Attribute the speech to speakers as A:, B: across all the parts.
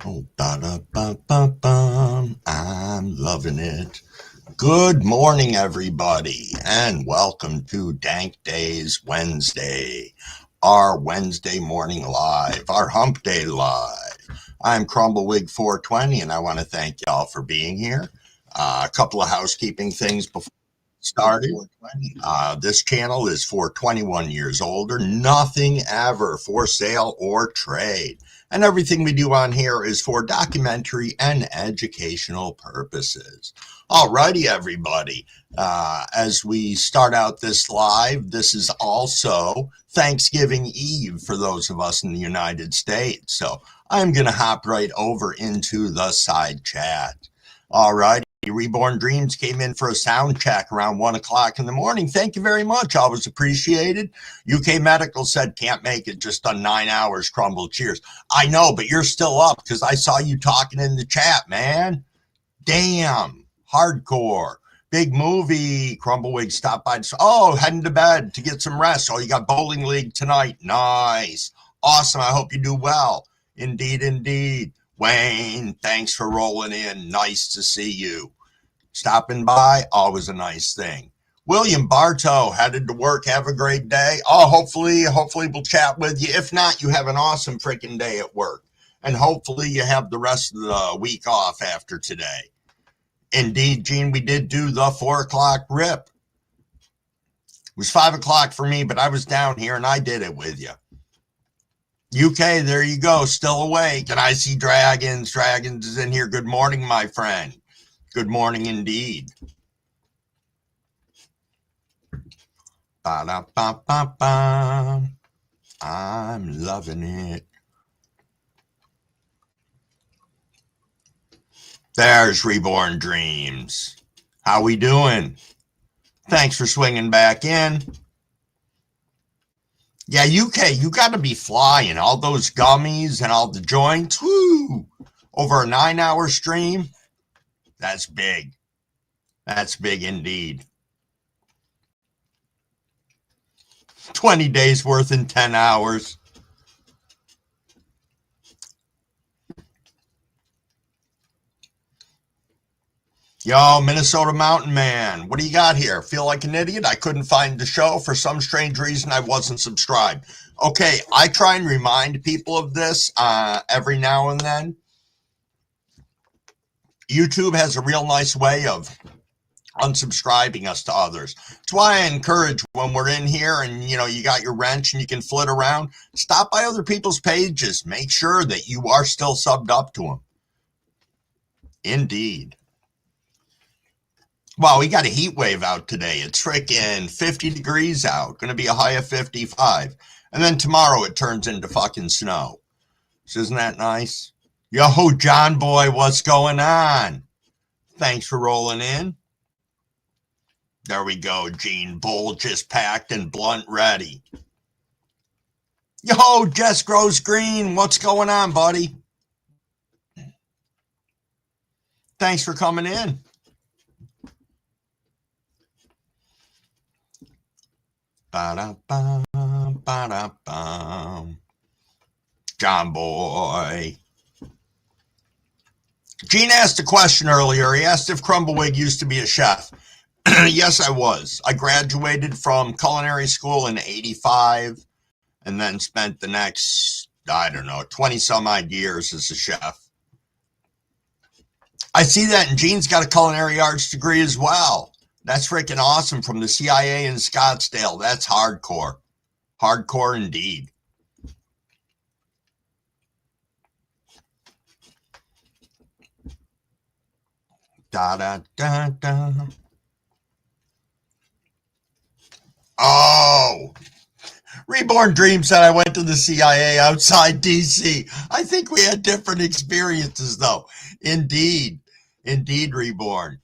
A: Oh, ba-da-ba-ba-bum. I'm loving it. Good morning, everybody, and welcome to Dank Daze Wednesday, our Wednesday morning live, our hump day live. I'm Crumbawig 420, and I want to thank y'all for being here. A couple of housekeeping things before started. This channel is for 21 years older. Nothing ever for sale or trade. And everything we do on here is for documentary and educational purposes. Alrighty, everybody. As we start out this live, this is also Thanksgiving Eve for those of us in the United States. So I'm going to hop right over into the side chat. Alrighty. Reborn Dreams came in for a sound check around 1 o'clock in the morning. Thank you very much. Always appreciated. UK Medical said can't make it, just done 9 hours. Crumble. Cheers. I know, but you're still up because I saw you talking in the chat, man. Damn. Hardcore. Big movie. Crumblewigs stopped by. Oh, heading to bed to get some rest. Oh, you got bowling league tonight. Nice. Awesome. I hope you do well. Indeed, indeed. Wayne, thanks for rolling in. Nice to see you. Stopping by, always a nice thing. William Bartow, headed to work. Have a great day. Oh, hopefully we'll chat with you. If not, you have an awesome freaking day at work. And hopefully you have the rest of the week off after today. Indeed, Gene, we did do the 4 o'clock rip. It was 5 o'clock for me, but I was down here and I did it with you. UK, there you go, still awake. And I see Dragons. Dragons is in here. Good morning, my friend. Good morning indeed. Ba-da-ba-ba-ba. I'm loving it. There's Reborn Dreams. How we doing? Thanks for swinging back in. Yeah, UK, you got to be flying. All those gummies and all the joints. Woo! Over a 9-hour stream. That's big. That's big indeed. 20 days worth in 10 hours. Yo, Minnesota Mountain Man, what do you got here? Feel like an idiot? I couldn't find the show. For some strange reason, I wasn't subscribed. Okay, I try and remind people of this every now and then. YouTube has a real nice way of unsubscribing us to others. That's why I encourage when we're in here and you got your wrench and you can flit around, stop by other people's pages. Make sure that you are still subbed up to them. Indeed. Wow, we got a heat wave out today. It's freaking 50 degrees out. Going to be a high of 55. And then tomorrow it turns into fucking snow. So isn't that nice? Yo, John boy, what's going on? Thanks for rolling in. There we go, Gene. Bowl just packed and blunt ready. Yo, Jess Grows Green, what's going on, buddy? Thanks for coming in. Ba-da-bum, ba-da-bum. John boy. Gene asked a question earlier. He asked if Crumbawig used to be a chef. Yes, I was. I graduated from culinary school in 85 and then spent the next, 20 some odd years as a chef. I see that, and Gene's got a culinary arts degree as well. That's freaking awesome, from the CIA in Scottsdale. That's hardcore. Hardcore indeed. Da da da da. Oh, Reborn Dream said I went to the CIA outside DC. I think we had different experiences, though. Indeed. Indeed, Reborn.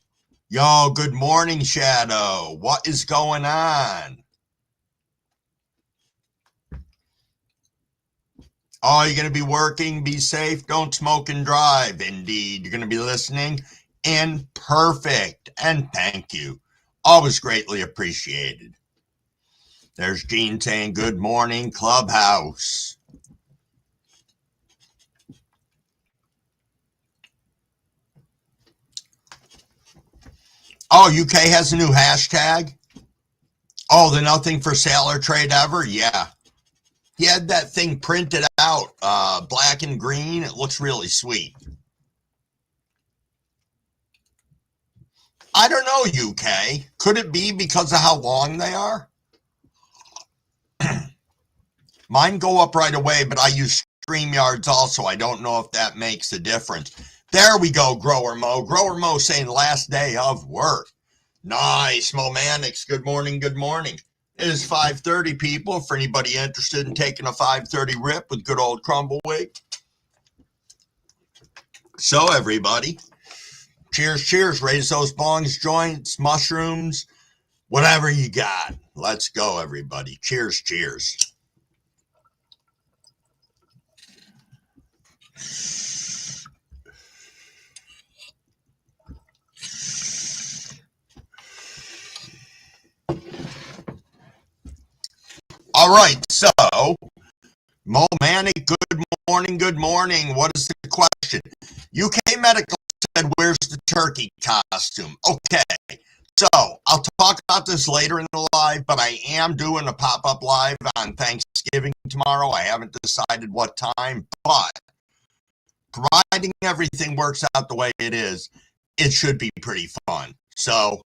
A: Yo, good morning, Shadow. What is going on? Oh, you're going to be working? Be safe. Don't smoke and drive. Indeed. You're going to be listening? And perfect. And thank you. Always greatly appreciated. There's Gene saying, good morning, Clubhouse. Oh, UK has a new hashtag? Oh, the nothing for sale or trade ever? Yeah. He had that thing printed out, black and green. It looks really sweet. I don't know, UK. Could it be because of how long they are? Mine go up right away, but I use StreamYards also. I don't know if that makes a difference. There we go, Grower Mo. Grower Mo saying last day of work. Nice, Momanix. Good morning, good morning. It is 5:30, people, for anybody interested in taking a 5:30 rip with good old Crumbleweed. So, everybody, cheers, cheers. Raise those bongs, joints, mushrooms, whatever you got. Let's go, everybody. Cheers, cheers. All right, so Mo Manic, good morning, good morning. What is the question? UK Medical said, where's the turkey costume? Okay, so I'll talk about this later in the live, but I am doing a pop-up live on Thanksgiving tomorrow. I haven't decided what time, but providing everything works out the way it is, it should be pretty fun. So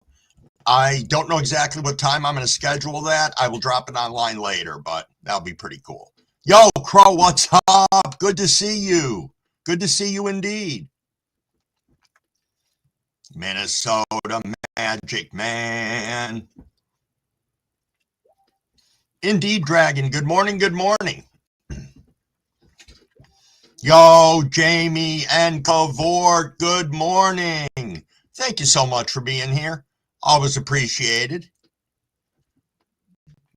A: I don't know exactly what time I'm going to schedule that. I will drop it online later, but that'll be pretty cool. Yo, Crow, what's up? Good to see you. Good to see you indeed. Minnesota Magic Man. Indeed, Dragon. Good morning, good morning. Yo, Jamie and Cavort, good morning. Thank you so much for being here. Always appreciated.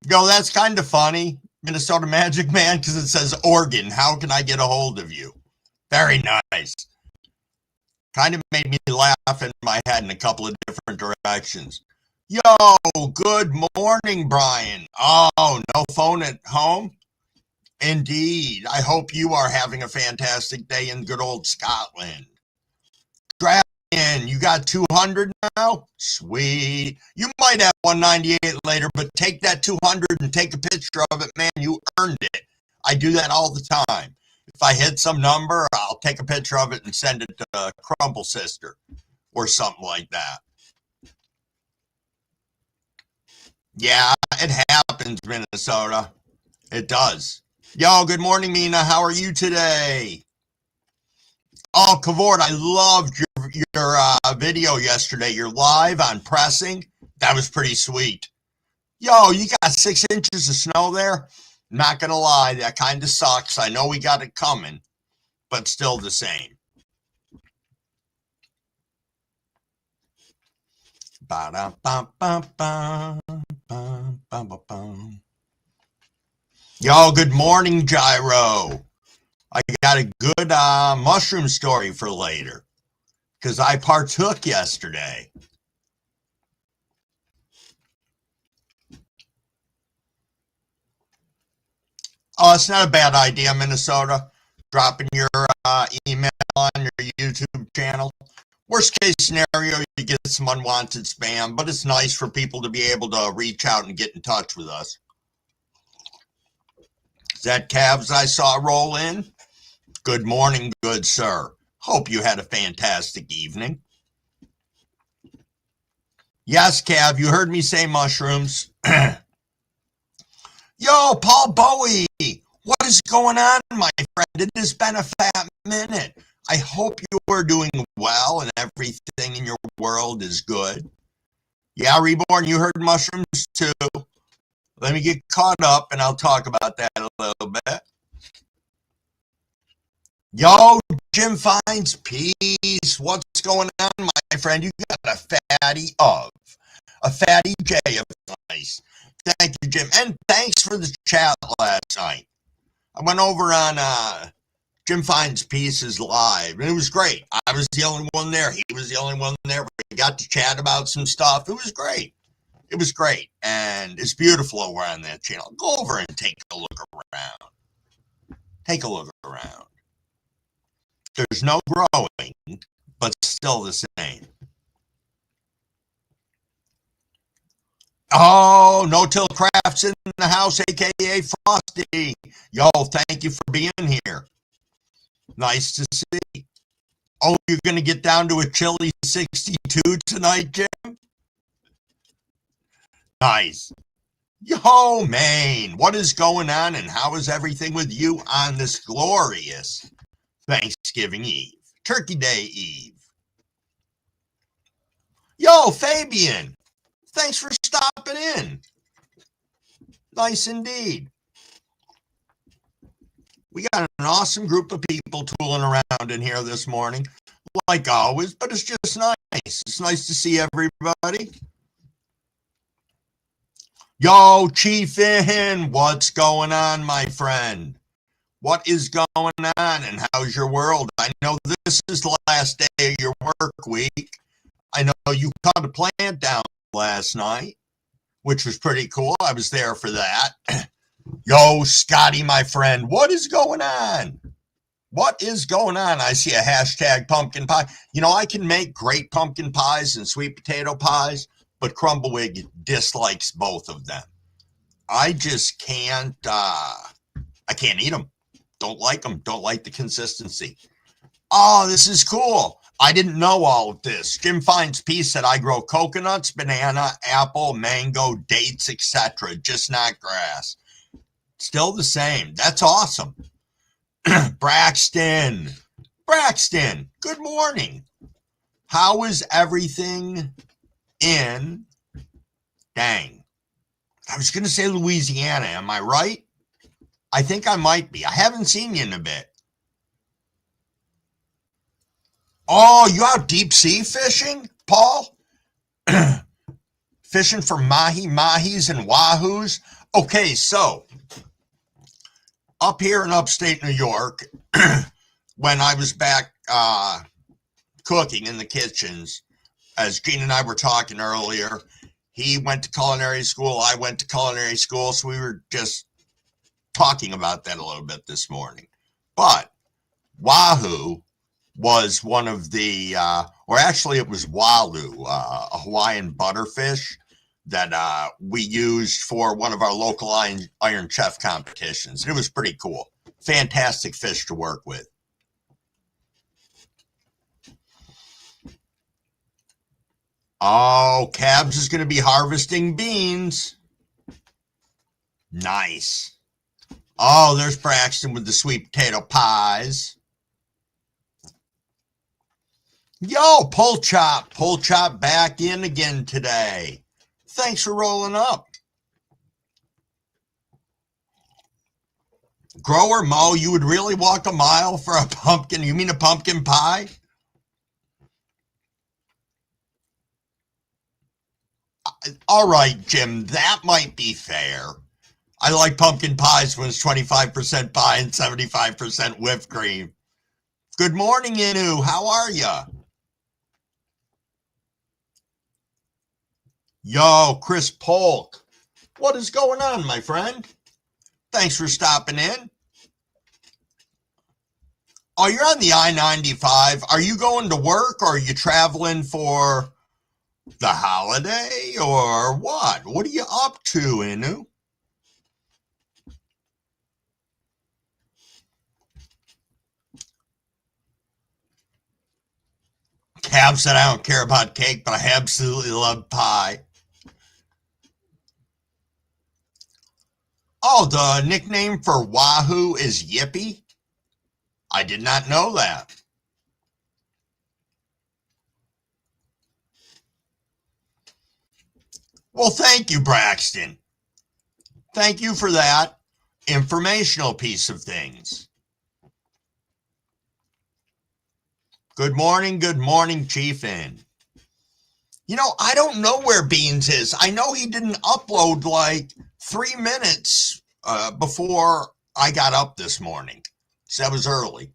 A: Yo, that's kind of funny, Minnesota Magic Man, because it says Oregon. How can I get a hold of you? Very nice. Kind of made me laugh in my head in a couple of different directions. Yo, good morning, Brian. Oh, no phone at home? Indeed. I hope you are having a fantastic day in good old Scotland. Dragon, you got 200 now? Sweet. You might have 198 later, but take that 200 and take a picture of it, man. You earned it. I do that all the time. If I hit some number, I'll take a picture of it and send it to Crumble Sister or something like that. Yeah, it happens, Minnesota. It does. Yo, good morning, Mina. How are you today? Oh, Cavort, I loved your video yesterday. Your live on pressing. That was pretty sweet. Yo, you got 6 inches of snow there? Not going to lie, that kind of sucks. I know we got it coming, but still the same. Yo, good morning, Gyro. I got a good mushroom story for later because I partook yesterday. Oh, it's not a bad idea, Minnesota. Dropping your email on your YouTube channel. Worst case scenario, you get some unwanted spam, but it's nice for people to be able to reach out and get in touch with us. Is that Cavs I saw roll in? Good morning, good sir. Hope you had a fantastic evening. Yes, Cav, you heard me say mushrooms. Yo, Paul Bowie, what is going on, my friend? It has been a fat minute. I hope you are doing well and everything in your world is good. Yeah, Reborn, you heard mushrooms too. Let me get caught up and I'll talk about that a little bit. Yo, Jim Finds, peace. What's going on, my friend? You got a fatty of. A fatty J of nice. Thank you, Jim. And thanks for the chat last night. I went over on Jim Finds Pieces live, and it was great. I was the only one there. He was the only one there. We got to chat about some stuff. It was great. It was great. And it's beautiful over on that channel. Go over and take a look around. Take a look around. There's no growing, but still the same. Oh, No Till Crafts in the house, aka Frosty. Yo, thank you for being here. Nice to see. Oh, you're going to get down to a chilly 62 tonight, Jim? Nice. Yo, Maine, what is going on and how is everything with you on this glorious Thanksgiving Eve, Turkey Day Eve? Yo, Fabian, thanks for stopping in. Nice indeed. We got an awesome group of people tooling around in here this morning, like always, but it's just nice. It's nice to see everybody. Yo, Chiefin, what's going on, my friend? What is going on and how's your world? I know this is the last day of your work week. I know you cut a plant down last night, which was pretty cool. I was there for that. Yo, Scotty, my friend, what is going on? What is going on? I see a hashtag pumpkin pie. You know, I can make great pumpkin pies and sweet potato pies, but Crumbawig dislikes both of them. I just can't, I can't eat them. Don't like them. Don't like the consistency. Oh, this is cool. I didn't know all of this. Jim Finds Peace said I grow coconuts, banana, apple, mango, dates, etc. Just not grass. Still the same. That's awesome. Braxton, good morning. How is everything in Dank? I was going to say Louisiana. Am I right? I think I might be. I haven't seen you in a bit. Oh, you out deep sea fishing, Paul? Fishing for mahis and wahoos? Okay, so up here in upstate New York, when I was back cooking in the kitchens, as Gene and I were talking earlier, he went to culinary school, I went to culinary school, so we were just talking about that a little bit this morning. But wahoo was one of the, or actually it was walu, a Hawaiian butterfish that we used for one of our local Iron Chef competitions. It was pretty cool. Fantastic fish to work with. Oh, Cabs is going to be harvesting beans. Nice. Oh, there's Braxton with the sweet potato pies. Yo, Pull Chop back in again today. Thanks for rolling up. Grower Mo, you would really walk a mile for a pumpkin? You mean a pumpkin pie? All right, Jim, that might be fair. I like pumpkin pies when it's 25% pie and 75% whipped cream. Good morning, Inu. How are ya? Yo, Chris Polk. What is going on, my friend? Thanks for stopping in. Oh, you're on the I-95. Are you going to work or are you traveling for the holiday or what? What are you up to, Inu? Cab said I don't care about cake, but I absolutely love pie. Oh, the nickname for wahoo is Yippee? I did not know that. Well, thank you, Braxton. Thank you for that informational piece of things. Good morning, Chiefin. You know, I don't know where Beans is. I know he didn't upload like 3 minutes before I got up this morning. So that was early.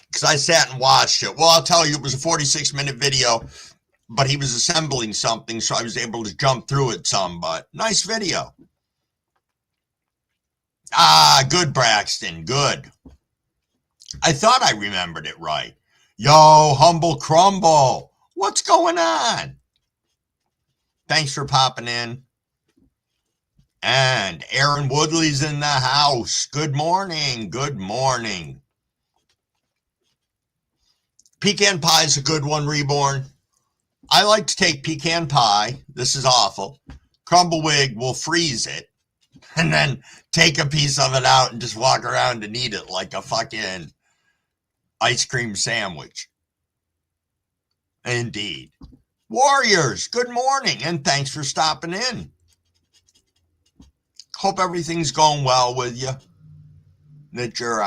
A: Because I sat and watched it. Well, I'll tell you, it was a 46-minute video, but he was assembling something, so I was able to jump through it some, but nice video. Ah, good, Braxton, good. I thought I remembered it right. Yo, Humble Crumble, what's going on? Thanks for popping in. And Aaron Woodley's in the house. Good morning. Good morning. Pecan pie is a good one, Reborn. I like to take pecan pie. This is awful. Crumblewick will freeze it and then take a piece of it out and just walk around and eat it like a fucking ice cream sandwich. Indeed. Warriors, good morning and thanks for stopping in. Hope everything's going well with you. That you're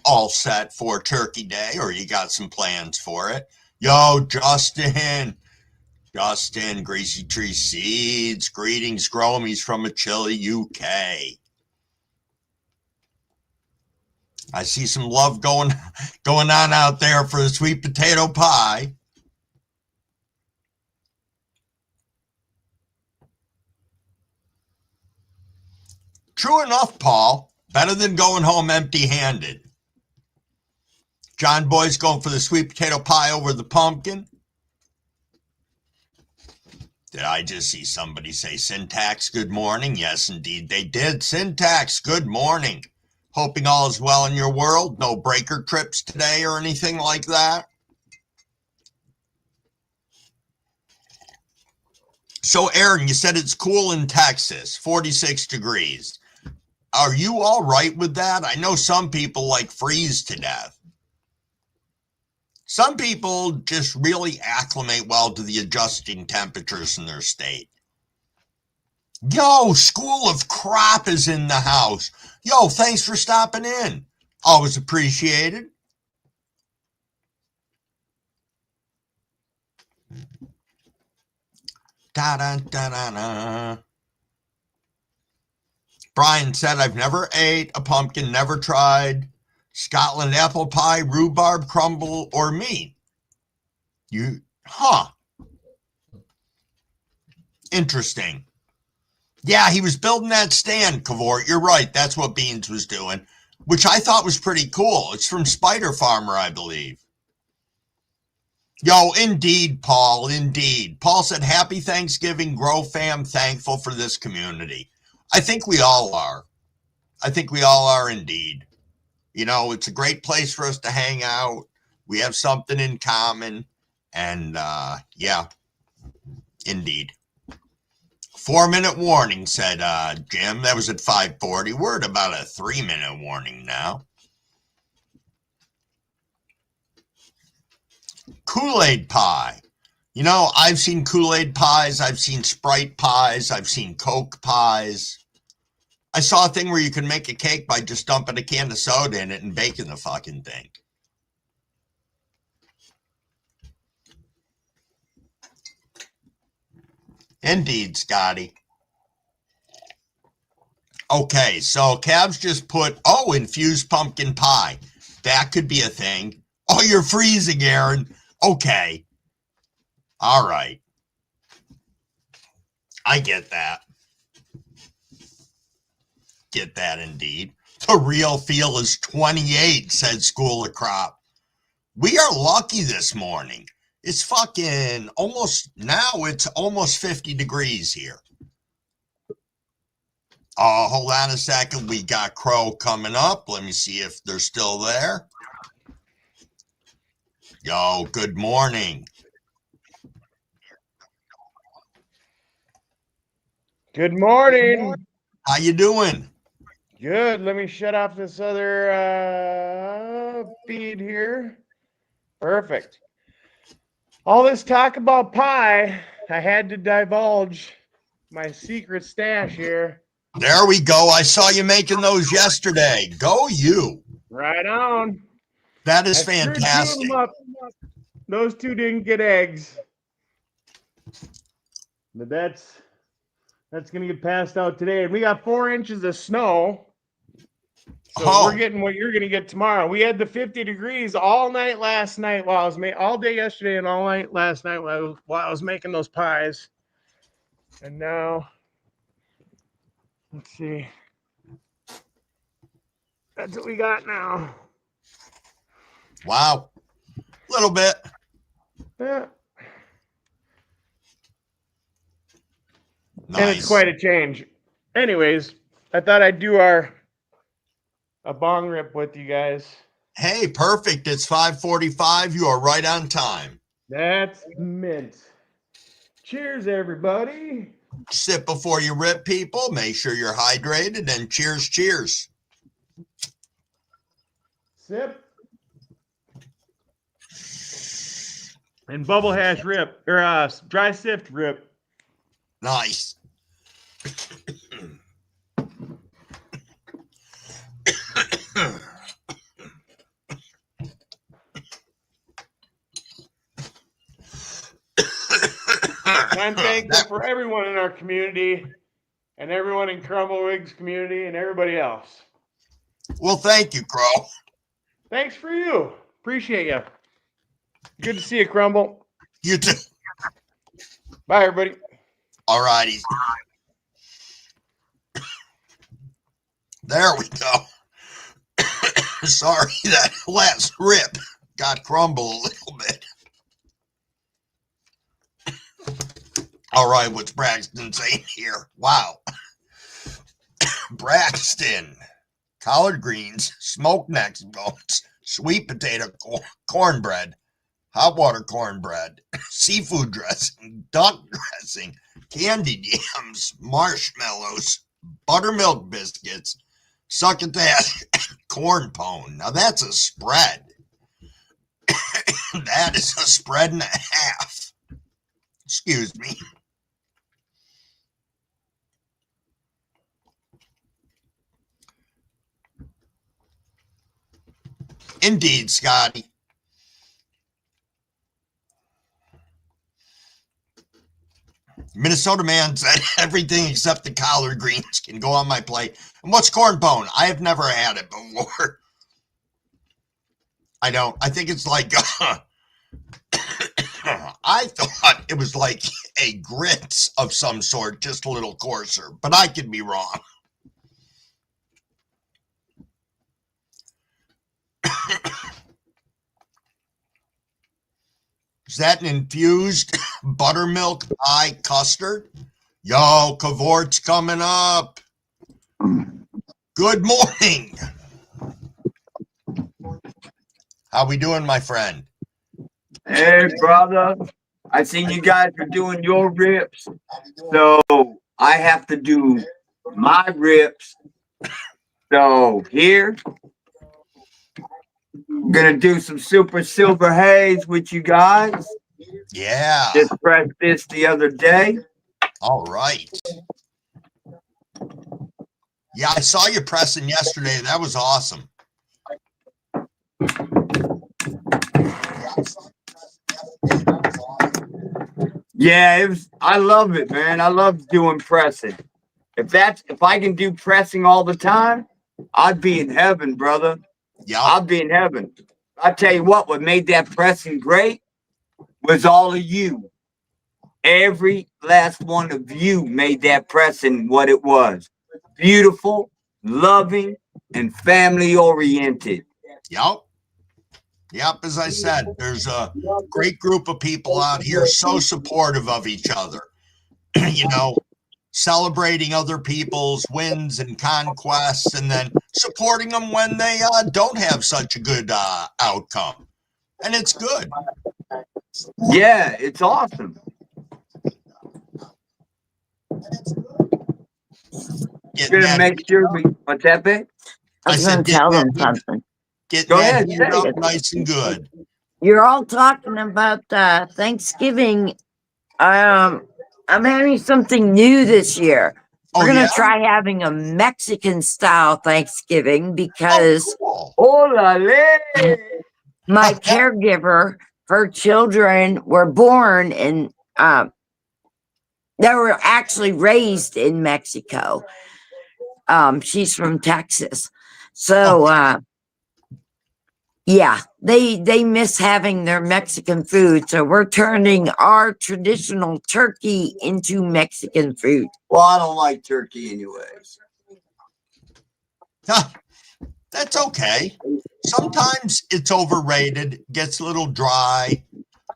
A: all set for Turkey Day or you got some plans for it. Yo, Justin, Greasy Tree Seeds, greetings, Gromies from a chilly UK. I see some love going on out there for the sweet potato pie. True enough, Paul. Better than going home empty-handed. John Boy's going for the sweet potato pie over the pumpkin. Did I just see somebody say Syntax, good morning? Yes, indeed they did. Syntax, good morning. Hoping all is well in your world. No breaker trips today or anything like that. So, Aaron, you said it's cool in Texas, 46 degrees. Are you all right with that? I know some people freeze to death. Some people just really acclimate well to the adjusting temperatures in their state. Yo, School of Crop is in the house. Yo, thanks for stopping in. Always appreciated. Da-da-da-da-da. Brian said, I've never ate a pumpkin, never tried Scotland apple pie, rhubarb crumble, or meat. Interesting. Yeah, he was building that stand, Cavort. You're right. That's what Beans was doing, which I thought was pretty cool. It's from Spider Farmer, I believe. Yo, indeed, Paul, indeed. Paul said, happy Thanksgiving, Grow Fam, thankful for this community. I think we all are. I think we all are indeed. You know, it's a great place for us to hang out. We have something in common. And, yeah, indeed. 4-minute warning, said Jim. That was at 5:40. We're at about a 3-minute warning now. Kool-Aid pie. You know, I've seen Kool-Aid pies. I've seen Sprite pies. I've seen Coke pies. I saw a thing where you can make a cake by just dumping a can of soda in it and baking the fucking thing. Indeed, Scotty. Okay, so Cavs just put, infused pumpkin pie. That could be a thing. Oh, you're freezing, Aaron. Okay. All right. I get that. Get that indeed. The real feel is 28, said School of Crop. We are lucky this morning. It's fucking it's almost 50 degrees here. Oh, hold on a second. We got Crow coming up. Let me see if they're still there. Yo, good morning.
B: Good morning.
A: How you doing?
B: Good. Let me shut off this other feed here. Perfect. All this talk about pie, I had to divulge my secret stash here.
A: There we go. I saw you making those yesterday. Go you.
B: Right on.
A: That is fantastic.
B: 2 of them up. Those 2 didn't get eggs. But that's going to get passed out today. And we got 4 inches of snow. So we're getting what you're going to get tomorrow. We had the 50 degrees all night last night while I was all day yesterday and all night last night while I was making those pies. And now, let's see. That's what we got now.
A: Wow. A little bit.
B: Yeah.
A: Nice.
B: And it's quite a change. Anyways, I thought I'd do a bong rip with you guys.
A: Hey, perfect. It's 5:45. You are right on time.
B: That's mint. Cheers, everybody.
A: Sip before you rip, people. Make sure you're hydrated, and cheers, cheers.
B: Sip. And bubble hash rip, or dry sift rip.
A: Nice.
B: I'm thankful for everyone in our community and everyone in Crumblewigs community and everybody else.
A: Well, thank you, Crow.
B: Thanks for you. Appreciate you. Good to see you, Crumble.
A: You too.
B: Bye, everybody.
A: All righty. There we go. Sorry, that last rip got crumbled a little bit. All right, what's Braxton saying here? Wow. Braxton. Collard greens, smoked neck bones, sweet potato cornbread, hot water cornbread, seafood dressing, duck dressing, candied yams, marshmallows, buttermilk biscuits, succotash, corn pone. Now that's a spread. That is a spread and a half. Excuse me. Indeed, Scotty. Minnesota man said everything except the collard greens can go on my plate. And what's corn pone? I have never had it before. I don't. I think it's like, I thought it was like a grits of some sort, just a little coarser, but I could be wrong. Is that an infused buttermilk pie custard? Yo, cavort's coming up. Good morning. How we doing, my friend?
C: Hey, brother. I seen you guys are doing your rips, so I have to do my rips. So here, I'm gonna do some super silver haze with you guys.
A: Yeah.
C: Just pressed this the other day.
A: All right. Yeah, I saw you pressing yesterday. That was awesome.
C: Yeah, it was. I love it, man. I love doing pressing. If I can do pressing all the time, I'd be in heaven, brother.
A: Yeah.
C: I'd be in heaven. I tell you what made that pressing great was all of you. Every last one of you made that pressing what it was. Beautiful, loving, and family oriented.
A: Yep. Yep. As I said, there's a great group of people out here so supportive of each other. You know, celebrating other people's wins and conquests, and then supporting them when they don't have such a good outcome. And it's good.
C: Yeah, it's awesome. Gonna make sure we. What's that, babe?
D: I was going to tell them something.
A: Get
C: Go ahead,
A: that up nice and good.
D: You're all talking about Thanksgiving. I'm having something new this year. We're going to try having a Mexican style Thanksgiving because my caregiver, her children were born and they were actually raised in Mexico. She's from Texas. So, yeah, they miss having their Mexican food. So we're turning our traditional turkey into Mexican food.
C: Well, I don't like turkey anyways.
A: That's okay. Sometimes it's overrated, gets a little dry.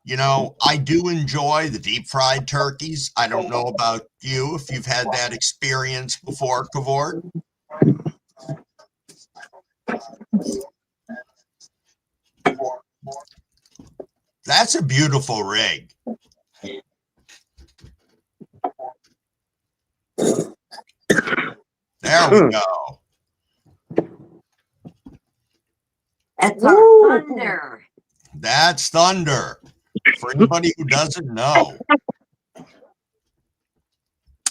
A: You know, I do enjoy the deep fried turkeys. I don't know about you if you've had that experience before, Cavort. That's a beautiful rig. There we go.
D: That's our thunder.
A: That's thunder. For anybody who doesn't know.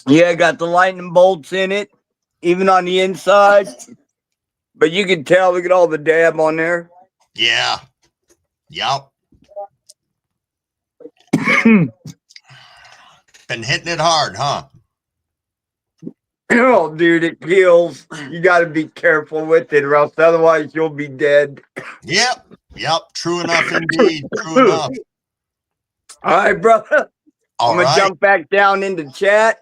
C: Yeah, got the lightning bolts in it, even on the inside. But you can tell, look at all the dab on there.
A: Yeah. Yep. Been hitting it hard, huh?
C: Oh, dude, it peels. You got to be careful with it, or else otherwise you'll be dead.
A: Yep. Yep. True enough, indeed. True enough.
C: All right, brother.
A: All
C: I'm going to jump back down into chat,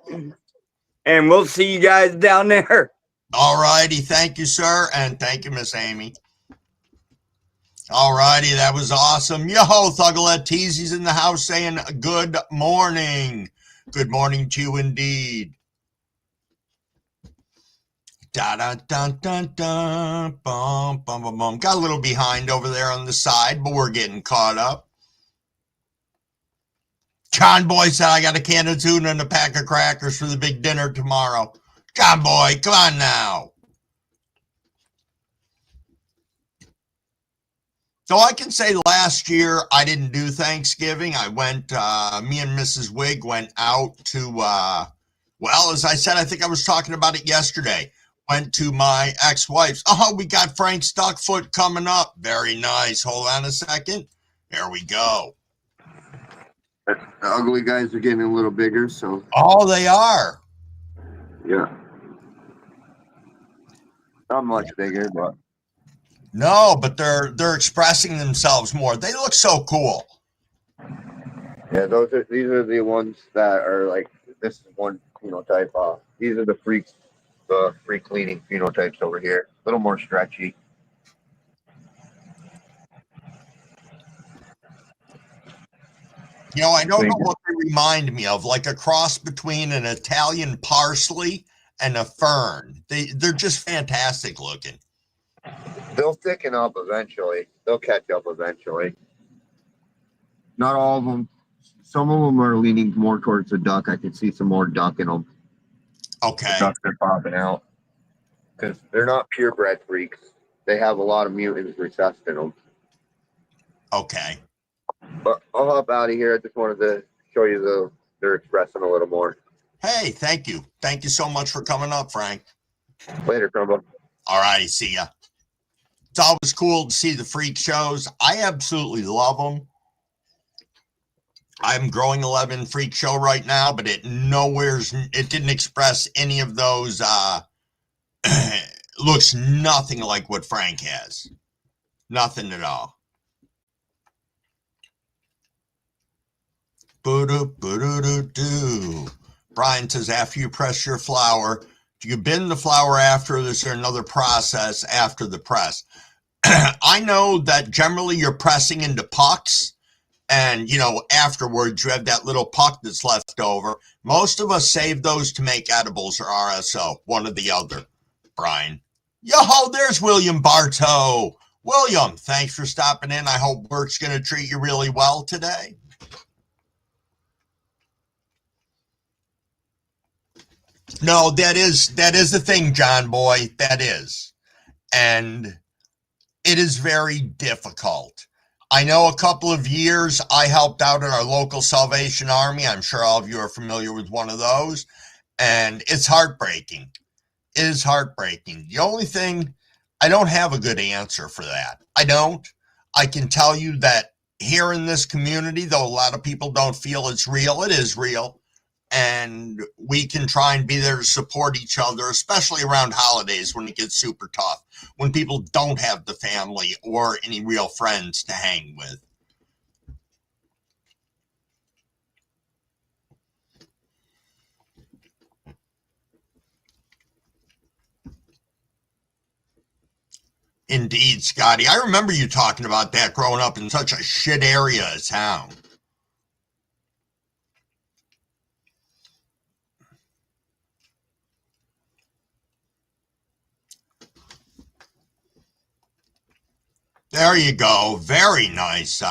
C: and we'll see you guys down there.
A: All righty. Thank you, sir. And thank you, Miss Amy. All righty. That was awesome. Yo, Thuggalette Teasy's in the house saying good morning. Good morning to you indeed. Da da da da da bum bum bum bum. Got a little behind over there on the side, but we're getting caught up. John Boy said I got a can of tuna and a pack of crackers for the big dinner tomorrow. John Boy, come on now. So I can say last year I didn't do Thanksgiving. I went, me and Mrs. Wig went out to, well, as I said, I think I was talking about it yesterday. Went to my ex-wife's. Oh, we got Frank Stuckfoot coming up. Very nice. Hold on a second. There we go.
E: The ugly guys are getting a little bigger, so.
A: Oh, they are.
E: Yeah. Not much bigger, but.
A: No, but they're expressing themselves more. They look so cool.
E: Yeah, these are the ones that are like, this is one phenotype. These are the freak cleaning phenotypes over here. A little more stretchy.
A: You know, I don't know what they remind me of, like a cross between an Italian parsley and a fern. They're just fantastic looking.
E: They'll thicken up eventually. They'll catch up eventually. Not all of them. Some of them are leaning more towards the duck. I can see some more duck in them.
A: Okay.
E: The ducks are popping out. Because they're not purebred freaks. They have a lot of mutants recessed in them.
A: Okay.
E: But I'll hop out of here. I just wanted to show you they're expressing a little more.
A: Hey, thank you. Thank you so much for coming up, Frank.
E: Later, Crumble.
A: All righty, see ya. It's always cool to see the freak shows. I absolutely love them. I'm growing 11 freak show right now, but it didn't express any of those. Looks nothing like what Frank has. Nothing at all. Brian says, after you press your flour, do you bin the flour after, or is there another process after the press? I know that generally you're pressing into pucks, and, afterwards you have that little puck that's left over. Most of us save those to make edibles or RSO, one or the other, Brian. Yo, there's William Bartow. William, thanks for stopping in. I hope work's going to treat you really well today. No, that is the thing, John Boy. That is. And it is very difficult. I know a couple of years I helped out in our local Salvation Army. I'm sure all of you are familiar with one of those. And it's heartbreaking. It is heartbreaking. The only thing, I don't have a good answer for that. I don't. I can tell you that here in this community, though a lot of people don't feel it's real, it is real. And we can try and be there to support each other, especially around holidays when it gets super tough, when people don't have the family or any real friends to hang with. Indeed, Scotty. I remember you talking about that growing up in such a shit area of town. There you go. Very nice,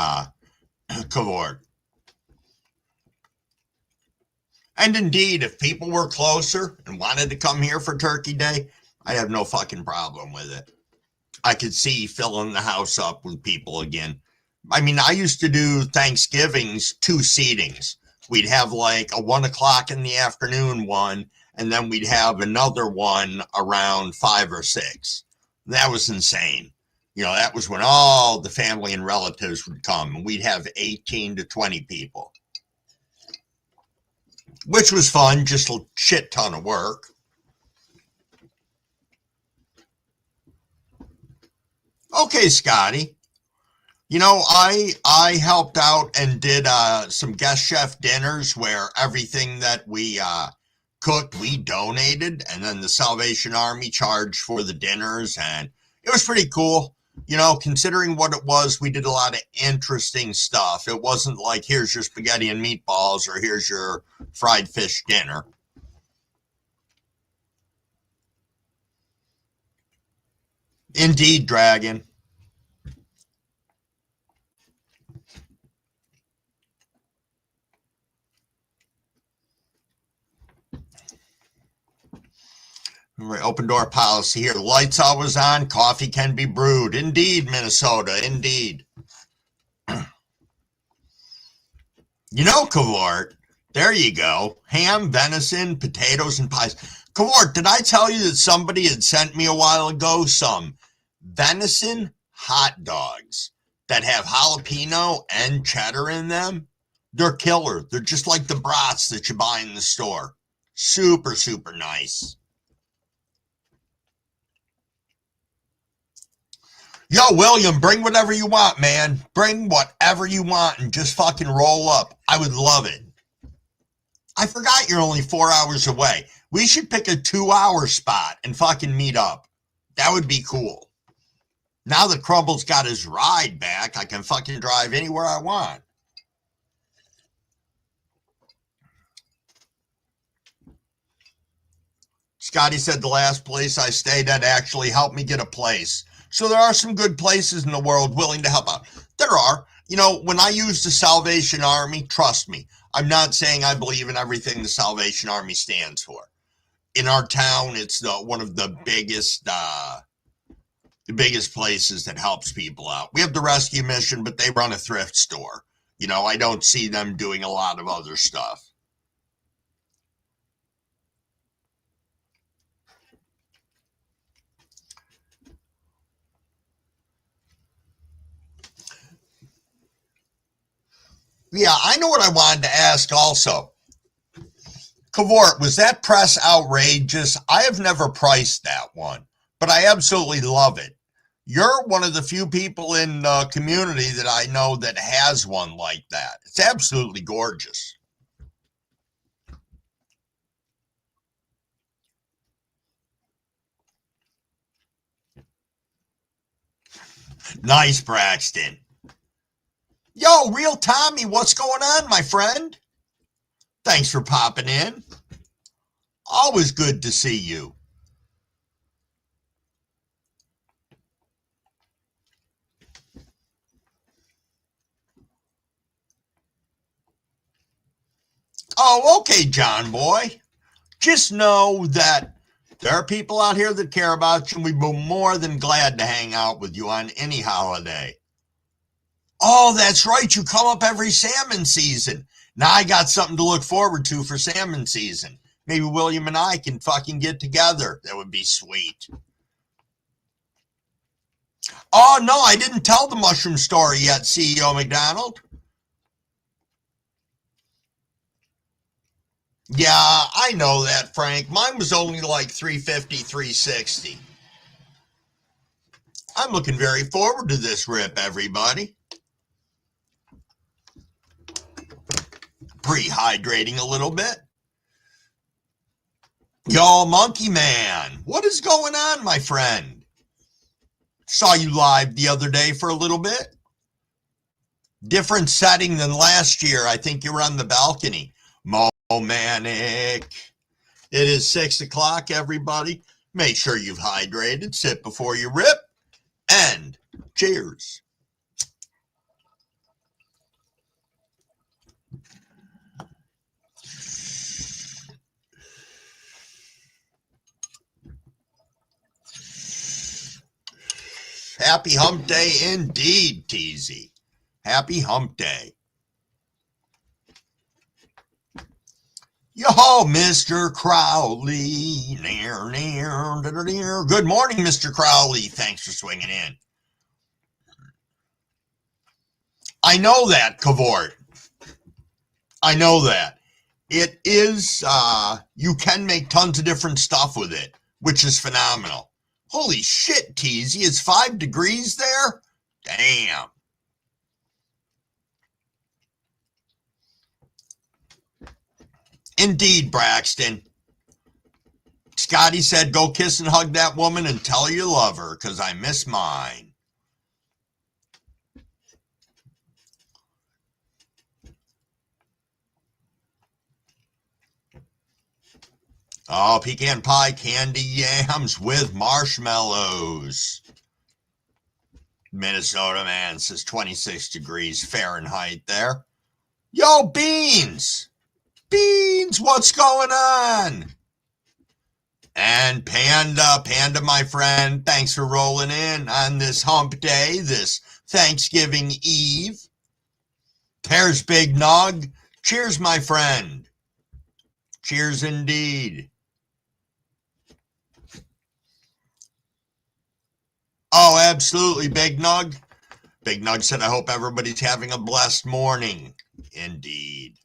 A: Cavort. And indeed, if people were closer and wanted to come here for Turkey Day, I'd have no fucking problem with it. I could see filling the house up with people again. I mean, I used to do Thanksgivings 2 seatings. We'd have like a 1 o'clock in the afternoon one, and then we'd have another one around 5 or 6. That was insane. You know, that was when all the family and relatives would come, and we'd have 18 to 20 people, which was fun, just a shit ton of work. Okay, Scotty. You know, I helped out and did some guest chef dinners where everything that we cooked, we donated, and then the Salvation Army charged for the dinners, and it was pretty cool. You know, considering what it was, we did a lot of interesting stuff. It wasn't like, here's your spaghetti and meatballs or here's your fried fish dinner. Indeed, Dragon. Open door policy here. Lights always on. Coffee can be brewed. Indeed, Minnesota. Indeed. You know, Cavort, there you go. Ham, venison, potatoes, and pies. Cavort, did I tell you that somebody had sent me a while ago some venison hot dogs that have jalapeno and cheddar in them? They're killer. They're just like the brats that you buy in the store. Super, super nice. Yo, William, bring whatever you want, man. Bring whatever you want and just fucking roll up. I would love it. I forgot you're only 4 hours away. We should pick a 2-hour spot and fucking meet up. That would be cool. Now that Crumble's got his ride back, I can fucking drive anywhere I want. Scotty said the last place I stayed at actually helped me get a place. So there are some good places in the world willing to help out. There are. You know, when I use the Salvation Army, trust me, I'm not saying I believe in everything the Salvation Army stands for. In our town, it's one of the biggest places that helps people out. We have the rescue mission, but they run a thrift store. You know, I don't see them doing a lot of other stuff. Yeah, I know what I wanted to ask also. Cavort, was that press outrageous? I have never priced that one, but I absolutely love it. You're one of the few people in the community that I know that has one like that. It's absolutely gorgeous. Nice, Braxton. Yo, Real Tommy, what's going on, my friend? Thanks for popping in. Always good to see you. Oh, okay, John boy. Just know that there are people out here that care about you, and we'd be more than glad to hang out with you on any holiday. Oh, that's right. You come up every salmon season. Now I got something to look forward to for salmon season. Maybe William and I can fucking get together. That would be sweet. Oh, no, I didn't tell the mushroom story yet, CEO McDonald. Yeah, I know that, Frank. Mine was only like 350, 360. I'm looking very forward to this rip, everybody. Pre-hydrating a little bit. Yo, Monkey Man, what is going on, my friend? Saw you live the other day for a little bit. Different setting than last year. I think you were on the balcony. Manic. It is 6 o'clock, everybody. Make sure you've hydrated, sip before you rip, and Cheers. Happy hump day indeed, TZ. Happy hump day. Yo, Mr. Crowley. Good morning, Mr. Crowley. Thanks for swinging in. I know that, Cavort. I know that. It is, you can make tons of different stuff with it, which is phenomenal. Holy shit, Teasy, it's 5 degrees there? Damn. Indeed, Braxton. Scotty said, go kiss and hug that woman and tell her you love her, because I miss mine. Oh, pecan pie candy yams with marshmallows. Minnesota man says 26 degrees Fahrenheit there. Yo, Beans! Beans, what's going on? And Panda, my friend, thanks for rolling in on this hump day, this Thanksgiving Eve. There's Big Nog. Cheers, my friend. Cheers indeed. Oh, absolutely, Big Nug. Big Nug said, I hope everybody's having a blessed morning. Indeed.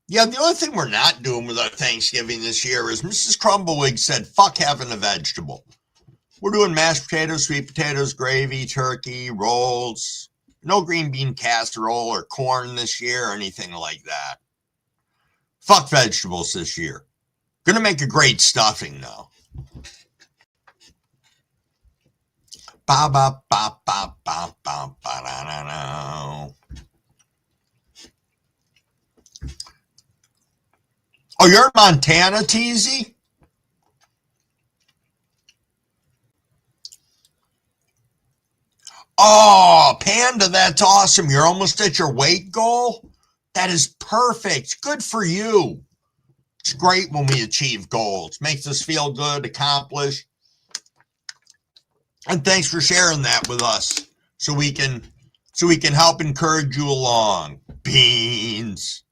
A: Yeah, the only thing we're not doing with our Thanksgiving this year is Mrs. Crumblewig said, fuck having a vegetable. We're doing mashed potatoes, sweet potatoes, gravy, turkey, rolls. No green bean casserole or corn this year or anything like that. Fuck vegetables this year. Gonna make a great stuffing, though. Ba ba ba ba ba ba ba da da da. Oh, you're in Montana, Teasy? Oh, Panda, that's awesome. You're almost at your weight goal? That is perfect. Good for you. It's great when we achieve goals. Makes us feel good, accomplished. And thanks for sharing that with us so we can help encourage you along. Beans.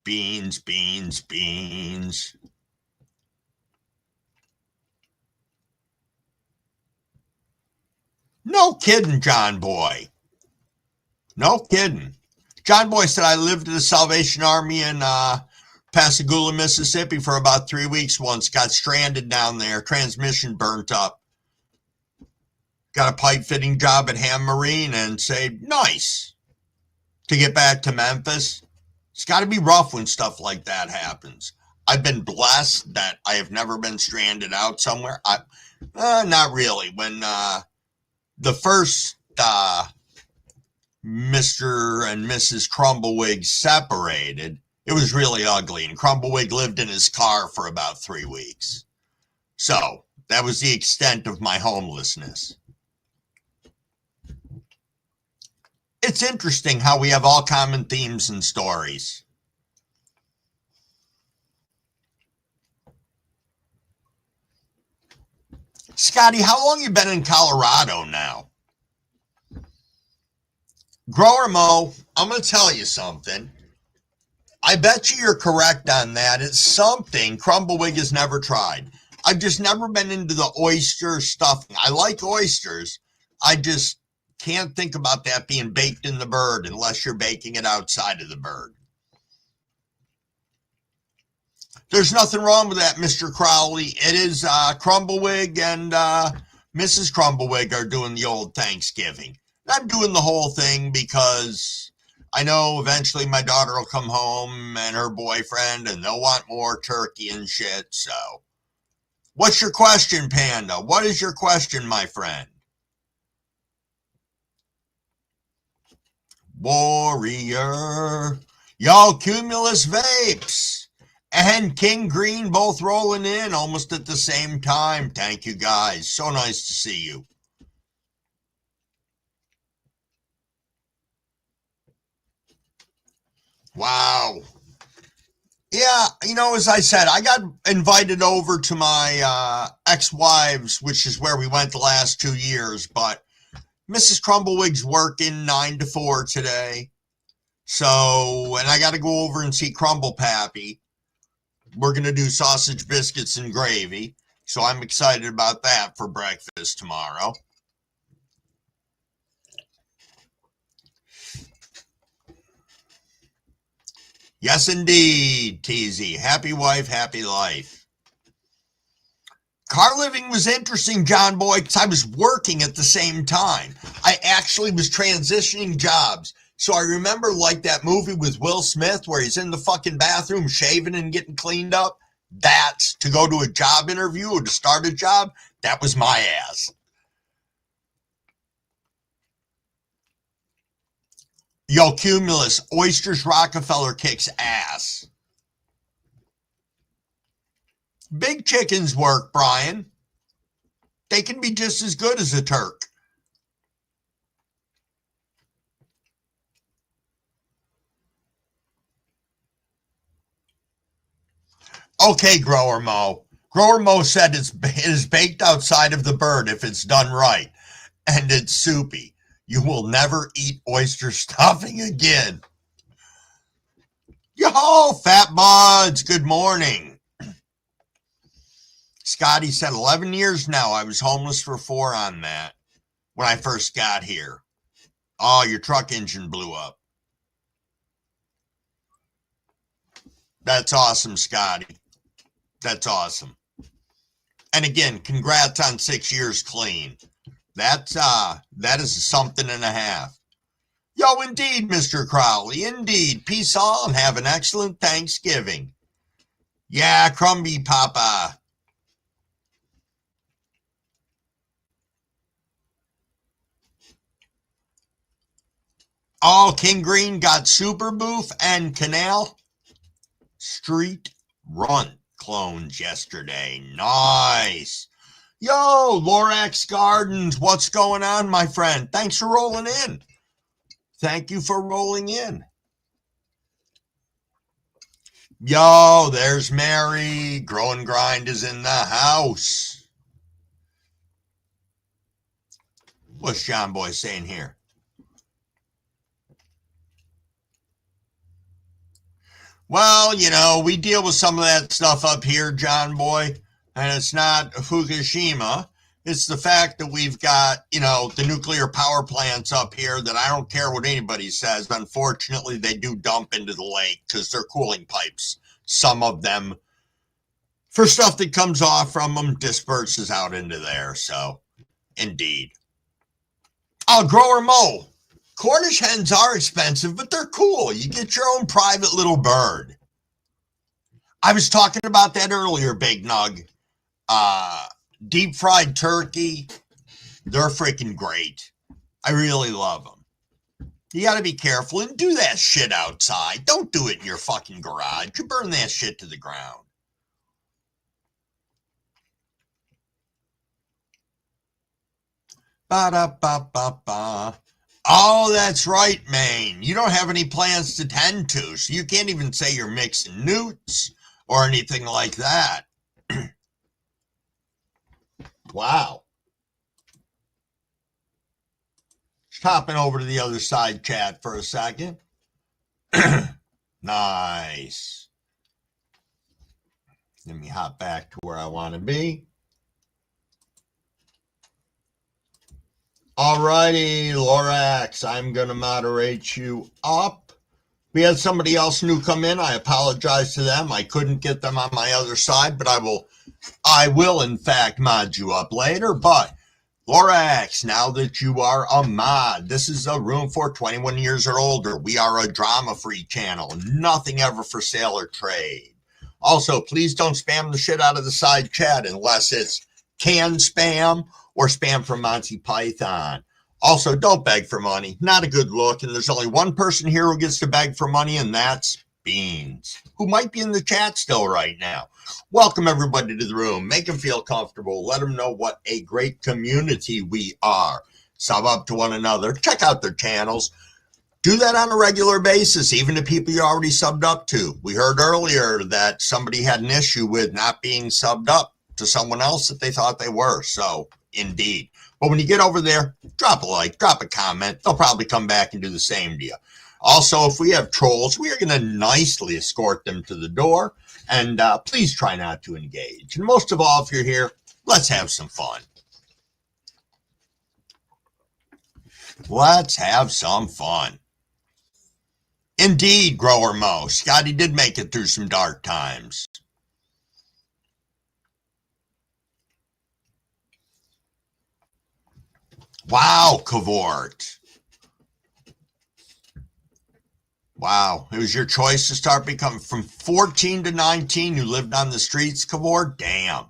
A: Beans, beans, beans. No kidding, John Boy. No kidding. John Boy said, I lived at the Salvation Army in Pascagoula, Mississippi for about 3 weeks once. Got stranded down there. Transmission burnt up. Got a pipe fitting job at Ham Marine and say, nice. To get back to Memphis. It's got to be rough when stuff like that happens. I've been blessed that I have never been stranded out somewhere. Not really. When the first Mr. and Mrs. Crumblewig separated, it was really ugly, and Crumblewig lived in his car for about 3 weeks. So that was the extent of my homelessness. It's interesting how we have all common themes and stories. Scotty, how long you been in Colorado now? Grower Mo, I'm going to tell you something. I bet you're correct on that. It's something Crumblewig has never tried. I've just never been into the oyster stuffing. I like oysters. I just can't think about that being baked in the bird unless you're baking it outside of the bird. There's nothing wrong with that, Mr. Crowley. It is Crumblewig and Mrs. Crumblewig are doing the old Thanksgiving. I'm doing the whole thing because I know eventually my daughter will come home and her boyfriend and they'll want more turkey and shit. So what's your question, Panda? What is your question, my friend? Warrior. Y'all, Cumulus Vapes. and King Green both rolling in almost at the same time. Thank you, guys. So nice to see you. Wow. Yeah, you know, as I said, I got invited over to my ex-wives, which is where we went the last 2 years, but Mrs. Crumblewig's working 9 to 4 today. So, and I got to go over and see Crumble Pappy. We're going to do sausage biscuits and gravy. So I'm excited about that for breakfast tomorrow. Yes, indeed, TZ. Happy wife, happy life. Car living was interesting, John Boy, because I was working at the same time. I actually was transitioning jobs. So I remember like that movie with Will Smith where he's in the fucking bathroom shaving and getting cleaned up. That's to go to a job interview or to start a job. That was my ass. Yo, Cumulus, Oysters Rockefeller kicks ass. Big chickens work, Brian. They can be just as good as a Turk. Okay, Grower Mo. Grower Mo said it is baked outside of the bird if it's done right. And it's soupy. You will never eat oyster stuffing again. Yo, Fat Buds, good morning. Scotty said 11 years now. I was homeless for 4 on that when I first got here. Oh, your truck engine blew up. That's awesome, Scotty. That's awesome. And again, congrats on 6 years clean. That is something and a half. Yo, indeed, Mr. Crowley. Indeed. Peace all and have an excellent Thanksgiving. Yeah, Crumby Papa. Oh, King Green got Super Boof and Canal Street Run clones yesterday. Nice. Yo, Lorax Gardens, what's going on, my friend? Thanks for rolling in. Thank you for rolling in. Yo, there's Mary. Grow and Grind is in the house. What's John Boy saying here? Well, you know, we deal with some of that stuff up here, John Boy, and it's not Fukushima. It's the fact that we've got, you know, the nuclear power plants up here that I don't care what anybody says. Unfortunately, they do dump into the lake because they're cooling pipes. Some of them, for stuff that comes off from them, disperses out into there. So, indeed. Oh, Grower Mo. Cornish hens are expensive, but they're cool. You get your own private little bird. I was talking about that earlier, Big Nug. Deep fried turkey, they're freaking great. I really love them. You got to be careful and do that shit outside. Don't do it in your fucking garage. You burn that shit to the ground. Ba-da-ba-ba-ba. Oh, that's right, Maine. You don't have any plans to tend to, so you can't even say you're mixing newts or anything like that. Wow. Just hopping over to the other side chat for a second. Nice. Let me hop back to where I want to be. Alrighty, Lorax, I'm going to moderate you up. We had somebody else new come in. I apologize to them. I couldn't get them on my other side, but I will in fact mod you up later. But Lorax, now that you are a mod, this is a room for 21 years or older. We are a drama-free channel. Nothing ever for sale or trade. Also, please don't spam the shit out of the side chat unless it's canned spam or spam from Monty Python. Also, don't beg for money. Not a good look. And there's only one person here who gets to beg for money, and that's Beans, who might be in the chat still right now. Welcome everybody to the room. Make them feel comfortable. Let them know what a great community we are. Sub up to one another. Check out their channels. Do that on a regular basis, even to people you already subbed up to. We heard earlier that somebody had an issue with not being subbed up to someone else that they thought they were. So, indeed. But when you get over there, drop a like, drop a comment. They'll probably come back and do the same to you. Also, if we have trolls, we are going to nicely escort them to the door. And please try not to engage. And most of all, if you're here, let's have some fun. Let's have some fun. Indeed, Grower Mo. Scotty did make it through some dark times. Wow, Cavort. Wow, it was your choice to start becoming from 14 to 19. You lived on the streets, Cavort? Damn.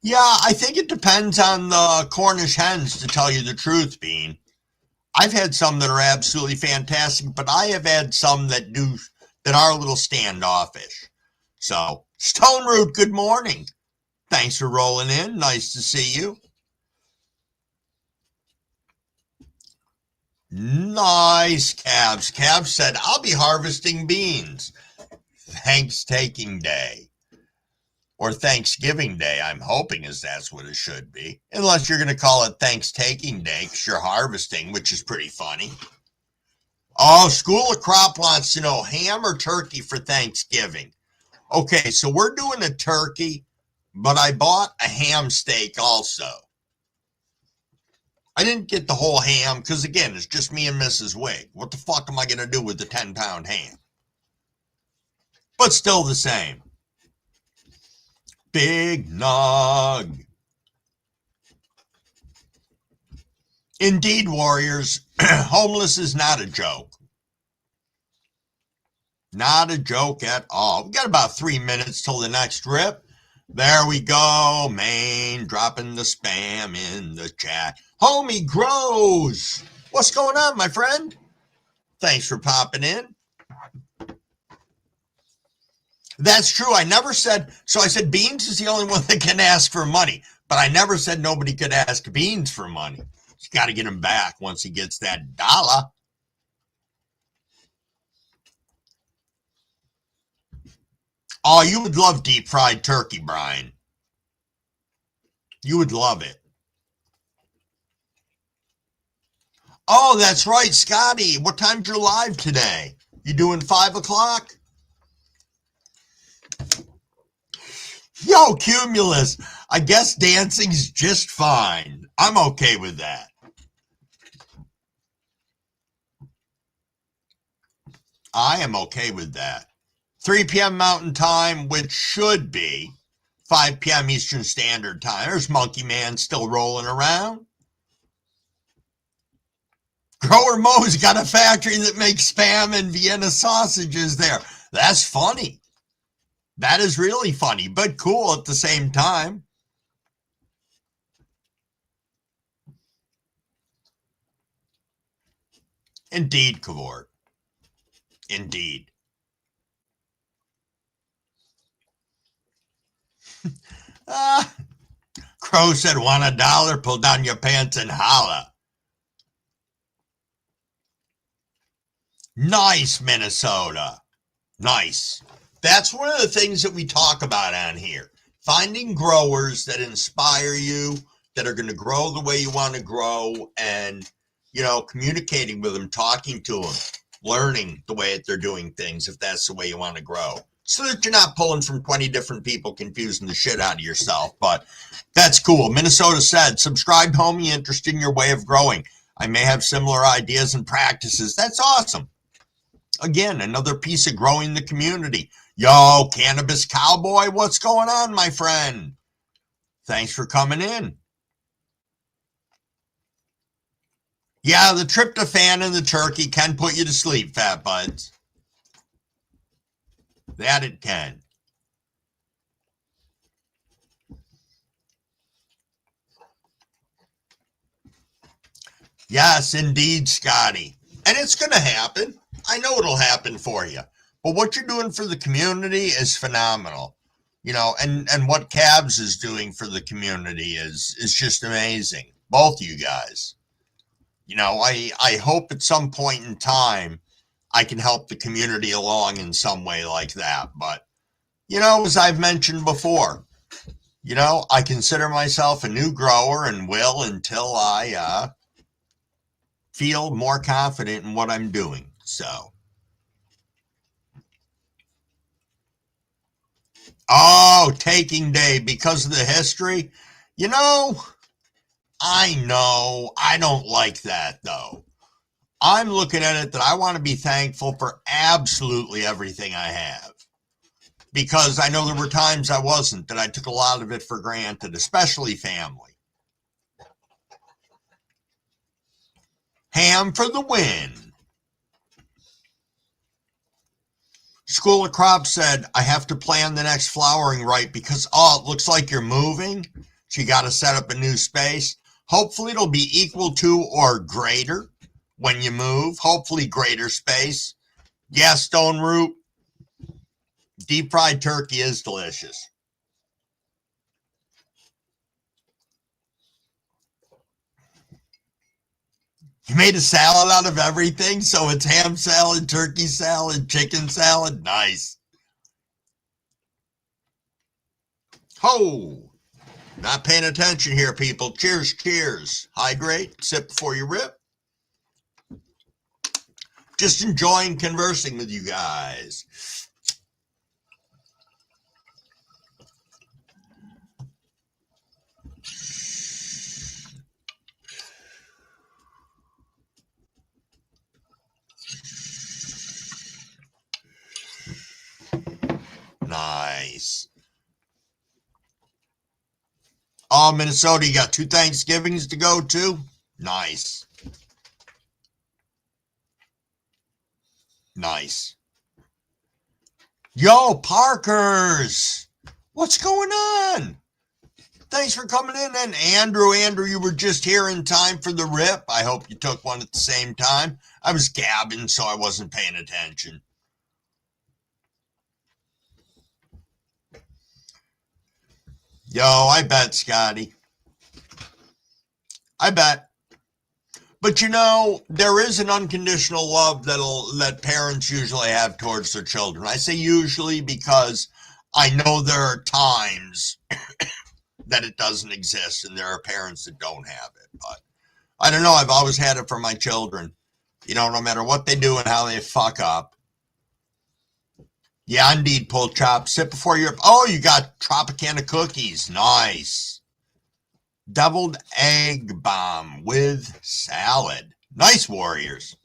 A: Yeah, I think it depends on the Cornish hens, to tell you the truth, Bean. I've had some that are absolutely fantastic, but I have had some that are a little standoffish. So, Stone Root, good morning. Thanks for rolling in. Nice to see you. Nice, Cavs. Cavs said, I'll be harvesting beans. Thanksgiving Day. Or Thanksgiving Day, I'm hoping is that's what it should be. Unless you're going to call it Thanksgiving Day because you're harvesting, which is pretty funny. Oh, School of Crop wants to know ham or turkey for Thanksgiving. Okay, so we're doing a turkey, but I bought a ham steak also. I didn't get the whole ham because, again, it's just me and Mrs. Wig. What the fuck am I going to do with the 10-pound ham? But still the same. Big nog. Indeed, warriors, homeless is not a joke. Not a joke at all. We got about 3 minutes till the next rip. There we go, Maine, dropping the spam in the chat. Homie Grows. What's going on, my friend? Thanks for popping in. That's true. I never said, so I said Beans is the only one that can ask for money, but I never said nobody could ask Beans for money. You got to get him back once he gets that dollar. Oh, you would love deep fried turkey, Brian. You would love it. Oh, that's right, Scotty. What time's your live today? You doing 5 o'clock? Yo, Cumulus, I guess dancing's just fine. I'm okay with that. I am okay with that. 3 p.m. Mountain Time, which should be 5 p.m. Eastern Standard Time. There's Monkey Man still rolling around. Grower Mo's got a factory that makes Spam and Vienna sausages there. That's funny. That is really funny, but cool at the same time. Indeed, Cavort. Indeed. Crow said, want $1? Pull down your pants and holla. Nice, Minnesota. Nice. That's one of the things that we talk about on here. Finding growers that inspire you, that are going to grow the way you want to grow, and, you know, communicating with them, talking to them, learning the way that they're doing things, if that's the way you want to grow. So that you're not pulling from 20 different people, confusing the shit out of yourself. But that's cool. Minnesota said, subscribe, homie, interested in your way of growing. I may have similar ideas and practices. That's awesome. Again, another piece of growing the community. Yo, Cannabis Cowboy, what's going on, my friend? Thanks for coming in. Yeah, the tryptophan in the turkey can put you to sleep, fat buds. That it can. Yes, indeed, Scotty. And it's going to happen. I know it'll happen for you. But what you're doing for the community is phenomenal. You know, and what Cabs is doing for the community is just amazing. Both you guys. You know, I hope at some point in time I can help the community along in some way like that. But, you know, as I've mentioned before, you know, I consider myself a new grower and will until I feel more confident in what I'm doing. So, oh, taking day because of the history. You know, I don't like that though. I'm looking at it that I want to be thankful for absolutely everything I have. Because I know there were times I wasn't, that I took a lot of it for granted, especially family. Ham for the win. School of Crops said, I have to plan the next flowering right because, oh, it looks like you're moving. So you got to set up a new space. Hopefully it'll be equal to or greater when you move. Hopefully greater space. Yes, Stone Root. Deep fried turkey is delicious. You made a salad out of everything, so it's ham salad, turkey salad, chicken salad. Nice. Ho! Not paying attention here, people. Cheers, cheers. Hydrate, sip before you rip. Just enjoying conversing with you guys. Nice. Oh, Minnesota, you got 2 Thanksgivings to go to? Nice. Nice. Yo, Parkers! What's going on? Thanks for coming in. And Andrew, you were just here in time for the rip. I hope you took one at the same time. I was gabbing, so I wasn't paying attention. Yo, I bet, Scotty. I bet. But you know, there is an unconditional love that parents usually have towards their children. I say usually because I know there are times that it doesn't exist and there are parents that don't have it. But I don't know. I've always had it for my children. You know, no matter what they do and how they fuck up. Yeah, indeed, pull chop. Sit before you're... Oh, you got Tropicana cookies. Nice. Deviled egg bomb with salad. Nice, Warriors.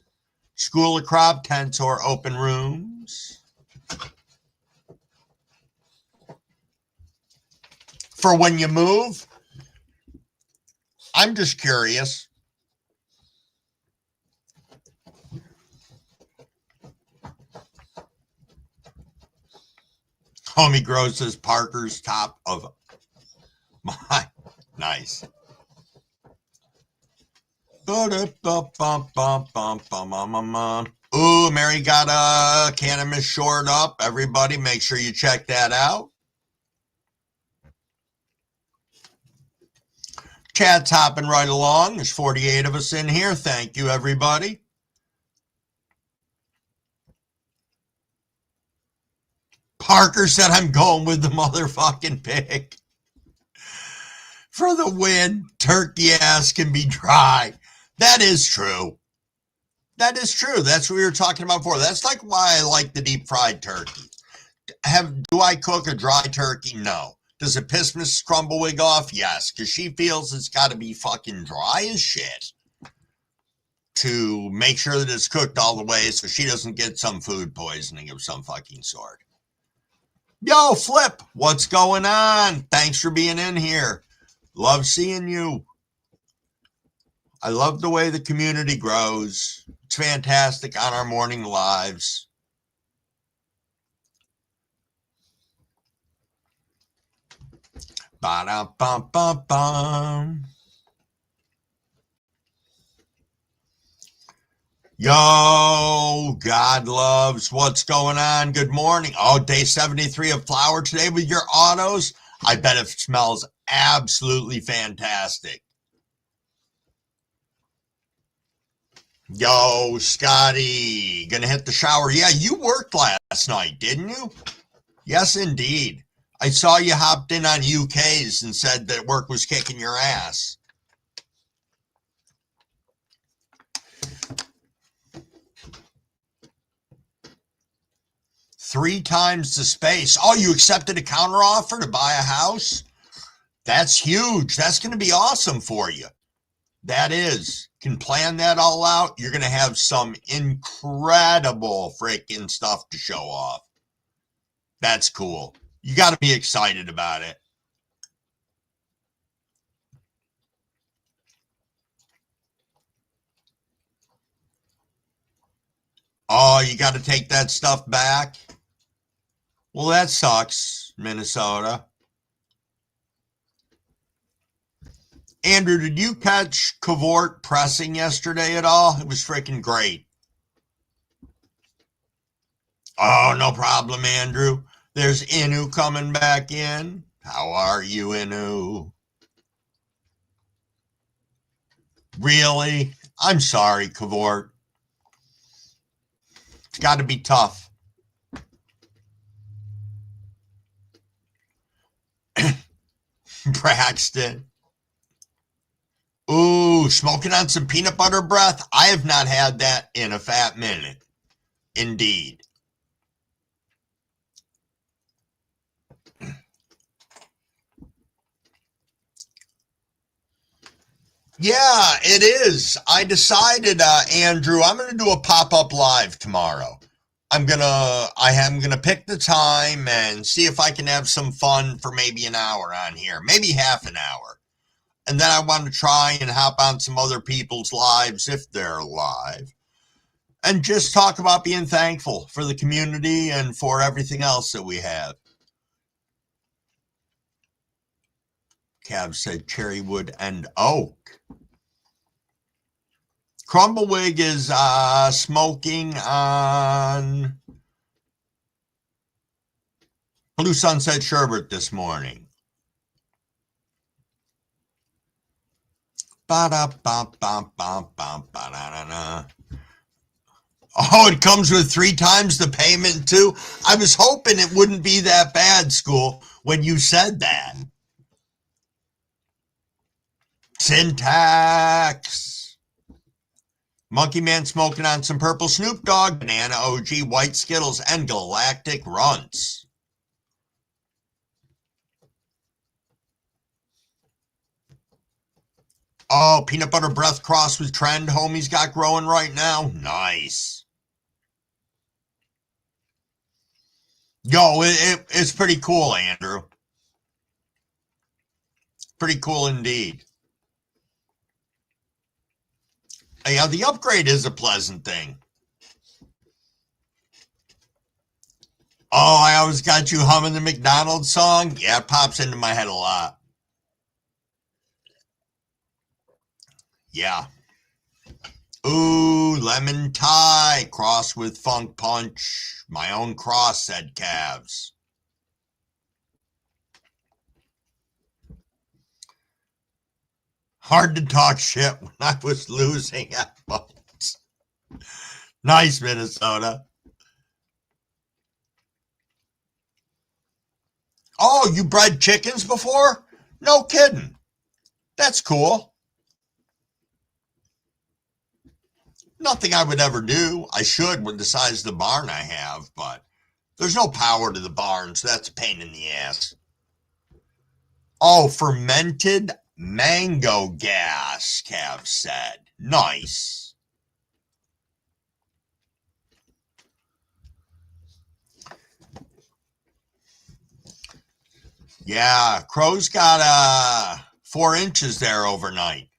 A: School of Crop tents or open rooms. For when you move, I'm just curious. Homie Gross says Parker's top of my... Nice. Ooh, Mary got a cannabis short up. Everybody, make sure you check that out. Chat's hopping right along. There's 48 of us in here. Thank you, everybody. Parker said I'm going with the motherfucking pig. For the win, turkey ass can be dry. That is true. That is true. That's what we were talking about before. That's like why I like the deep fried turkey. Do I cook a dry turkey? No. Does it piss Mrs. Crumblewig off? Yes, because she feels it's got to be fucking dry as shit to make sure that it's cooked all the way so she doesn't get some food poisoning of some fucking sort. Yo, Flip, what's going on? Thanks for being in here. Love seeing you. I love the way the community grows. It's fantastic on our morning lives. Ba-da-bum-bum-bum. Yo, God loves what's going on. Good morning. Oh, day 73 of flower today with your autos. I bet it smells absolutely fantastic. Yo, Scotty, gonna hit the shower. Yeah, you worked last night, didn't you? Yes, indeed. I saw you hopped in on UK's and said that work was kicking your ass. Three times the space. Oh, you accepted a counteroffer to buy a house? That's huge. That's going to be awesome for you. That is. Can plan that all out. You're going to have some incredible freaking stuff to show off. That's cool. You got to be excited about it. Oh, you got to take that stuff back? Well, that sucks, Minnesota. Andrew, did you catch Cavort pressing yesterday at all? It was freaking great. Oh, no problem, Andrew. There's Inu coming back in. How are you, Inu? Really? I'm sorry, Cavort. It's got to be tough. Braxton. Ooh, smoking on some peanut butter breath. I have not had that in a fat minute. Indeed. Yeah, it is. I decided, Andrew, I'm going to do a pop-up live tomorrow. I am gonna pick the time and see if I can have some fun for maybe an hour on here, maybe half an hour. And then I want to try and hop on some other people's lives if they're live and just talk about being thankful for the community and for everything else that we have. Cav said cherrywood and oak. Crumblewick is smoking on Blue Sunset Sherbet this morning. Ba-da-ba-ba-ba-ba-ba-da-da-da. Oh, it comes with 3 times the payment too? I was hoping it wouldn't be that bad, School, when you said that. Syntax. Monkey Man smoking on some purple Snoop Dogg, Banana OG, White Skittles, and Galactic Runts. Oh, peanut butter breath cross with trend homie's got growing right now. Nice. Yo, it's pretty cool, Andrew. Pretty cool indeed. Yeah, the upgrade is a pleasant thing. Oh, I always got you humming the McDonald's song. Yeah, it pops into my head a lot. Yeah. Ooh, lemon tie, cross with funk punch. My own cross, said Cavs. Hard to talk shit when I was losing at bones. Nice, Minnesota. Oh, you bred chickens before? No kidding. That's cool. Nothing I would ever do. I should with the size of the barn I have, but there's no power to the barn, so that's a pain in the ass. Oh, fermented mango gas, Cav said. Nice. Yeah, Crow's got 4 inches there overnight,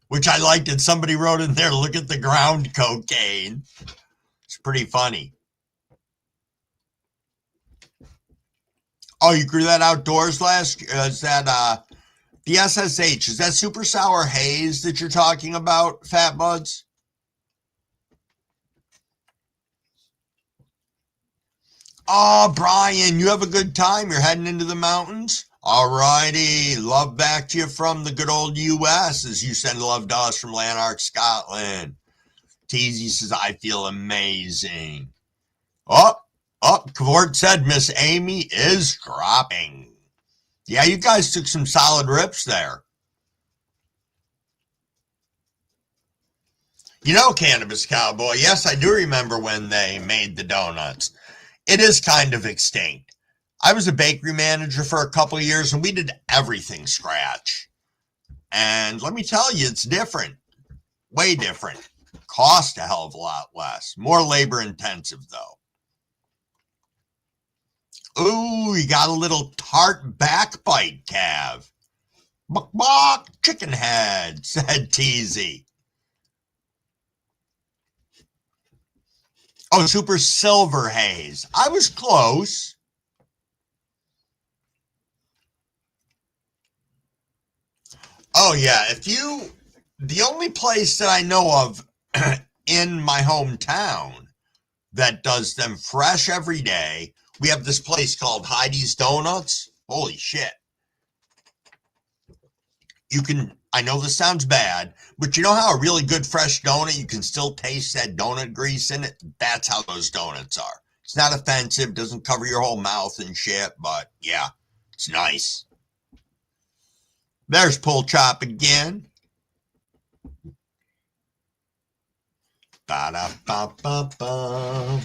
A: which I liked it. Somebody wrote in there, look at the ground cocaine. It's pretty funny. Oh, you grew that outdoors last year? Is that the SSH? Is that super sour haze that you're talking about, Fat Buds? Oh, Brian, you have a good time. You're heading into the mountains? All righty. Love back to you from the good old U.S. as you send love to us from Lanark, Scotland. Teasy says, I feel amazing. Cavort said Miss Amy is dropping. Yeah, you guys took some solid rips there. You know, Cannabis Cowboy, yes, I do remember when they made the donuts. It is kind of extinct. I was a bakery manager for a couple of years, and we did everything scratch. And let me tell you, it's different. Way different. Cost a hell of a lot less. More labor intensive, though. Ooh, you got a little tart backbite, Cav. Buck, buck, chicken head, said Teasy. Oh, Super Silver Haze. I was close. Oh, yeah. The only place that I know of in my hometown that does them fresh every day, we have this place called Heidi's Donuts. Holy shit. I know this sounds bad, but you know how a really good fresh donut, you can still taste that donut grease in it? That's how those donuts are. It's not offensive, doesn't cover your whole mouth and shit, but yeah, it's nice. There's Pull Chop again. Ba-da-ba-ba-ba.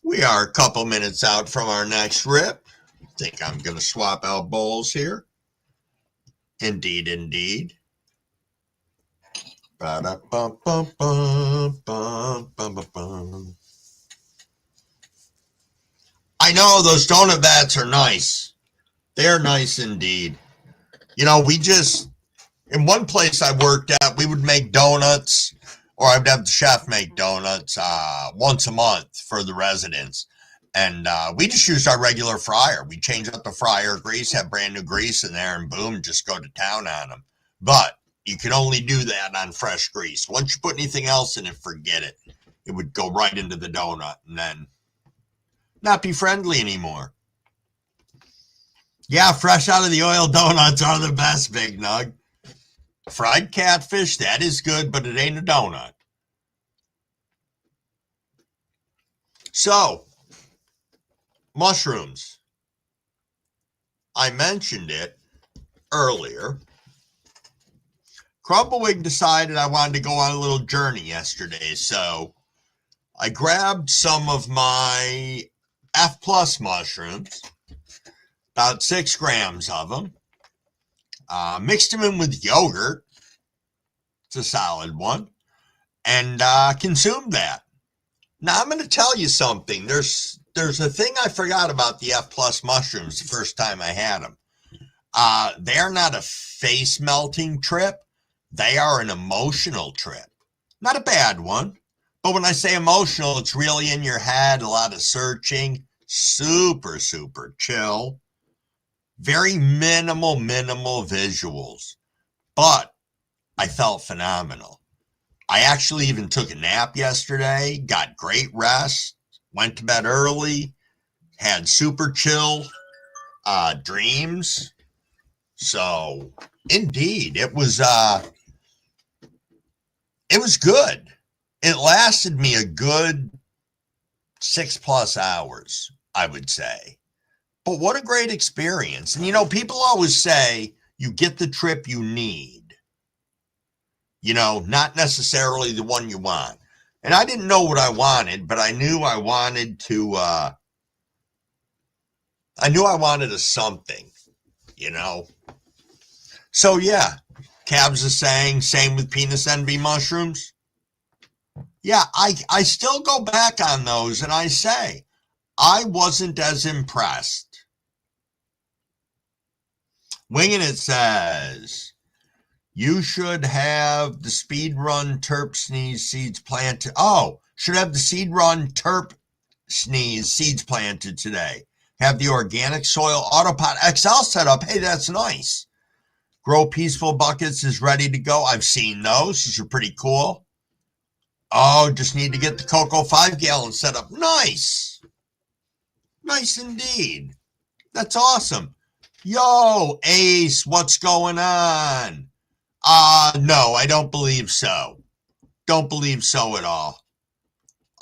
A: We are a couple minutes out from our next rip. I think I'm going to swap out bowls here. Indeed, indeed. Ba-da-ba-ba-ba-ba-ba-ba. I know those donut vats are nice. They're nice indeed. You know, in one place I worked at, we would make donuts, or I would have the chef make donuts once a month for the residents. And we just used our regular fryer. We change up the fryer grease, have brand new grease in there, and boom, just go to town on them. But you can only do that on fresh grease. Once you put anything else in it, forget it. It would go right into the donut and then not be friendly anymore. Yeah, fresh out of the oil donuts are the best, Big Nug. Fried catfish, that is good, but it ain't a donut. So, mushrooms. I mentioned it earlier. Crumbawig decided I wanted to go on a little journey yesterday, so I grabbed some of my F+ mushrooms, about 6 grams of them, mixed them in with yogurt, it's a solid one, and consumed that. Now, I'm going to tell you something. There's a thing I forgot about the F+ mushrooms the first time I had them. They're not a face-melting trip. They are an emotional trip. Not a bad one. But when I say emotional, it's really in your head, a lot of searching. Super, super chill. Very minimal visuals. But I felt phenomenal. I actually even took a nap yesterday, got great rest, went to bed early, had super chill dreams. So, indeed, it was good. It lasted me a good 6+ hours, I would say. But what a great experience. And, you know, people always say you get the trip you need. You know, not necessarily the one you want. And I didn't know what I wanted, but I knew I wanted to, I knew I wanted a something, you know. So, yeah, Cabs is saying, same with penis envy mushrooms. Yeah, I still go back on those and I say, I wasn't as impressed. Winging It says, you should have the Speed Run Terp Sneeze seeds planted. Oh, should have the Seed Run Terp Sneeze seeds planted today. Have the organic soil Autopot XL set up. Hey, that's nice. Grow Peaceful Buckets is ready to go. I've seen those. Those are pretty cool. Oh, just need to get the Cocoa 5-gallon set up. Nice. Nice indeed. That's awesome. Yo, Ace, what's going on? No, I don't believe so. Don't believe so at all.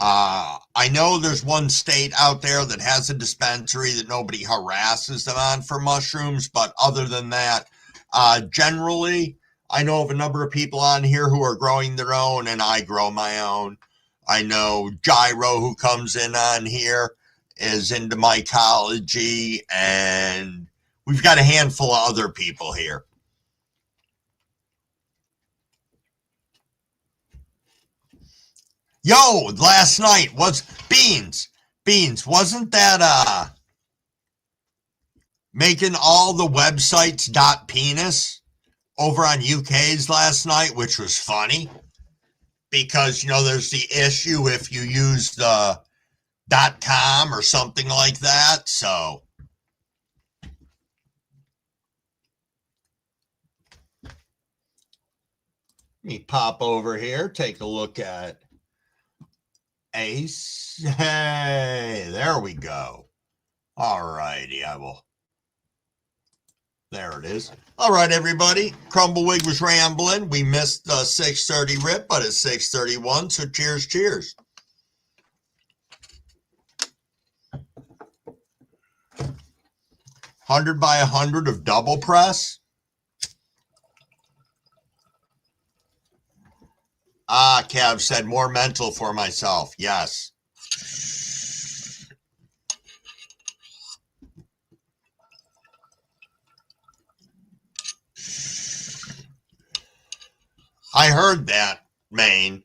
A: I know there's one state out there that has a dispensary that nobody harasses them on for mushrooms, but other than that, generally, I know of a number of people on here who are growing their own, and I grow my own. I know Gyro, who comes in on here, is into mycology, and we've got a handful of other people here. Yo, last night was Beans, wasn't that making all the websites .penis over on UK's last night, which was funny because, you know, there's the issue if you use the .com or something like that. So let me pop over here, take a look at Ace. Hey, there we go. All righty, I will. There it is. All right, everybody. Crumblewick was rambling. We missed the 6:30 rip, but it's 6:31, so cheers, cheers. $100 by $100 of double press. Kev said more mental for myself. Yes. I heard that, Maine.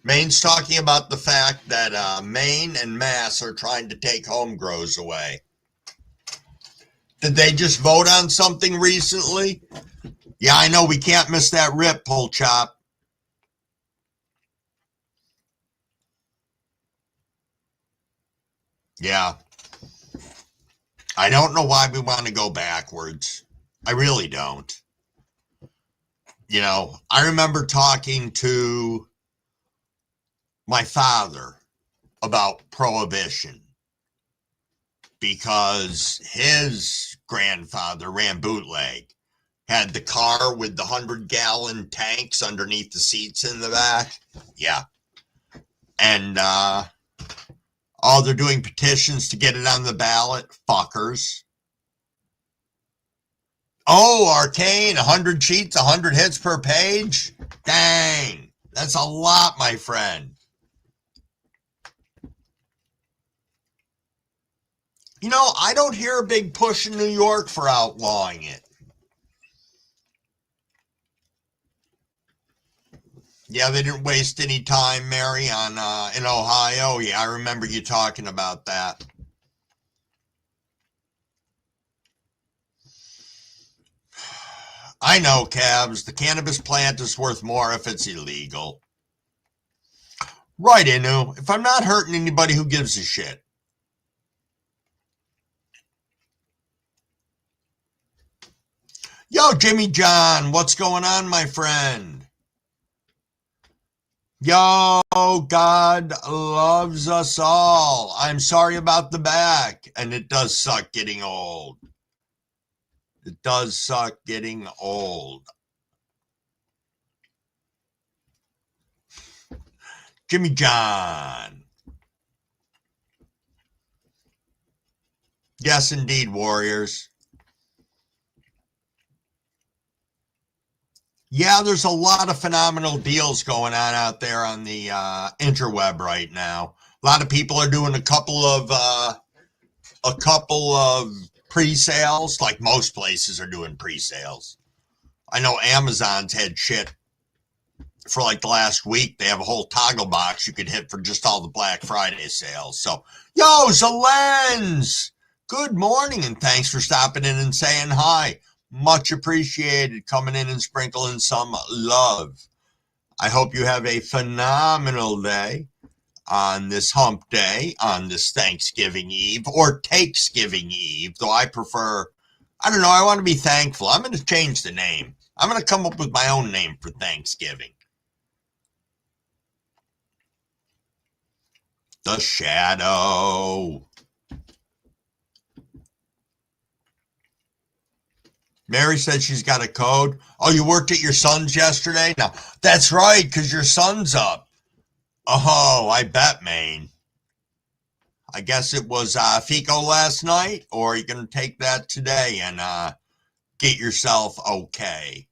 A: Maine's talking about the fact that Maine and Mass are trying to take home grows away. Did they just vote on something recently? Yeah, I know. We can't miss that rip, Pull Chop. Yeah. I don't know why we want to go backwards. I really don't. You know, I remember talking to my father about prohibition because his grandfather ran bootleg, had the car with the 100-gallon tanks underneath the seats in the back. Yeah. And, they're doing petitions to get it on the ballot. Fuckers. Oh, Arcane, 100 cheats, 100 hits per page? Dang. That's a lot, my friend. You know, I don't hear a big push in New York for outlawing it. Yeah, they didn't waste any time, Mary, on in Ohio. Yeah, I remember you talking about that. I know, Cavs. The cannabis plant is worth more if it's illegal. Right, Inu. If I'm not hurting anybody, who gives a shit? Yo, Jimmy John, what's going on, my friend? Yo, God loves us all. I'm sorry about the back, and it does suck getting old. It does suck getting old. Jimmy John. Yes, indeed, Warriors. Yeah, there's a lot of phenomenal deals going on out there on the interweb right now. A lot of people are doing a couple of pre-sales, like most places are doing pre-sales. I know Amazon's had shit for like the last week. They have a whole toggle box you could hit for just all the Black Friday sales. So, yo, Zelens, good morning, and thanks for stopping in and saying hi. Much appreciated, coming in and sprinkling some love. I hope you have a phenomenal day on this hump day, on this Thanksgiving Eve, or Takesgiving Eve, though I prefer, I don't know, I want to be thankful. I'm going to change the name. I'm going to come up with my own name for Thanksgiving. The Shadow. Mary said she's got a code. Oh, you worked at your son's yesterday? No, that's right, because your son's up. Oh, I bet, Maine. I guess it was FICO last night, or are you going to take that today and get yourself okay?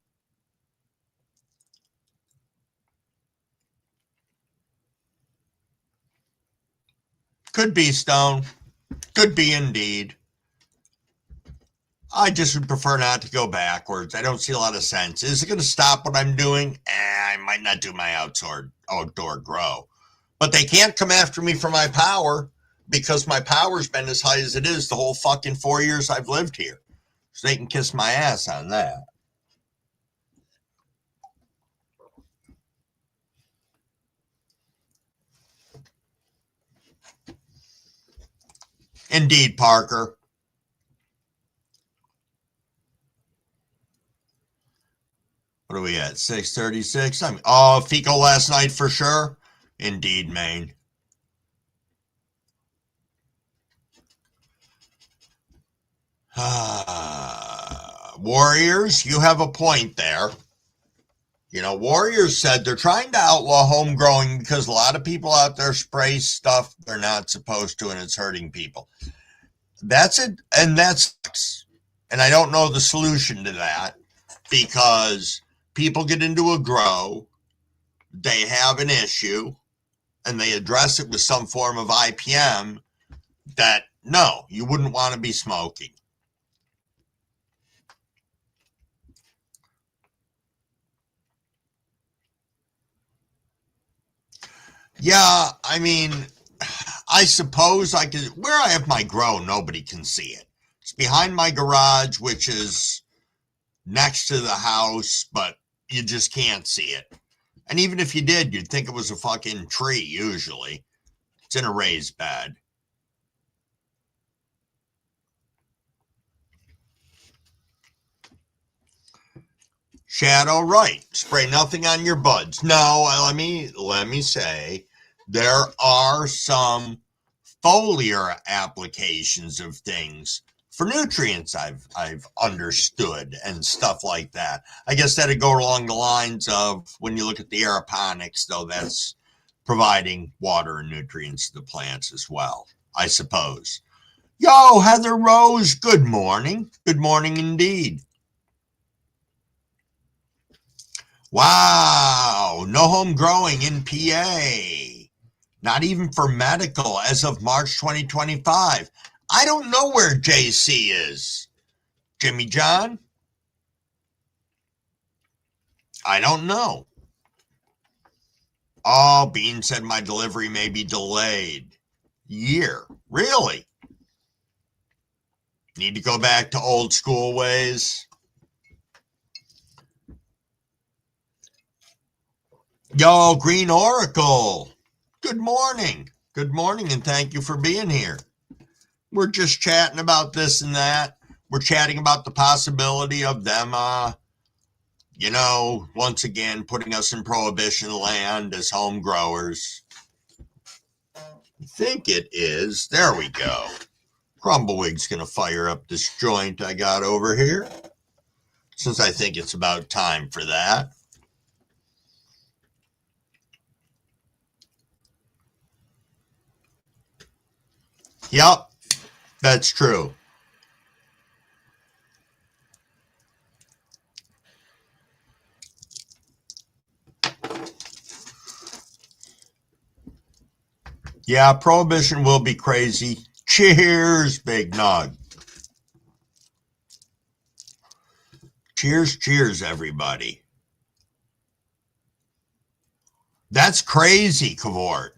A: Could be, Stone. Could be indeed. I just would prefer not to go backwards. I don't see a lot of sense. Is it going to stop what I'm doing? I might not do my outdoor grow. But they can't come after me for my power because my power's been as high as it is the whole fucking 4 years I've lived here. So they can kiss my ass on that. Indeed, Parker. What are we at? 6:36. FICO last night for sure. Indeed, Maine. Warriors, you have a point there. You know, Warriors said they're trying to outlaw home growing because a lot of people out there spray stuff they're not supposed to, and it's hurting people. That's it, and that sucks. And I don't know the solution to that because people get into a grow, they have an issue, and they address it with some form of IPM that, no, you wouldn't want to be smoking. Yeah, I mean, I suppose I could, where I have my grow, nobody can see it. It's behind my garage, which is next to the house, but you just can't see it. And even if you did, you'd think it was a fucking tree, usually. It's in a raised bed. Shadow, right. Spray nothing on your buds. No, let me say, there are some foliar applications of things for nutrients I've understood and stuff like that. I guess that'd go along the lines of when you look at the aeroponics, though, that's providing water and nutrients to the plants as well, I suppose. Yo, Heather Rose, good morning. Good morning indeed. Wow, no home growing in PA. Not even for medical as of March 2025. I don't know where JC is. Jimmy John? I don't know. Oh, Bean said my delivery may be delayed. Year. Really? Need to go back to old school ways? Yo, Green Oracle. Good morning. Good morning, and thank you for being here. We're just chatting about this and that. We're chatting about the possibility of them, once again, putting us in prohibition land as home growers. I think it is. There we go. Crumblewigg's going to fire up this joint I got over here, since I think it's about time for that. Yep, that's true. Yeah, prohibition will be crazy. Cheers, Big Nug. Cheers, cheers, everybody. That's crazy, Cavort.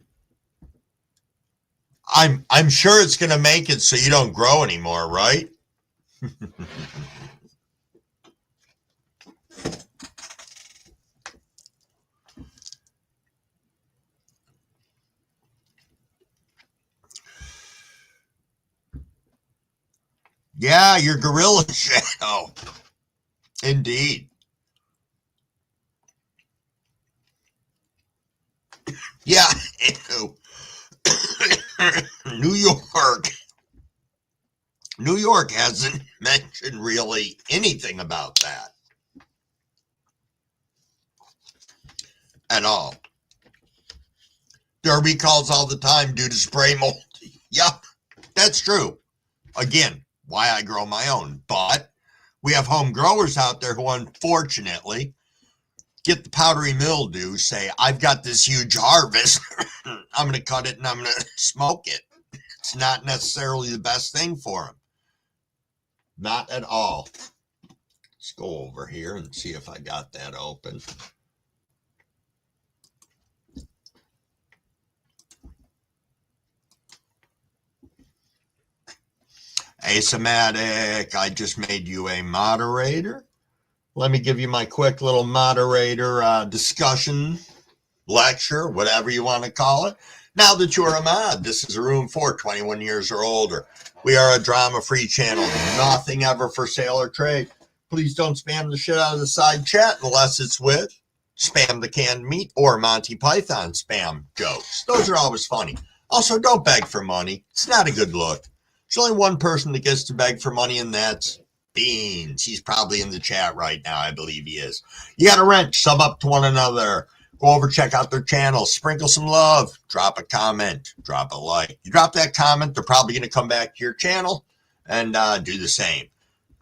A: I'm sure it's going to make it so you don't grow anymore, right? Yeah, your gorilla shadow. Indeed. Yeah. New York. New York hasn't mentioned really anything about that at all. There are recalls all the time due to spray mold. Yep, that's true. Again, why I grow my own. But we have home growers out there who unfortunately get the powdery mildew, say, I've got this huge harvest. I'm going to cut it and I'm going to smoke it. It's not necessarily the best thing for them. Not at all. Let's go over here and see if I got that open. Asematic, I just made you a moderator. Let me give you my quick little moderator discussion, lecture, whatever you want to call it. Now that you're a mod, this is a room for 21 years or older. We are a drama-free channel, nothing ever for sale or trade. Please don't spam the shit out of the side chat unless it's with spam the canned meat or Monty Python spam jokes. Those are always funny. Also, don't beg for money. It's not a good look. There's only one person that gets to beg for money, and that's Beans. He's probably in the chat right now. I believe he is. You got a wrench, sub up to one another. Go over, check out their channel, sprinkle some love, drop a comment, drop a like. You drop that comment, they're probably going to come back to your channel and do the same.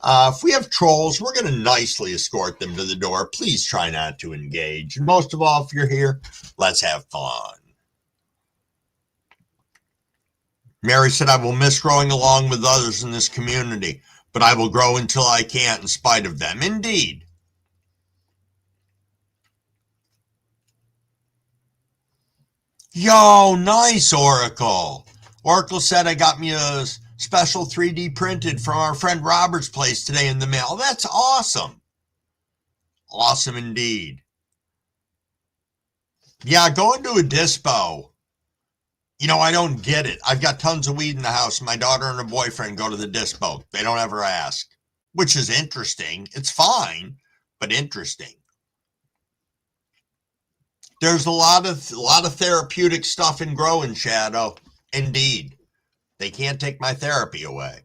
A: If we have trolls, we're going to nicely escort them to the door. Please try not to engage. And most of all, if you're here, let's have fun. Mary said, I will miss growing along with others in this community, but I will grow until I can't in spite of them. Indeed. Yo, nice, Oracle. Oracle said I got me a special 3D printed from our friend Robert's place today in the mail. That's awesome. Awesome indeed. Yeah, going to a dispo. You know, I don't get it. I've got tons of weed in the house. My daughter and her boyfriend go to the dispo. They don't ever ask, which is interesting. It's fine, but interesting. There's a lot of therapeutic stuff in growing, Shadow. Indeed. They can't take my therapy away.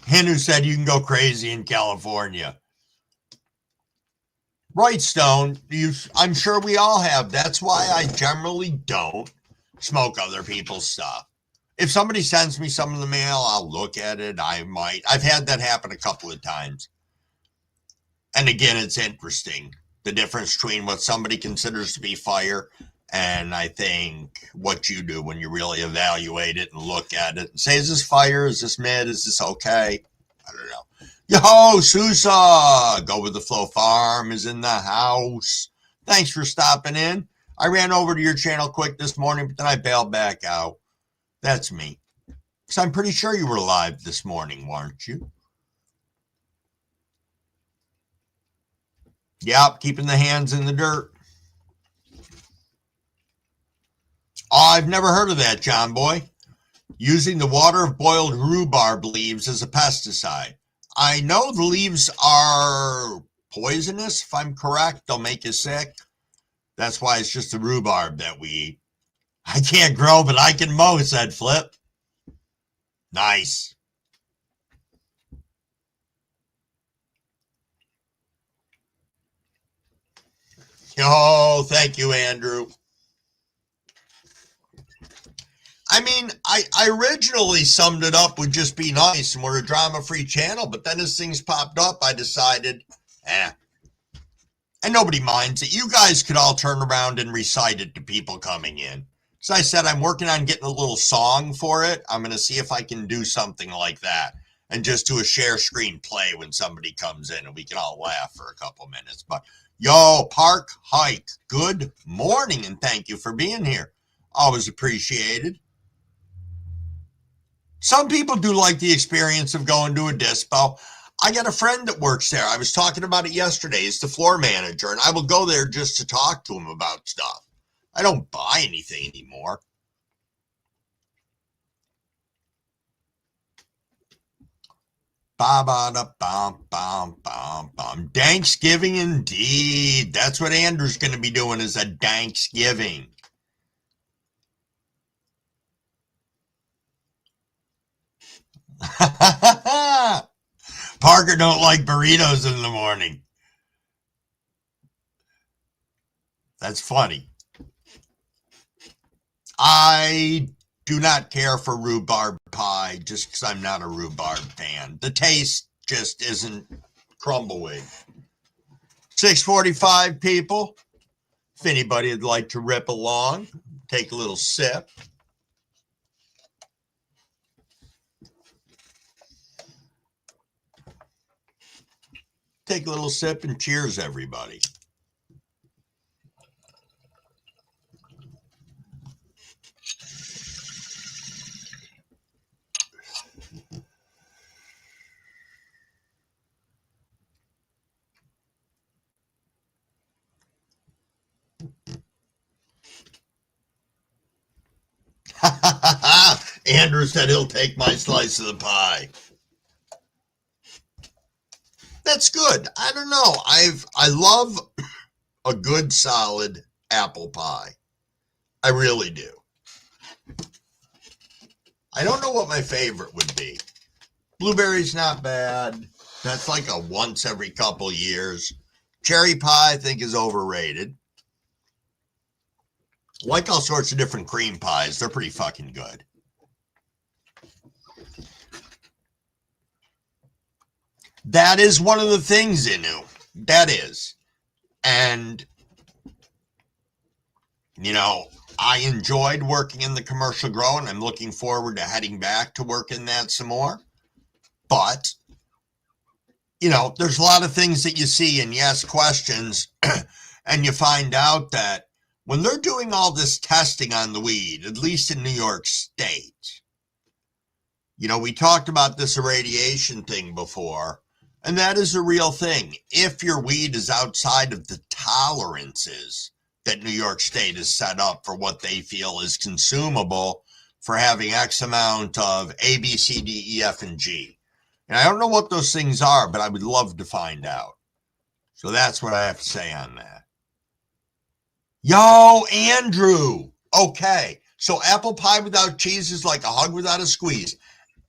A: Hinu said you can go crazy in California. Right, Stone. I'm sure we all have. That's why I generally don't smoke other people's stuff. If somebody sends me some in the mail, I'll look at it. I might. I've had that happen a couple of times. And again, it's interesting. The difference between what somebody considers to be fire and I think what you do when you really evaluate it and look at it and say, is this fire? Is this mid? Is this okay? I don't know. Yo, Sousa, Go With The Flow Farm is in the house. Thanks for stopping in. I ran over to your channel quick this morning, but then I bailed back out. That's me. So I'm pretty sure you were live this morning, weren't you? Yep, keeping the hands in the dirt. Oh, I've never heard of that, John Boy. Using the water of boiled rhubarb leaves as a pesticide. I know the leaves are poisonous, if I'm correct. They'll make you sick. That's why it's just the rhubarb that we eat. I can't grow, but I can mow, said Flip. Nice. Oh, thank you, Andrew. I mean, I originally summed it up with just be nice and we're a drama-free channel, but then as things popped up, I decided, And nobody minds it. You guys could all turn around and recite it to people coming in. As I said, I'm working on getting a little song for it. I'm going to see if I can do something like that and just do a share screen play when somebody comes in and we can all laugh for a couple minutes. But yo, Park Hike, good morning and thank you for being here. Always appreciated. Some people do like the experience of going to a dispo. I got a friend that works there. I was talking about it yesterday. He's the floor manager, and I will go there just to talk to him about stuff. I don't buy anything anymore. Ba-ba-da-bum-bum-bum-bum. Thanksgiving indeed. That's what Andrew's going to be doing, is a Thanksgiving. Parker don't like burritos in the morning. That's funny. I do not care for rhubarb pie just because I'm not a rhubarb fan. The taste just isn't crumbleweed. 6:45 people. If anybody would like to rip along, take a little sip. Take a little sip and cheers, everybody. Andrew said he'll take my slice of the pie. That's good. I don't know. I love a good solid apple pie. I really do. I don't know what my favorite would be. Blueberry's not bad. That's like a once every couple years. Cherry pie, I think, is overrated. Like all sorts of different cream pies. They're pretty fucking good. That is one of the things, Inu. That is. And, you know, I enjoyed working in the commercial grow, and I'm looking forward to heading back to work in that some more. But, you know, there's a lot of things that you see and you ask questions, and you find out that when they're doing all this testing on the weed, at least in New York State, you know, we talked about this irradiation thing before, and that is a real thing. If your weed is outside of the tolerances that New York State has set up for what they feel is consumable for having X amount of A, B, C, D, E, F, and G. And I don't know what those things are, but I would love to find out. So that's what I have to say on that. Yo, Andrew. Okay. So apple pie without cheese is like a hug without a squeeze.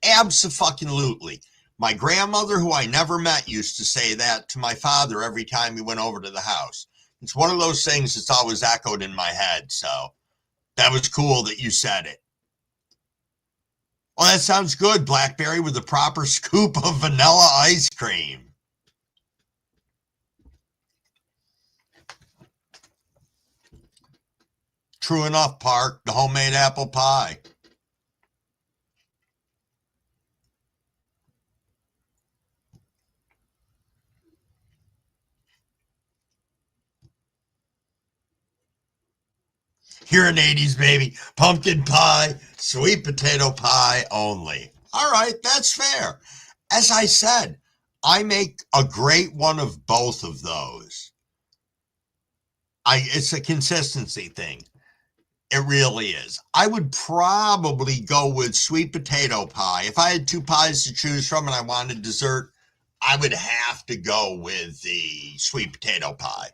A: Abso-fucking-lutely. My grandmother, who I never met, used to say that to my father every time he went over to the house. It's one of those things that's always echoed in my head. So that was cool that you said it. Oh, that sounds good. Blackberry with a proper scoop of vanilla ice cream. True enough, Park. The homemade apple pie. Here in 80s, baby. Pumpkin pie, sweet potato pie only. All right, that's fair. As I said, I make a great one of both of those. It's a consistency thing. It really is. I would probably go with sweet potato pie. If I had two pies to choose from and I wanted dessert, I would have to go with the sweet potato pie.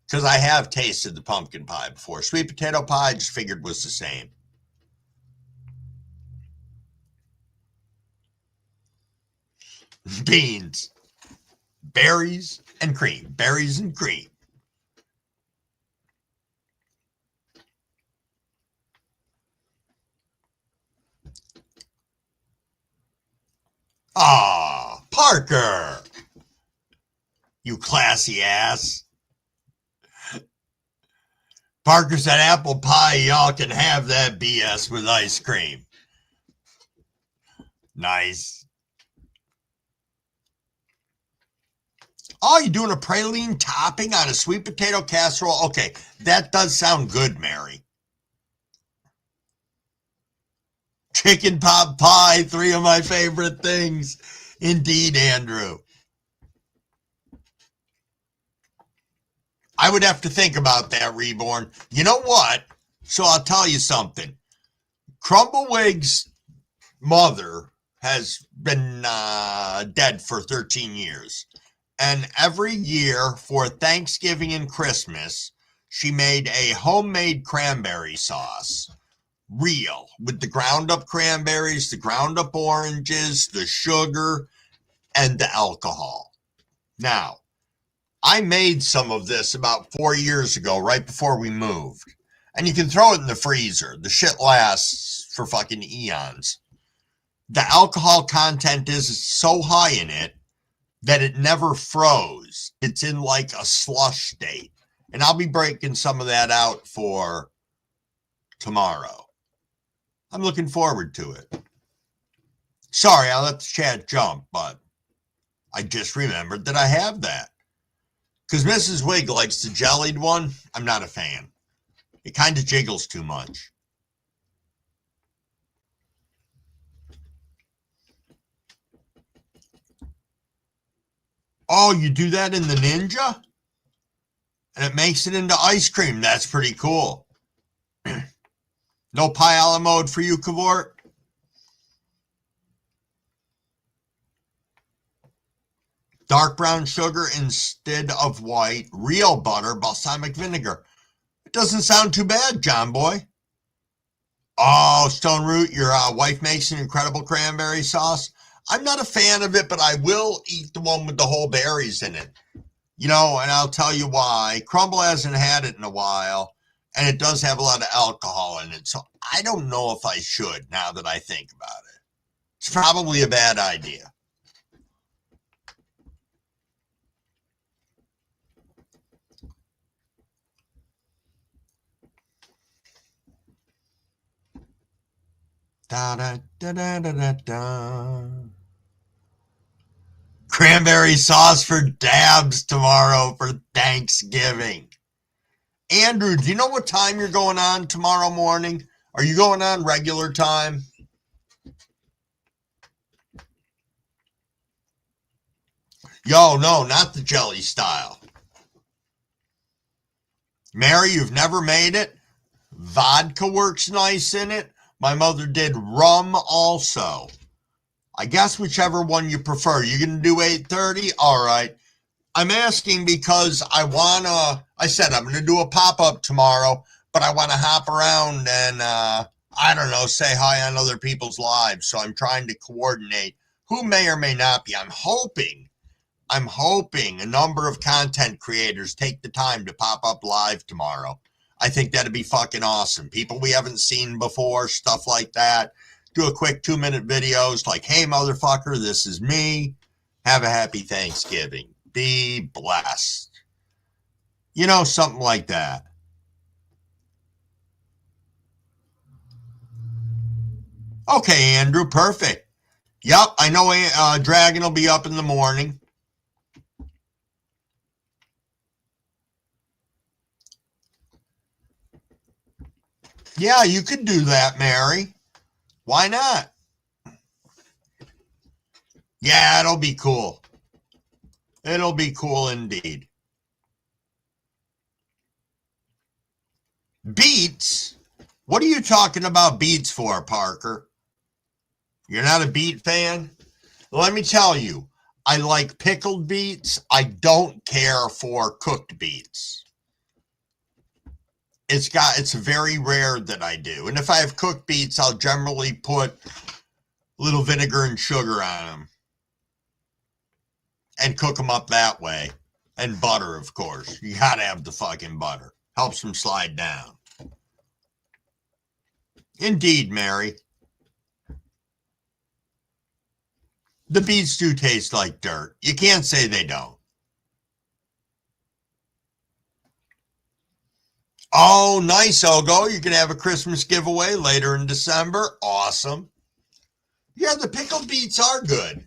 A: Because I have tasted the pumpkin pie before. Sweet potato pie, I just figured was the same. Beans. Berries and cream. Berries and cream. Ah, Parker. You classy ass. Parker said apple pie, y'all can have that BS with ice cream. Nice. Oh, you're doing a praline topping on a sweet potato casserole? Okay, that does sound good, Mary. Chicken pot pie, three of my favorite things. Indeed, Andrew. I would have to think about that, Reborn. You know what? So I'll tell you something. Crumblewigg's mother has been dead for 13 years. And every year for Thanksgiving and Christmas, she made a homemade cranberry sauce. Real, with the ground up cranberries, the ground up oranges, the sugar, and the alcohol. Now, I made some of this about 4 years ago, right before we moved. And you can throw it in the freezer. The shit lasts for fucking eons. The alcohol content is so high in it that it never froze. It's in like a slush state. And I'll be breaking some of that out for tomorrow. I'm looking forward to it. Sorry, I let the chat jump, but I just remembered that I have that. Because Mrs. Wig likes the jellied one. I'm not a fan. It kind of jiggles too much. Oh, you do that in the Ninja? And it makes it into ice cream. That's pretty cool. No pie a la mode for you, Cavort? Dark brown sugar instead of white. Real butter, balsamic vinegar. It doesn't sound too bad, John Boy. Oh, Stone Root, your wife makes an incredible cranberry sauce. I'm not a fan of it, but I will eat the one with the whole berries in it. You know, and I'll tell you why. Crumble hasn't had it in a while, and it does have a lot of alcohol in it. So I don't know if I should now that I think about it. It's probably a bad idea. Da da da da da da da. Cranberry sauce for dabs tomorrow for Thanksgiving. Andrew, do you know what time you're going on tomorrow morning? Are you going on regular time? Yo, no, not the jelly style. Mary, you've never made it? Vodka works nice in it. My mother did rum also. I guess whichever one you prefer. You going to do 8:30? All right. I'm asking because I said I'm going to do a pop-up tomorrow, but I want to hop around and, I don't know, say hi on other people's lives. So I'm trying to coordinate who may or may not be. I'm hoping a number of content creators take the time to pop up live tomorrow. I think that'd be fucking awesome. People we haven't seen before, stuff like that. Do a quick 2-minute videos like, hey, motherfucker, this is me. Have a happy Thanksgiving. Be blessed. You know, something like that. Okay, Andrew, perfect. Yep, I know Dragon will be up in the morning. Yeah, you could do that, Mary. Why not? Yeah, it'll be cool. It'll be cool indeed. Beets? What are you talking about beets for, Parker? You're not a beet fan? Let me tell you, I like pickled beets. I don't care for cooked beets. It's very rare that I do. And if I have cooked beets, I'll generally put a little vinegar and sugar on them and cook them up that way. And butter, of course. You gotta have the fucking butter. Helps them slide down. Indeed, Mary. The beets do taste like dirt. You can't say they don't. Oh, nice, Ogo. You can have a Christmas giveaway later in December. Awesome. Yeah, the pickled beets are good.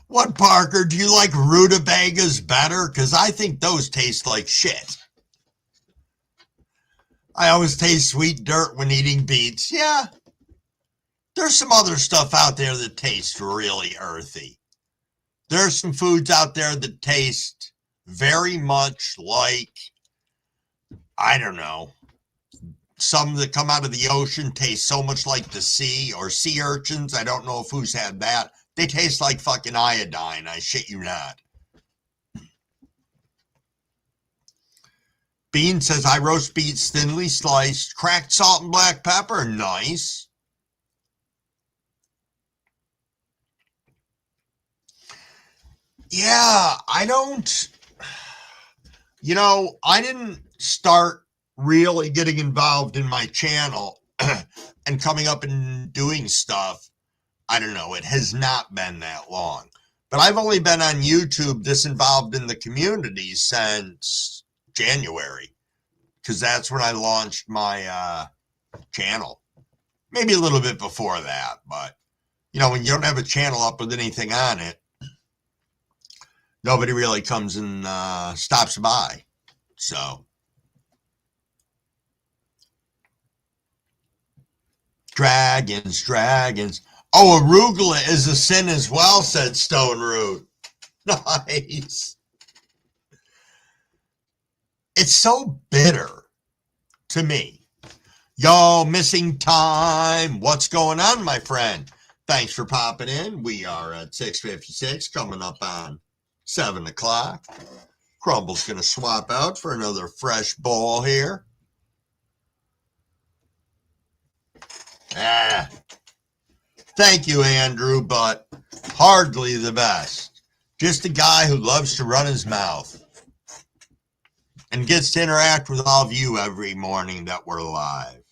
A: What, Parker? Do you like rutabagas better? Because I think those taste like shit. I always taste sweet dirt when eating beets. Yeah. There's some other stuff out there that tastes really earthy. There's some foods out there that taste very much like I don't know. Some that come out of the ocean taste so much like the sea, or sea urchins. I don't know if who's had that. They taste like fucking iodine. I shit you not. Bean says, I roast beets thinly sliced, cracked salt and black pepper. Nice. Yeah, I don't, I didn't start really getting involved in my channel and coming up and doing stuff. I don't know. It has not been that long. But I've only been on YouTube this involved in the community since January, because that's when I launched my channel. Maybe a little bit before that, but when you don't have a channel up with anything on it, nobody really comes and stops by. So, dragons. Oh, arugula is a sin as well, said Stone Root. Nice. It's so bitter to me. Yo, missing time. What's going on, my friend? Thanks for popping in. We are at 6:56, coming up on 7 o'clock. Crumble's going to swap out for another fresh bowl here. Thank you, Andrew, but hardly the best. Just a guy who loves to run his mouth and gets to interact with all of you every morning that we're live.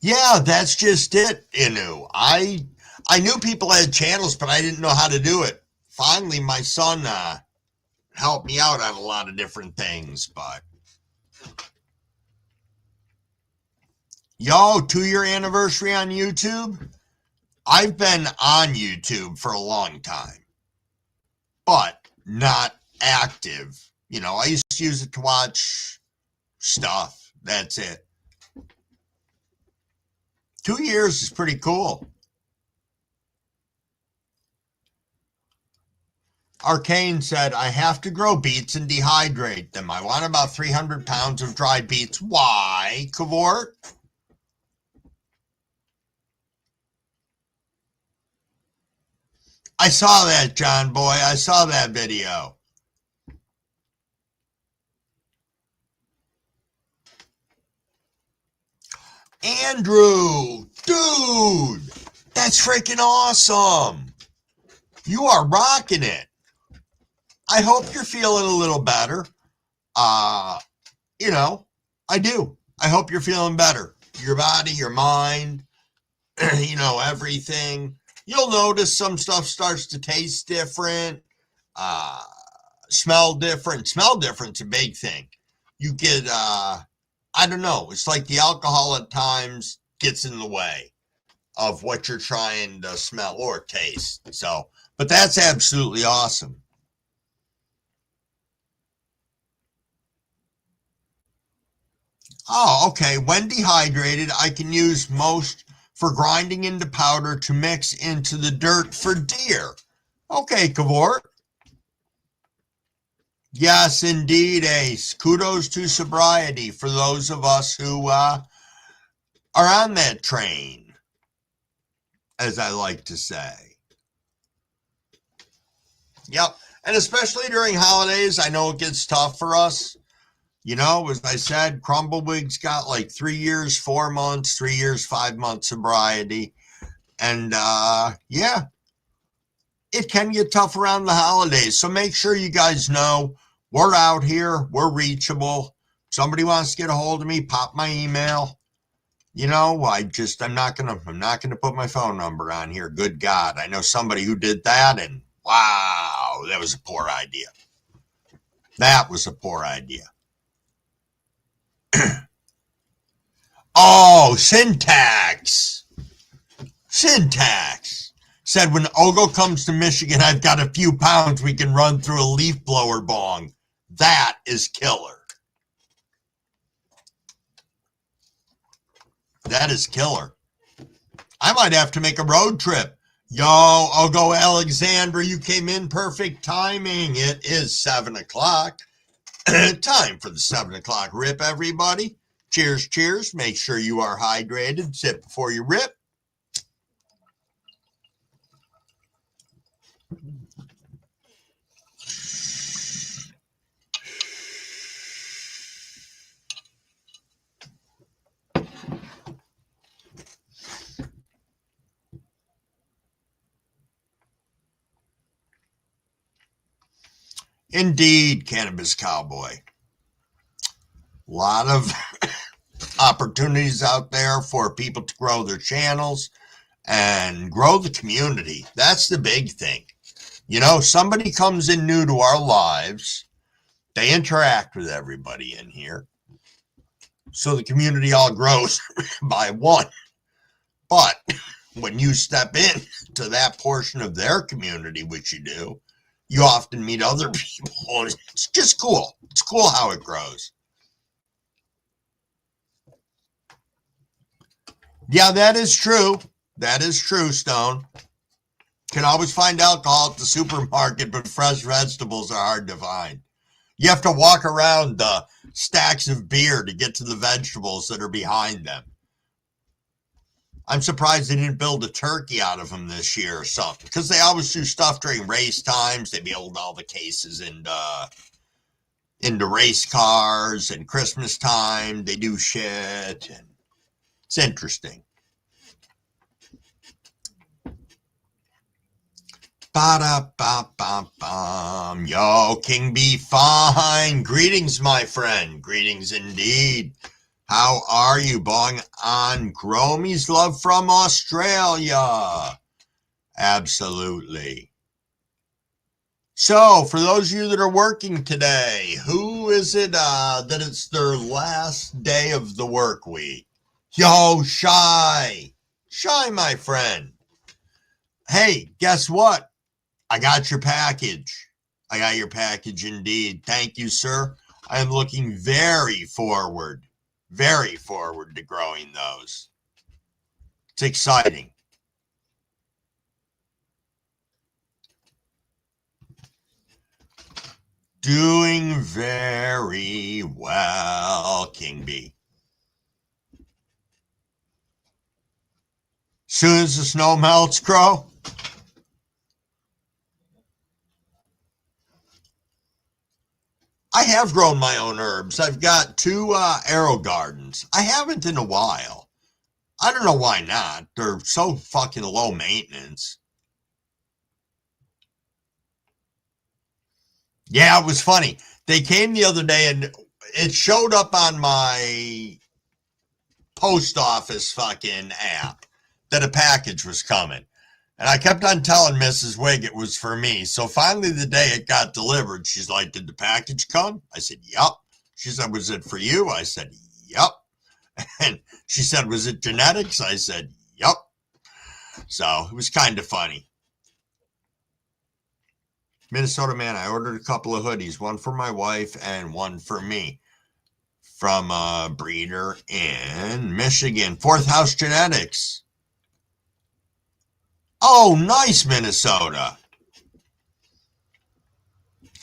A: Yeah, that's just it, Inu. I knew people had channels, but I didn't know how to do it. Finally, my son helped me out on a lot of different things, but yo, 2-year anniversary on YouTube. I've been on YouTube for a long time, but not active. I used to use it to watch stuff. That's it. 2 years is pretty cool. Arcane said, I have to grow beets and dehydrate them. I want about 300 pounds of dried beets. Why, Cavort? I saw that, John Boy. I saw that video. Andrew, dude, that's freaking awesome. You are rocking it. I hope you're feeling a little better. I do. I hope you're feeling better. Your body, your mind, everything. You'll notice some stuff starts to taste different, smell different. Smell different's a big thing. You get, I don't know. It's like the alcohol at times gets in the way of what you're trying to smell or taste. So, but that's absolutely awesome. Oh, okay. When dehydrated, I can use most for grinding into powder to mix into the dirt for deer. Okay, Cavort. Yes, indeed, Ace. Kudos to sobriety for those of us who are on that train, as I like to say. Yep. And especially during holidays, I know it gets tough for us. As I said, Crumblewigg's got like 3 years, 4 months, 3 years, 5 months sobriety. And yeah, it can get tough around the holidays. So make sure you guys know we're out here, we're reachable. Somebody wants to get a hold of me, pop my email. I'm not gonna put my phone number on here. Good God. I know somebody who did that, and wow, that was a poor idea. That was a poor idea. Oh, Syntax said, when Ogo comes to Michigan, I've got a few pounds we can run through a leaf blower bong. That is killer. That is killer. I might have to make a road trip. Yo, I'll go Alexandra. You came in perfect timing. It is 7 o'clock. Time for the 7 o'clock rip, everybody. Cheers, cheers. Make sure you are hydrated. Sip before you rip. Indeed, Cannabis Cowboy. A lot of opportunities out there for people to grow their channels and grow the community. That's the big thing. You know, somebody comes in new to our lives. They interact with everybody in here. So the community all grows by one. But when you step in to that portion of their community, which you do, you often meet other people. It's just cool. It's cool how it grows. Yeah, that is true. That is true, Stone. Can always find alcohol at the supermarket, but fresh vegetables are hard to find. You have to walk around the stacks of beer to get to the vegetables that are behind them. I'm surprised they didn't build a turkey out of them this year or something, because they always do stuff during race times. They build all the cases into race cars, and Christmas time they do shit, and it's interesting. Ba-da-ba-ba-bum. Yo, King B fine. Greetings, my friend. Greetings indeed. How are you? Bong on Gromy's love from Australia. Absolutely. So, for those of you that are working today, who is it that it's their last day of the work week? Yo, Shy. Shy, my friend. Hey, guess what? I got your package. I got your package indeed. Thank you, sir. I am looking very forward to growing those. It's exciting. Doing very well, King B. Soon as the snow melts, Crow. I have grown my own herbs. I've got 2 arrow gardens. I haven't in a while. I don't know why not. They're so fucking low maintenance. Yeah, it was funny. They came the other day and it showed up on my post office fucking app that a package was coming. And I kept on telling Mrs. Wig it was for me. So finally the day it got delivered, she's like, did the package come? I said, yup. She said, was it for you? I said, yup. And she said, was it genetics? I said, yup. So it was kind of funny. Minnesota man, I ordered a couple of hoodies, one for my wife and one for me from a breeder in Michigan, Fourth House Genetics. Oh, nice, Minnesota.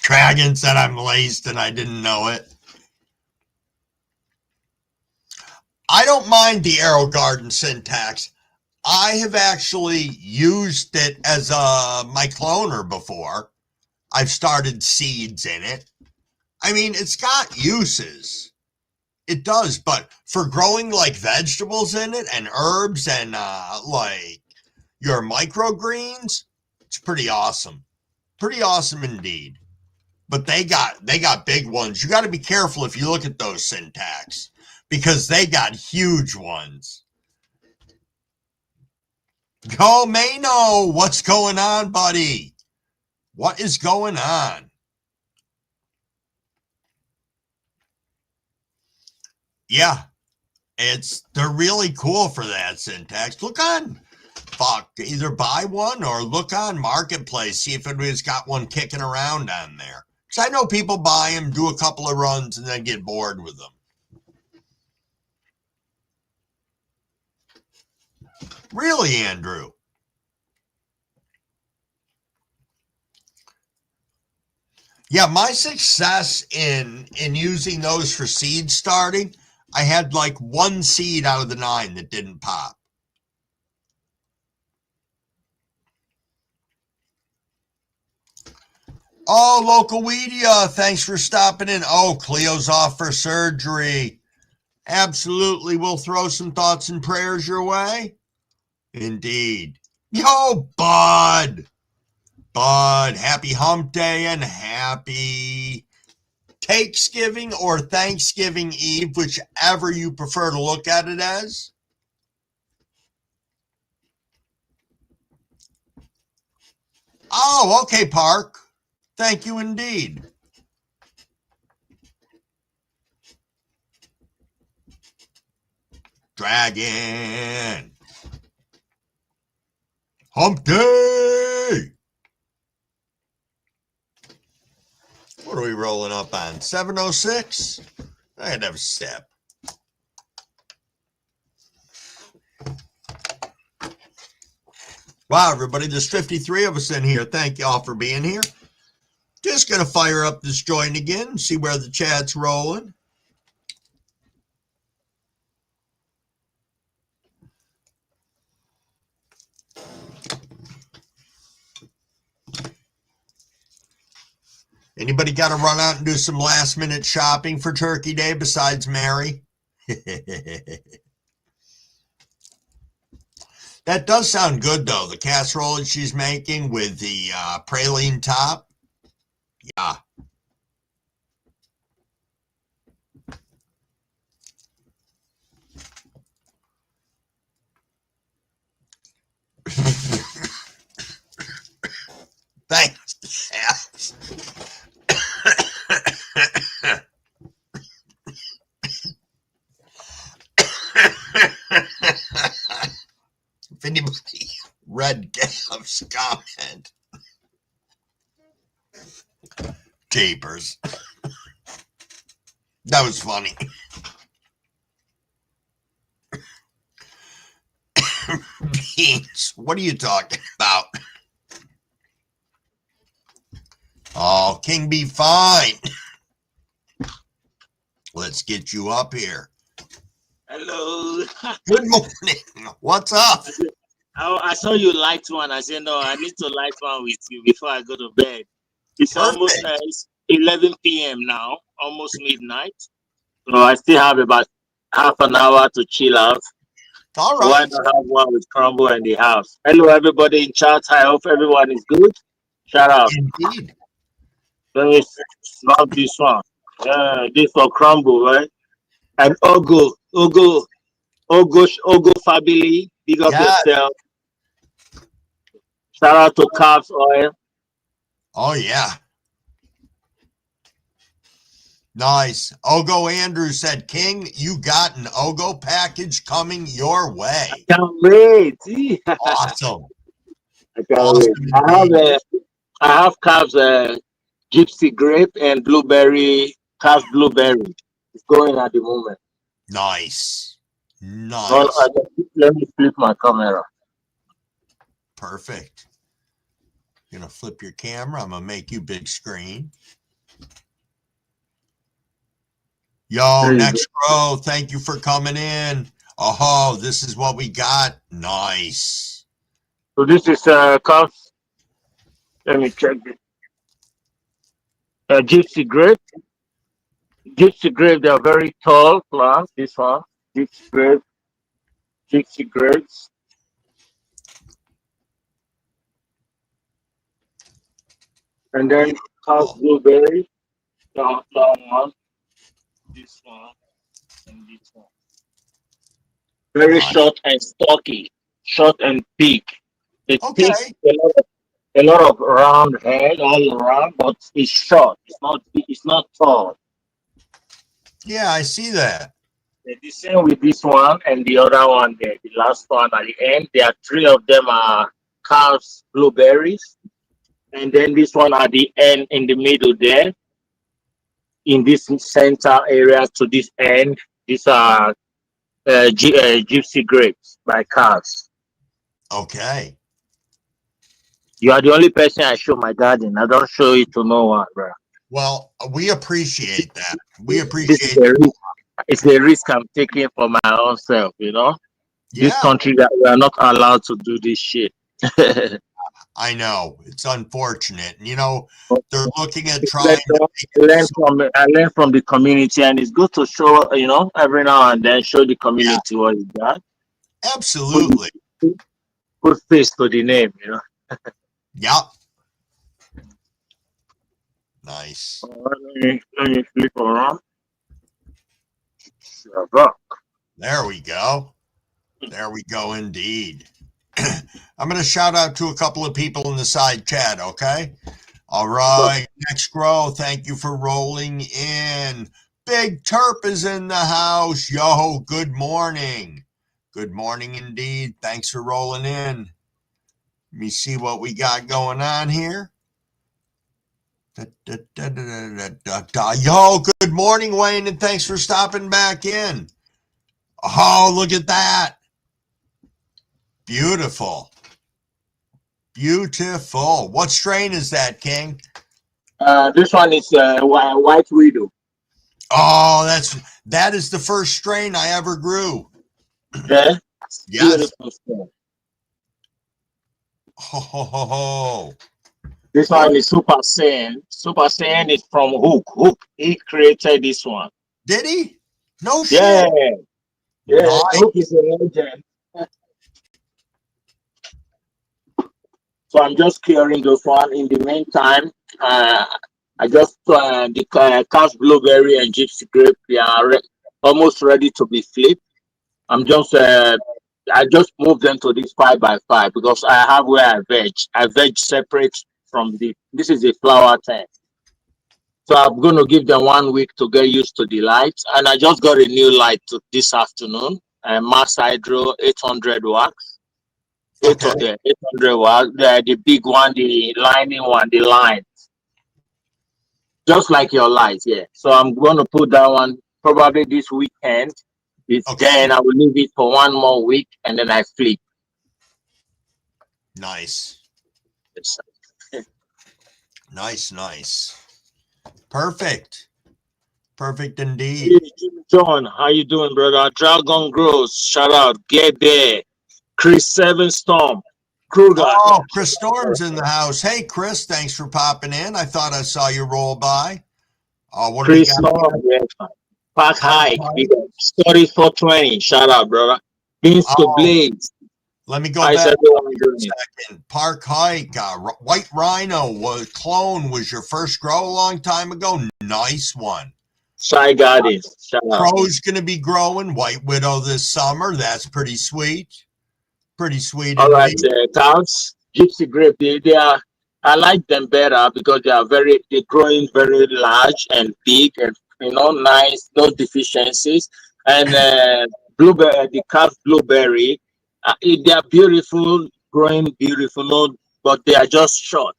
A: Dragon said I'm laced and I didn't know it. I don't mind the Arrow Garden syntax. I have actually used it as my cloner before. I've started seeds in it. I mean, it's got uses. It does, but for growing like vegetables in it and herbs and like your microgreens, it's pretty awesome. Pretty awesome indeed. But they got big ones. You got to be careful if you look at those syntax because they got huge ones. Go Mano, what's going on, buddy? What is going on? Yeah, they're really cool for that syntax. Look on, either buy one or look on Marketplace, see if anybody's got one kicking around on there. Because I know people buy them, do a couple of runs, and then get bored with them. Really, Andrew? Yeah, my success in using those for seed starting, I had like one seed out of the 9 that didn't pop. Oh, Local Weedia, thanks for stopping in. Oh, Cleo's off for surgery. Absolutely, we'll throw some thoughts and prayers your way. Indeed. Yo, Bud. Bud, happy hump day and happy Takesgiving or Thanksgiving Eve, whichever you prefer to look at it as. Oh, okay, Park. Thank you indeed. Dragon. Hump day. What are we rolling up on? 706? I had to have a step. Wow, everybody, there's 53 of us in here. Thank you all for being here. Just going to fire up this joint again and see where the chat's rolling. Anybody got to run out and do some last minute shopping for Turkey Day besides Mary? That does sound good, though. The casserole that she's making with the praline top. Yeah. Thanks. If anybody read Gav's comment, Jeepers. That was funny. Beans, what are you talking about? Oh, King be fine. Let's get you up here.
F: Hello.
A: Good morning. What's up?
F: I saw you light one. I said, no, I need to light one with you before I go to bed. It's
A: Perfect.
F: almost 11 p.m. now, almost midnight. So I still have about half an hour to chill out.
A: All
F: So why
A: right.
F: not have one with Crumble in the house? Hello, everybody in chat. I hope everyone is good. Shout out.
A: Indeed.
F: Let me snap this one. This for Crumble, right? And Ogo Fabili, big up yourself. Shout out to Calves Oil.
A: Oh, yeah. Nice. Ogo Andrew said, King, you got an Ogo package coming your way.
F: I can't wait.
A: Awesome.
F: I can't wait. I have Calves Gypsy Grape and Blueberry, Calves Blueberry. It's going at the moment.
A: Nice. Nice.
F: Well, let me flip my camera.
A: Perfect. You're going to flip your camera. I'm going to make you big screen. Yo, Next Row, thank you for coming in. Oh, this is what we got. Nice.
F: So this is Calves. Let me check it. Gypsy Grape. Gypsy Grape, they are very tall plants. This one. Gypsy Grapes. And then Calves Blueberry. Long one. This one. And this one. Very short and stocky. Short and big. It takes a lot of round head all around, but it's short. It's not tall.
A: Yeah, I see that.
F: The same with this one and the other one there, the last one at the end. There are 3 of them are Calves Blueberries. And then this one at the end in the middle there. In this center area to this end, these are Gypsy Grapes by Calves.
A: Okay.
F: You are the only person I show my garden. I don't show it to no one, bro.
A: Well, we appreciate that. We
F: This is
A: appreciate
F: the risk. It's the risk I'm taking for my own self, you know. This
A: Yeah,
F: country that we are not allowed to do this shit.
A: I know. It's unfortunate. You know, they're looking at
F: Learn
A: trying to
F: from,
A: make it
F: learn
A: so,
F: from I learn from the community, and it's good to show, you know, every now and then show the
A: yeah,
F: community what is that. Put,
A: absolutely.
F: put face to the name, you know.
A: Yep. Nice.
F: Let me flip around. Sure.
A: There we go. There we go indeed. I'm going to shout out to a couple of people in the side chat, okay? All right. Next row, thank you for rolling in. Big Terp is in the house. Yo, good morning. Good morning indeed. Thanks for rolling in. Let me see what we got going on here. Yo, good morning, Wayne, and thanks for stopping back in. Oh, look at that. Beautiful. Beautiful. What strain is that, King?
F: This one is White Widow.
A: Oh, that is the first strain I ever grew.
F: Yeah,
A: Yes.
F: beautiful stuff.
A: Ho, ho, ho, ho.
F: This one is Super Saiyan. Super Saiyan is from Hook. Hook, he created this one.
A: Did he? No
F: Yeah,
A: shit.
F: yeah.
A: Nice.
F: Hook is a legend. So I'm just clearing those one. In the meantime, I just the Cash Blueberry and Gypsy Grape, they are almost ready to be flipped. I'm just I just moved them to this 5x5 because I have where I veg. I veg separate from the. This is a flower tank. So I'm going to give them 1 week to get used to the lights. And I just got a new light this afternoon, Max Hydro 800 watts.
A: Okay.
F: 800 watts, the big one, the lining one, the line. Just like your light, yeah. So I'm going to put that one probably this weekend.
A: Okay.
F: Then I will leave it for 1 more week and then I flip.
A: Nice. Nice, nice. Perfect. Perfect indeed.
F: Hey, Jimmy John, how you doing, brother? Dragon Grows, shout out, get there. Chris Seven Storm, Kruger.
A: Oh, Chris Storm's in the house. Hey, Chris, thanks for popping in. I thought I saw you roll by. What do we
F: Chris
A: got?
F: Storm, yeah. Park High, Story 420, shout out, brother. Beans to
A: Oh,
F: Blaze.
A: let me go
F: How's
A: back
F: everyone
A: for a
F: doing?
A: second. Park Hike, White Rhino clone was your first grow a long time ago. Nice one.
F: Shy Gardens, shout out.
A: Crow's going to be growing. White Widow this summer. That's pretty sweet. Pretty sweet
F: All right,
A: indeed.
F: cows, Gypsy Grape, they are, I like them better because they're growing very large and big and, you know, nice, no deficiencies. And blueberry, the calf blueberry, they are beautiful, growing beautiful, no, but they are just short.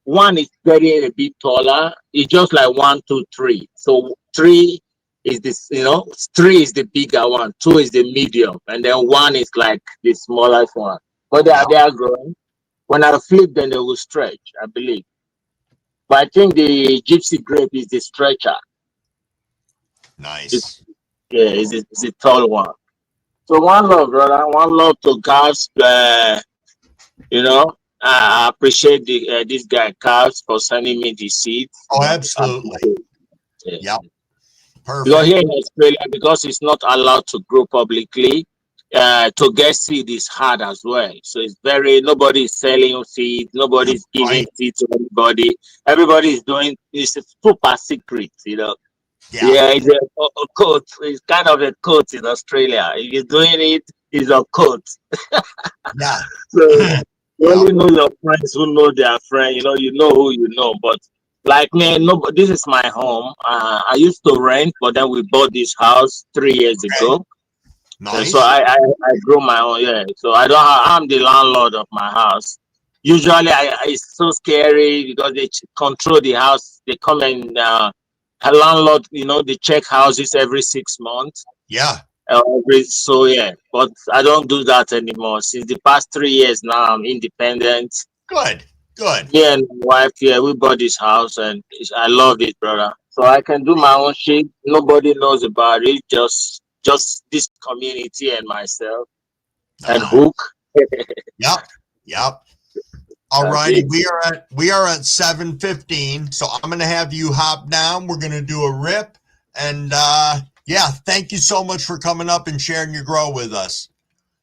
F: One is very a bit taller. It's just like 1, 2, 3. So 3 is this, you know, 3 is the bigger one, 2 is the medium, and then 1 is like the smallest one. But they are growing. When I flip, then they will stretch, I believe. But I think the Gypsy Grape is the stretcher.
A: Nice.
F: Yeah, it's a tall one. So one love, brother. One love to guys. You know, I appreciate this guy Carls for sending me the seeds.
A: Oh, absolutely.
F: Yeah.
A: Yep.
F: Because
A: Perfect.
F: here in Australia, because it's not allowed to grow publicly, to get seed is hard as well. So it's nobody is selling seed, nobody's giving
A: Right.
F: seed to anybody. Everybody is doing it's a super secret, you know.
A: Yeah.
F: Yeah, it's a code. It's kind of a code in Australia. If you're doing it, it's a code.
A: Yeah.
F: So you
A: Yeah.
F: only know your friends who know their friend. You know who you know. But like me, no, this is my home. I used to rent, but then we bought this house 3 years ago. And so
A: Nice.
F: I grew my own. Yeah. So I'm the landlord of my house. Usually, it's so scary because they control the house. They come and a landlord, they check houses every 6 months.
A: Yeah.
F: So yeah, but I don't do that anymore. Since the past 3 years now, I'm independent.
A: Good. Good.
F: Me and my wife here, we bought this house, and I love it, brother. So I can do my own shit. Nobody knows about it. Just this community and myself and
A: Nice.
F: Hook.
A: Yep. Yep. All
F: That's
A: righty.
F: it.
A: We are at 7:15. So I'm gonna have you hop down. We're gonna do a rip. And yeah, thank you so much for coming up and sharing your grow with us.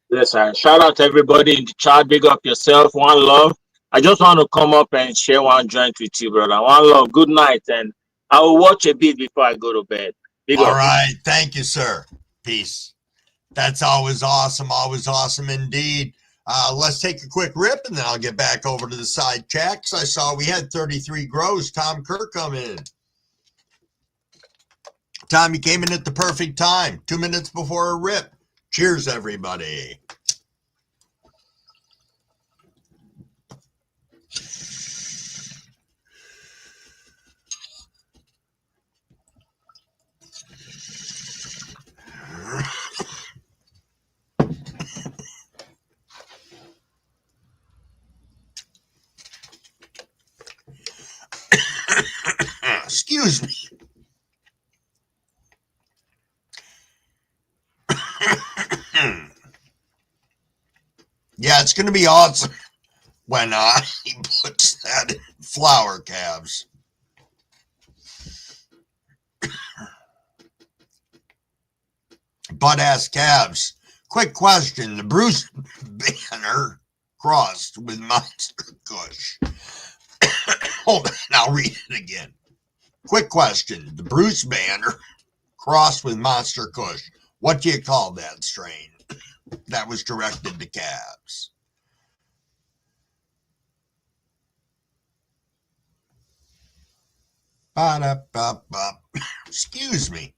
F: Yes, sir. Shout out to everybody in the chat. Big up yourself. One love. I just want to come up and share one joint with you, brother. One love. Good night, and I will watch a bit before I go to bed. Big
A: All
F: up.
A: right. Thank you, sir. Peace. That's always awesome indeed. Let's take a quick rip, and then I'll get back over to the side checks. I saw we had 33 grows. Tom Kirk come in. Tom, you came in at the perfect time, 2 minutes before a rip. Cheers, everybody. Excuse me. Yeah, it's going to be awesome when he puts that in flower calves. Butt-ass calves. Quick question. The Bruce banner crossed with Monster Kush. Hold on, I'll read it again. Quick question. The Bruce banner crossed with Monster Kush. What do you call that strain that was directed to calves? Ba-da-ba-ba. Excuse me.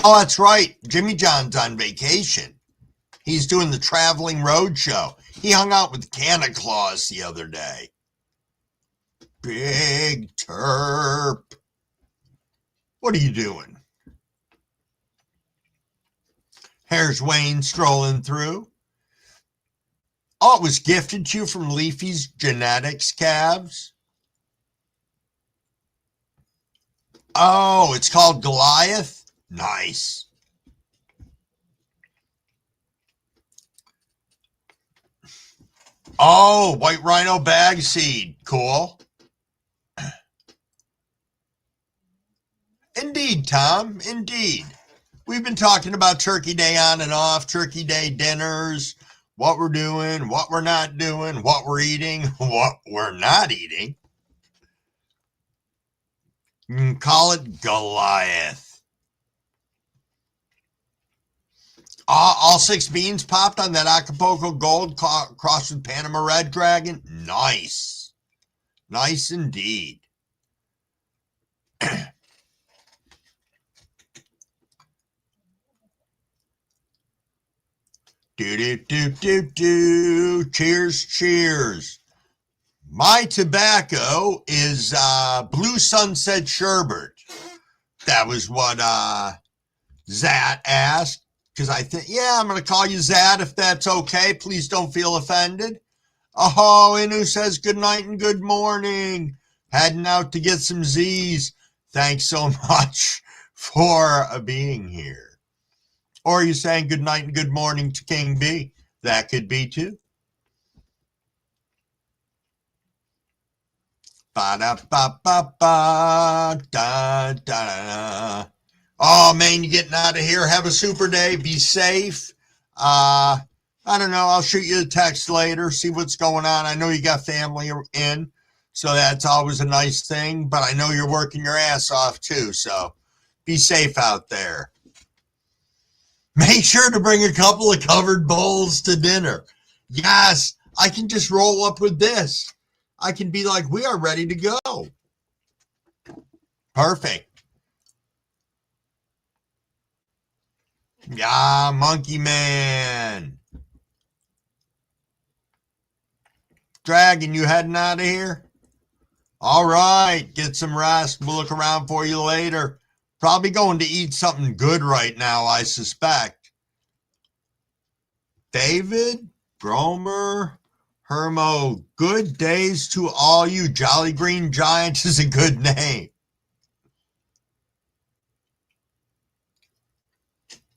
A: Oh, that's right. Jimmy John's on vacation. He's doing the traveling road show. He hung out with Santa Claus the other day. Big Terp. What are you doing? Here's Wayne strolling through. Oh, it was gifted to you from Leafy's Genetics calves. Oh, it's called Goliath? Nice. Oh, White Rhino bag seed. Cool. Indeed, Tom. Indeed. We've been talking about Turkey Day on and off, Turkey Day dinners, what we're doing, what we're not doing, what we're eating, what we're not eating. You can call it Goliath. All 6 beans popped on that Acapulco Gold crossed with Panama Red Dragon. Nice. Nice indeed. Do. Cheers, cheers. My tobacco is Blue Sunset Sherbet. That was what Zat asked. Because I think, yeah, I'm going to call you Zat if that's okay. Please don't feel offended. Oh, Inu says good night and good morning. Heading out to get some Z's. Thanks so much for being here. Or are you saying good night and good morning to King B? That could be too. Ba-da-ba-ba-ba, da-da. Oh, man, you getting out of here. Have a super day. Be safe. I don't know. I'll shoot you a text later, see what's going on. I know you got family in, so that's always a nice thing, but I know you're working your ass off too, so be safe out there. Make sure to bring a couple of covered bowls to dinner. Yes, I can just roll up with this. I can be like, we are ready to go. Perfect. Yeah, Monkey Man. Dragon, you heading out of here? All right, get some rest. We'll look around for you later. Probably going to eat something good right now, I suspect. David, Bromer, Hermo, good days to all you. Jolly Green Giant is a good name.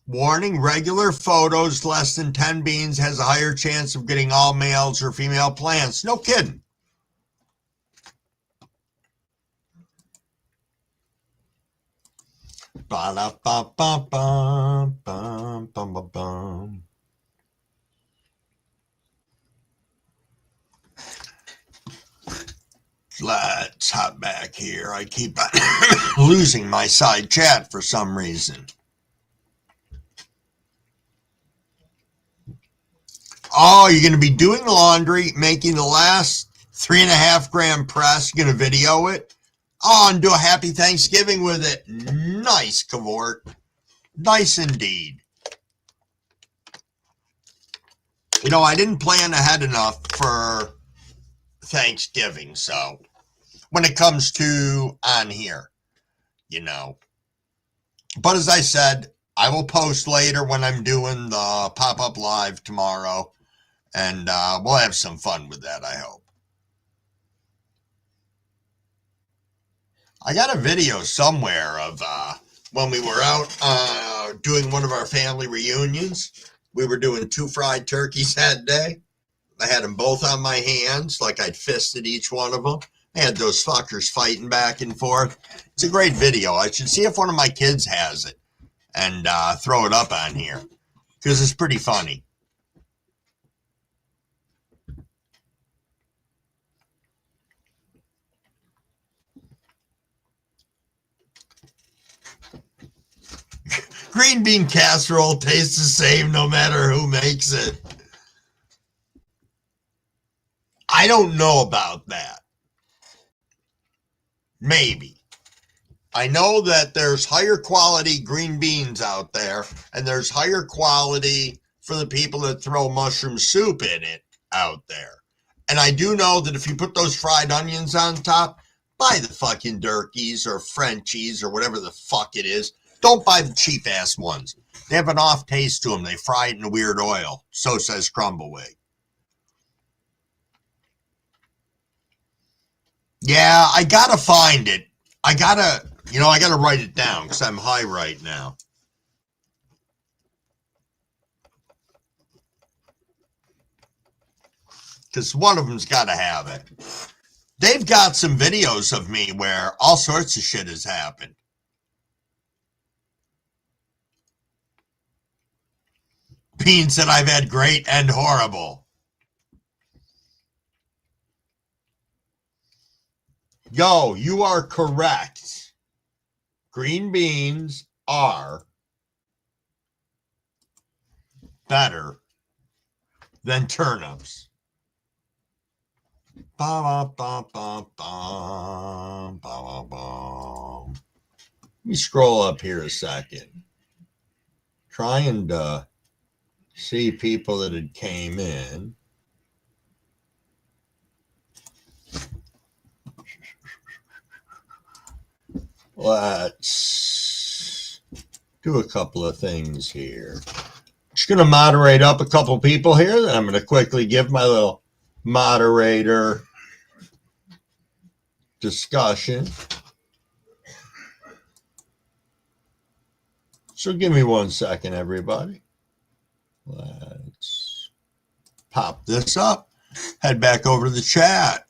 A: Warning, regular photos less than 10 beans has a higher chance of getting all males or female plants. No kidding. Ba-da-ba-ba-bum-bum-bum-bum. Let's hop back here. I keep losing my side chat for some reason. Oh, you're going to be doing laundry, making the last 3.5 gram press. You're going to video it. Oh, and do a happy Thanksgiving with it. Nice, Cavort. Nice indeed. You know, I didn't plan ahead enough for Thanksgiving, so when it comes to on here, you know. But as I said, I will post later when I'm doing the pop-up live tomorrow, and we'll have some fun with that, I hope. I got a video somewhere of when we were out doing one of our family reunions. We were doing 2 fried turkeys that day. I had them both on my hands, like I'd fisted each one of them. I had those fuckers fighting back and forth. It's a great video. I should see if one of my kids has it and throw it up on here because it's pretty funny. Green bean casserole tastes the same no matter who makes it. I don't know about that. Maybe. I know that there's higher quality green beans out there, and there's higher quality for the people that throw mushroom soup in it out there. And I do know that if you put those fried onions on top, buy the fucking Durkeys or Frenchies or whatever the fuck it is. Don't buy the cheap-ass ones. They have an off taste to them. They fry it in a weird oil. So says Crumbaway. Yeah, I gotta find it. I gotta write it down because I'm high right now. Because one of them's gotta have it. They've got some videos of me where all sorts of shit has happened. Beans that I've had great and horrible. Yo, you are correct. Green beans are better than turnips. Ba, ba, ba, ba, ba, ba, ba. Let me scroll up here a second. Trying to see people that had came in. Let's do a couple of things here. Just going to moderate up a couple people here. Then I'm going to quickly give my little moderator discussion. So give me 1 second, everybody. Let's pop this up. Head back over to the chat.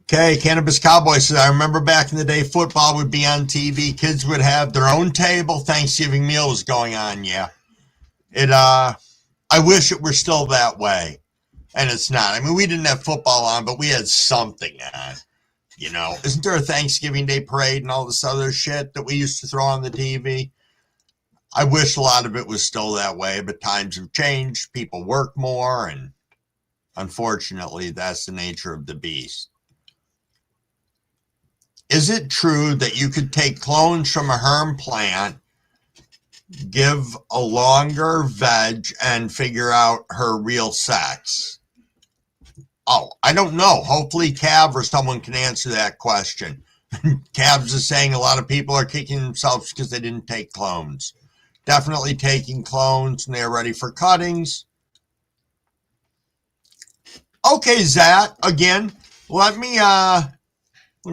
A: Okay, Cannabis Cowboy says, I remember back in the day, football would be on TV. Kids would have their own table. Thanksgiving meal was going on. Yeah. I wish it were still that way. And it's not. I mean, we didn't have football on, but we had something on. You know, isn't there a Thanksgiving Day parade and all this other shit that we used to throw on the TV? I wish a lot of it was still that way, but times have changed. People work more, and unfortunately, that's the nature of the beast. Is it true that you could take clones from a herm plant, give a longer veg, and figure out her real sex? Oh, I don't know. Hopefully Cav or someone can answer that question. Cavs is saying a lot of people are kicking themselves because they didn't take clones. Definitely taking clones and they're ready for cuttings. Okay, Zat, again, let me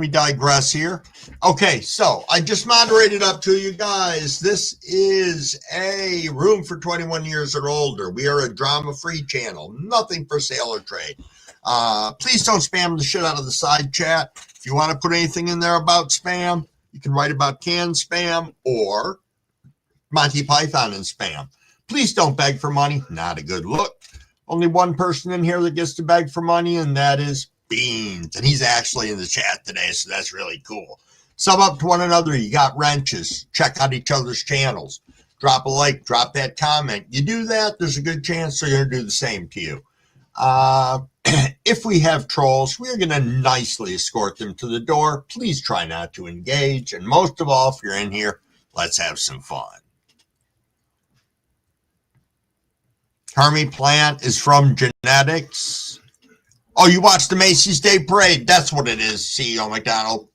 A: digress here. Okay, so I just moderated up to you guys. This is a room for 21 years or older. We are a drama-free channel, nothing for sale or trade. Please don't spam the shit out of the side chat. If you want to put anything in there about spam, you can write about canned spam or Monty Python and spam. Please don't beg for money. Not a good look. Only one person in here that gets to beg for money, and that is Beans. And he's actually in the chat today, so that's really cool. Sub up to one another. You got wrenches. Check out each other's channels. Drop a like. Drop that comment. You do that, there's a good chance they're going to do the same to you. If we have trolls, we're going to nicely escort them to the door. Please try not to engage. And most of all, if you're in here, let's have some fun. Hermie Plant is from genetics. Oh, you watched the Macy's Day Parade. That's what it is, CEO McDonald.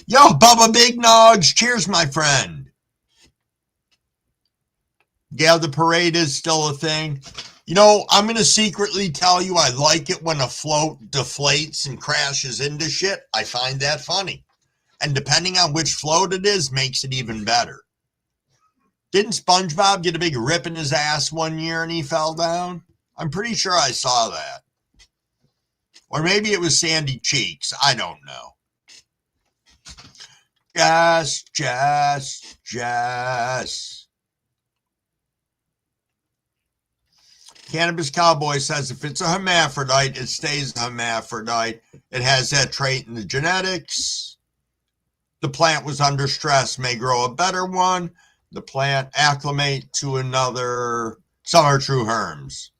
A: Yo, Bubba Big Nogs. Cheers, my friend. Yeah, the parade is still a thing. You know, I'm going to secretly tell you I like it when a float deflates and crashes into shit. I find that funny. And depending on which float it is, makes it even better. Didn't SpongeBob get a big rip in his ass one year and he fell down? I'm pretty sure I saw that. Or maybe it was Sandy Cheeks. I don't know. Jess. Cannabis Cowboy says if it's a hermaphrodite, it stays a hermaphrodite. It has that trait in the genetics. The plant was under stress, may grow a better one. The plant acclimate to another. Some are true herms.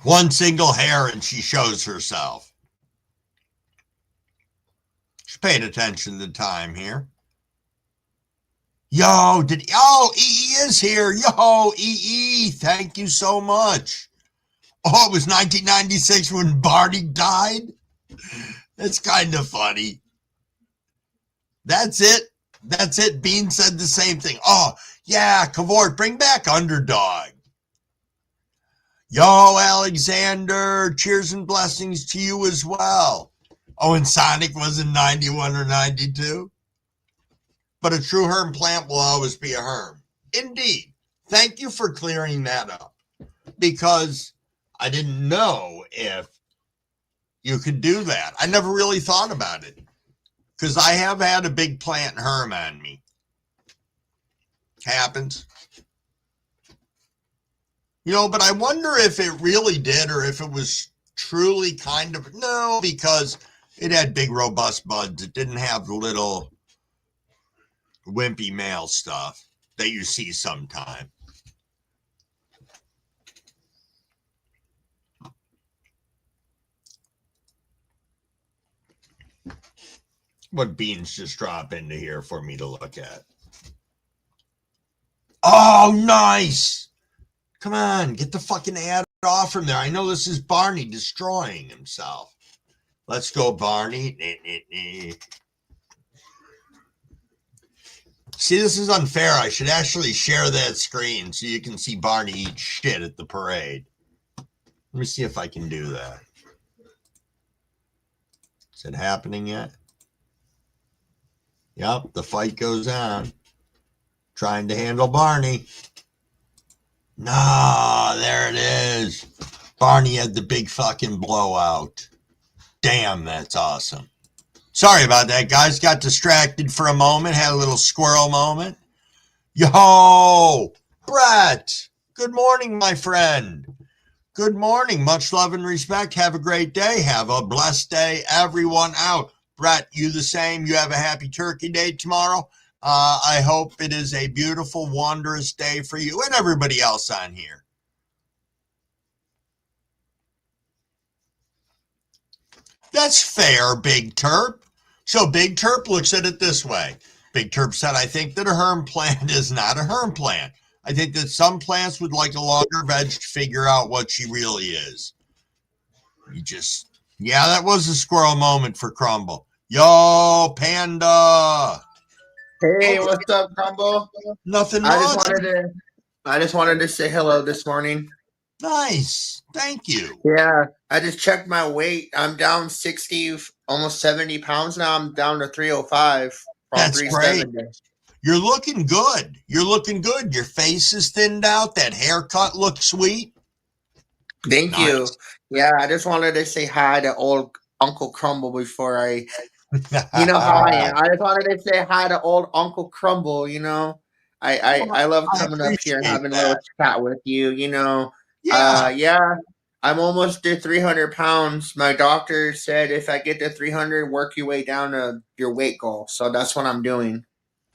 A: One single hair and she shows herself. She paid attention to the time here. Yo, EE is here. Yo, EE, thank you so much. Oh, it was 1996 when Barney died? That's kind of funny. That's it. Bean said the same thing. Oh, yeah, Cavort, bring back Underdog. Yo, Alexander, cheers and blessings to you as well. Oh, and Sonic was in 91 or 92? But a true herm plant will always be a herm. Indeed. Thank you for clearing that up. Because I didn't know if you could do that. I never really thought about it. Because I have had a big plant herm on me. Happens. You know, but I wonder if it really did or if it was truly kind of... No, because it had big, robust buds. It didn't have the little wimpy male stuff that you see sometime. What beans just drop into here for me to look at? Oh, nice. Come on, get the fucking ad off from there. I know this is Barney destroying himself. Let's go, Barney. See, this is unfair. I should actually share that screen so you can see Barney eat shit at the parade. Let me see if I can do that. Is it happening yet? Yep, the fight goes on. Trying to handle Barney. No, there it is. Barney had the big fucking blowout. Damn, that's awesome. Sorry about that, guys. Got distracted for a moment. Had a little squirrel moment. Yo, Brett. Good morning, my friend. Good morning. Much love and respect. Have a great day. Have a blessed day. Everyone out. Brett, you the same. You have a happy Turkey Day tomorrow. I hope it is a beautiful, wondrous day for you and everybody else on here. That's fair, Big Terp. So Big Terp looks at it this way. Big Terp said, I think that a herm plant is not a herm plant. I think that some plants would like a longer veg to figure out what she really is. Yeah, that was a squirrel moment for Crumble. Yo, Panda.
B: Hey,
A: Okay.
B: what's up, Crumble?
A: Nothing
B: I just
A: much.
B: wanted to I just wanted to say hello this morning.
A: Nice. Thank you.
B: Yeah, I just checked my weight. I'm down 60, almost 70 pounds now. I'm down to 305 from
A: That's great.
B: 370.
A: You're looking good. You're looking good. Your face is thinned out. That haircut looks sweet.
B: Thank
A: Nice.
B: you. Yeah, I just wanted to say hi to old Uncle Crumble before you know how I am. I just wanted to say hi to old Uncle Crumble, you know. I love
A: I
B: coming up here and
A: appreciate
B: having a little
A: that.
B: chat with you, you know.
A: Yeah.
B: Yeah, I'm almost to 300 pounds. My doctor said if I get to 300, work your way down to your weight goal. So that's what I'm doing.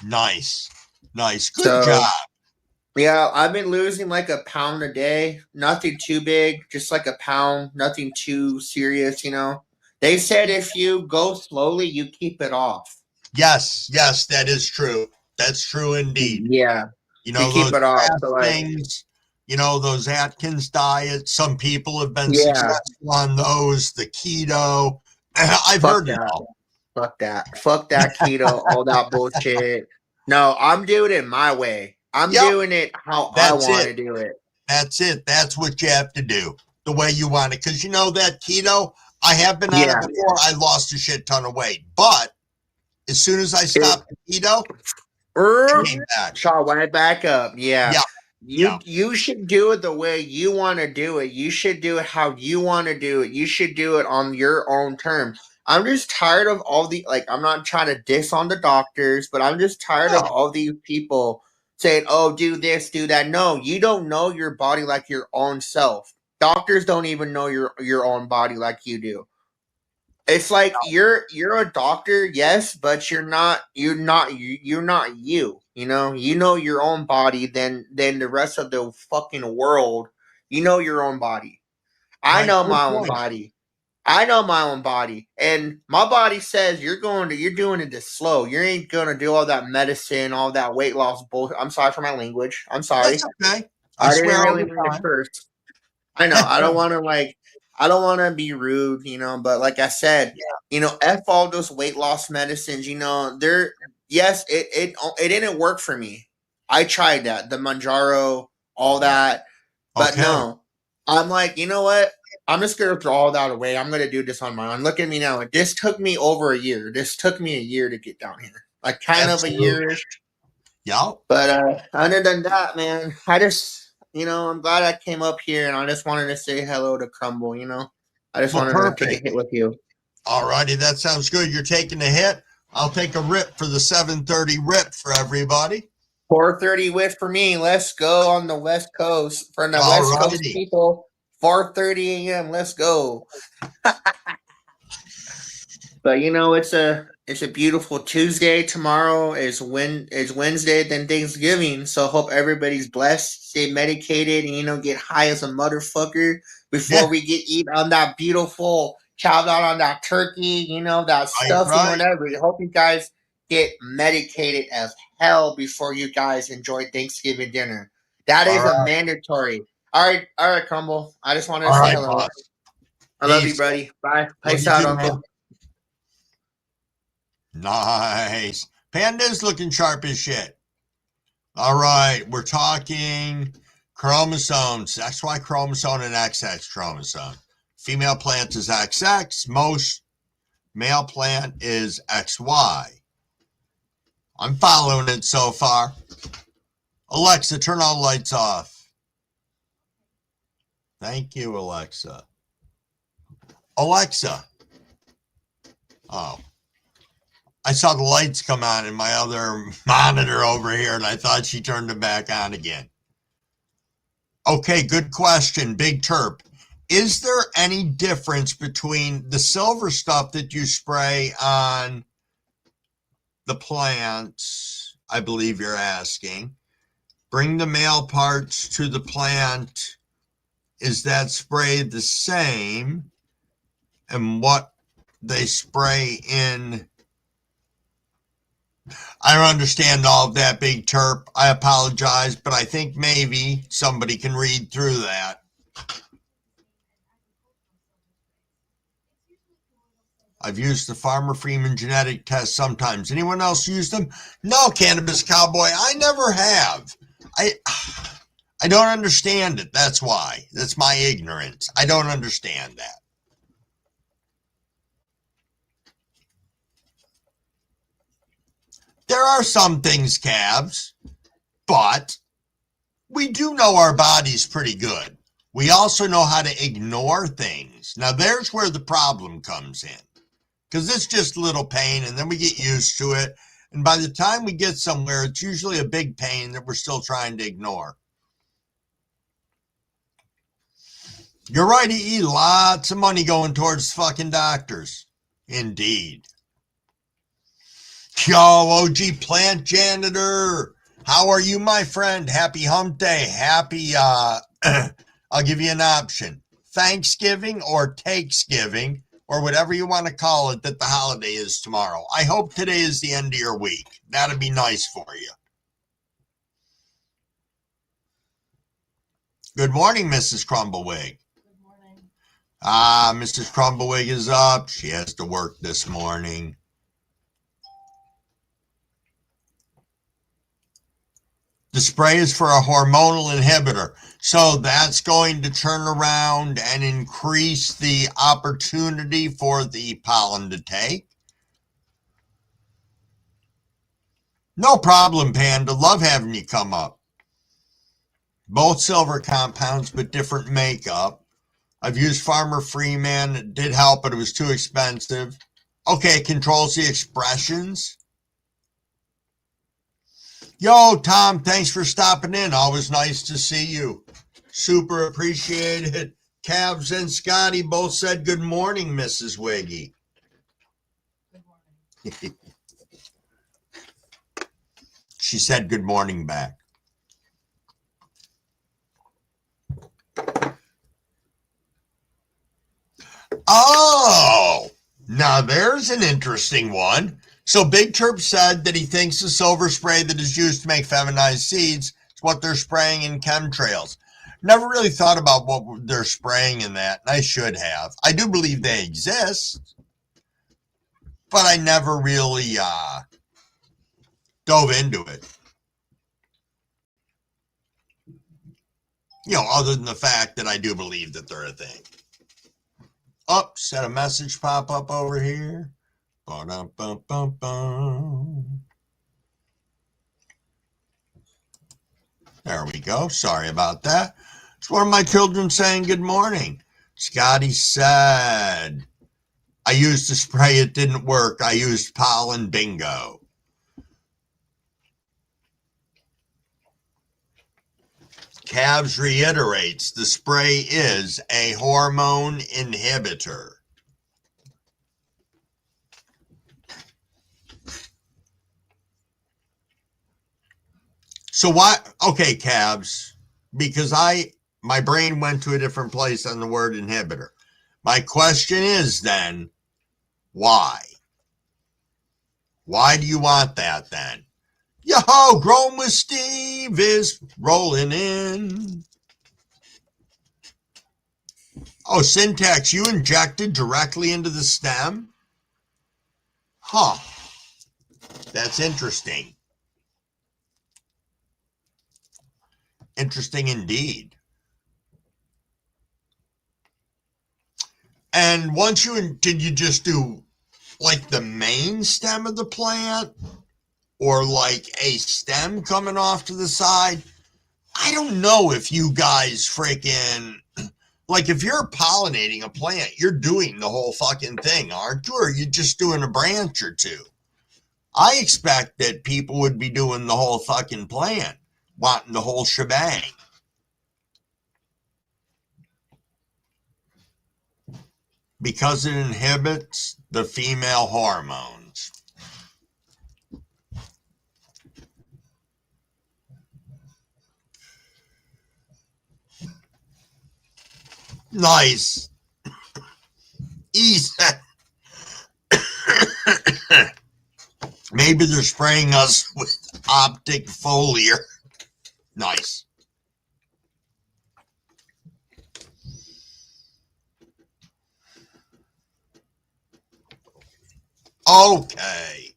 A: Nice. Nice. Good job.
B: So yeah, I've been losing like a pound a day. Nothing too big, just like a pound. Nothing too serious, you know. They said if you go slowly, you keep it off.
A: Yes. Yes, that is true. That's true indeed.
B: Yeah,
A: You
B: you
A: know,
B: keep
A: those
B: it off. So like,
A: fastings, those Atkins diets, some people have been
B: yeah,
A: successful on those, the keto. I've
B: fuck
A: heard it
B: that.
A: all.
B: Fuck that keto, all that bullshit. No, I'm doing it my way. I'm
A: Yep.
B: doing it how I
A: That's
B: want
A: it.
B: to do it.
A: That's it. That's what you have to do the way you want it. Because that keto, I have been on it
B: Yeah,
A: before. I lost a shit ton of weight. But as soon as I
B: it,
A: stopped the keto, came back.
B: shot right back up. Yeah.
A: Yeah. Yeah.
B: You should do it the way you want to do it. You should do it how you want to do it. You should do it on your own terms. I'm just tired of all the I'm not trying to diss on the doctors, but I'm just tired of
A: No.
B: all these people saying, "Oh, do this, do that." No, you don't know your body like your own self. Doctors don't even know your own body like you do. It's like you're a doctor, yes, but you're not you. You know your own body than the rest of the fucking world. You know your own body. I
A: Right.
B: know
A: Good
B: my own
A: point.
B: body. I know my own body, and my body says you're doing it this slow. You ain't gonna do all that medicine, all that weight loss bullshit. I'm sorry for my language. I'm
A: That's
B: sorry.
A: okay. I
B: I didn't
A: swear all
B: really
A: the
B: mean to
A: time.
B: curse. I know. I don't want to be rude, but like I said, F all those weight loss medicines, they're, yes, it didn't work for me. I tried that, the Manjaro, all that, but
A: Okay.
B: no. I'm like, you know what? I'm just going to throw all that away. I'm going to do this on my own. Look at me now. This took me over a year. This took me a year to get down here. Like kind of a
A: Absolutely.
B: year.
A: Yeah.
B: But other than that, man, I'm glad I came up here and I just wanted to say hello to Crumble, I just
A: Well,
B: wanted to take a
A: perfect.
B: hit with you.
A: All righty. That sounds good. You're taking a hit. I'll take a rip for the 7:30 rip for everybody.
B: 4:30 wit for me. Let's go on the West Coast. For the
A: All
B: West Coast
A: righty.
B: people, 4:30 a.m. Let's go. But it's a beautiful Tuesday. Tomorrow is Wednesday, then Thanksgiving. So hope everybody's blessed, stay medicated, and get high as a motherfucker
A: Yeah.
B: before we get eat on that beautiful chow down on that turkey, that stuffing,
A: Right.
B: whatever. I hope you guys get medicated as hell before you guys enjoy Thanksgiving dinner. That
A: All
B: is a
A: right.
B: mandatory. All right, Crumble. I just wanted to
A: All
B: say
A: right,
B: hello.
A: boss.
B: I love you,
A: Peace.
B: buddy. Bye.
A: Love
B: Peace
A: you
B: out,
A: too,
B: Uncle.
A: man. Nice. Panda's looking sharp as shit. All right. We're talking chromosomes. That's why chromosome and XX chromosome. Female plant is XX. Most male plant is XY. I'm following it so far. Alexa, turn all lights off. Thank you, Alexa. Alexa. Oh. I saw the lights come on in my other monitor over here, and I thought she turned them back on again. Okay, good question, Big Terp. Is there any difference between the silver stuff that you spray on the plants? I believe you're asking. Bring the male parts to the plant. Is that spray the same? And what they spray in? I don't understand all of that, Big Terp. I apologize, but I think maybe somebody can read through that. I've used the Farmer Freeman genetic test sometimes. Anyone else use them? No, Cannabis Cowboy, I never have. I don't understand it. That's why. That's my ignorance. I don't understand that. There are some things, calves, but we do know our bodies pretty good. We also know how to ignore things. Now, there's where the problem comes in. Because it's just a little pain, and then we get used to it. And by the time we get somewhere, it's usually a big pain that we're still trying to ignore. You're right, E. Lots of money going towards fucking doctors. Indeed. Yo, OG Plant Janitor. How are you, my friend? Happy hump day. Happy, I'll give you an option. Thanksgiving or Takesgiving, or whatever you want to call it, that the holiday is tomorrow. I hope today is the end of your week. That'd be nice for you. Good morning, Mrs. Crumblewig.
G: Good morning.
A: Mrs. Crumblewig is up. She has to work this morning. The spray is for a hormonal inhibitor. So that's going to turn around and increase the opportunity for the pollen to take. No problem, Panda. Love having you come up. Both silver compounds, but different makeup. I've used Farmer Freeman. It did help, but it was too expensive. Okay, it controls the expressions. Yo, Tom, thanks for stopping in. Always nice to see you. Super appreciated. Cavs and Scotty both said good morning, Mrs. Wiggy.
G: Good morning.
A: She said good morning back. Oh, now there's an interesting one. So Big Terp said that he thinks the silver spray that is used to make feminized seeds is what they're spraying in chemtrails. Never really thought about what they're spraying in that, and I should have. I do believe they exist, but I never really dove into it. You know, other than the fact that I do believe that they're a thing. Oh, set a message pop up over here. Ba-dum-bum-bum-bum. There we go. Sorry about that. It's one of my children saying good morning. Scotty said, I used the spray. It didn't work. I used pollen bingo. Cavs reiterates the spray is a hormone inhibitor. So why? Okay, Cavs, because my brain went to a different place on the word inhibitor. My question is then, why? Why do you want that then? Yo, Grown with Steve is rolling in. Oh, Syntax, you injected directly into the stem? Huh. That's interesting. Interesting indeed. And once did you just do like the main stem of the plant? Or like a stem coming off to the side? I don't know if you guys freaking, like if you're pollinating a plant, you're doing the whole fucking thing, aren't you? Or are you just doing a branch or two? I expect that people would be doing the whole fucking plant, wanting the whole shebang. Because it inhibits the female hormones. Nice. Easy. Maybe they're spraying us with optic foliar. Nice. Okay.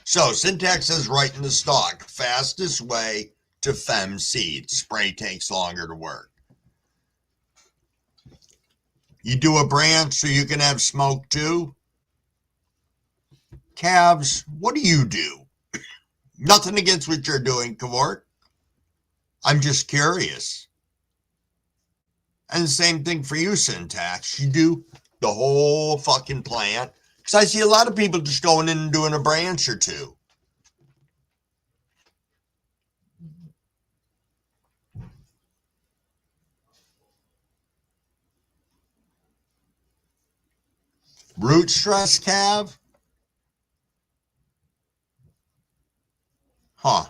A: So Syntax says right in the stock, fastest way to fem seeds. Spray takes longer to work. You do a branch so you can have smoke too? Calves, what do you do? Nothing against what you're doing, Kavort. I'm just curious. And the same thing for you, Syntax. You do the whole fucking plant. Because I see a lot of people just going in and doing a branch or two. Root stress, Cav? Huh.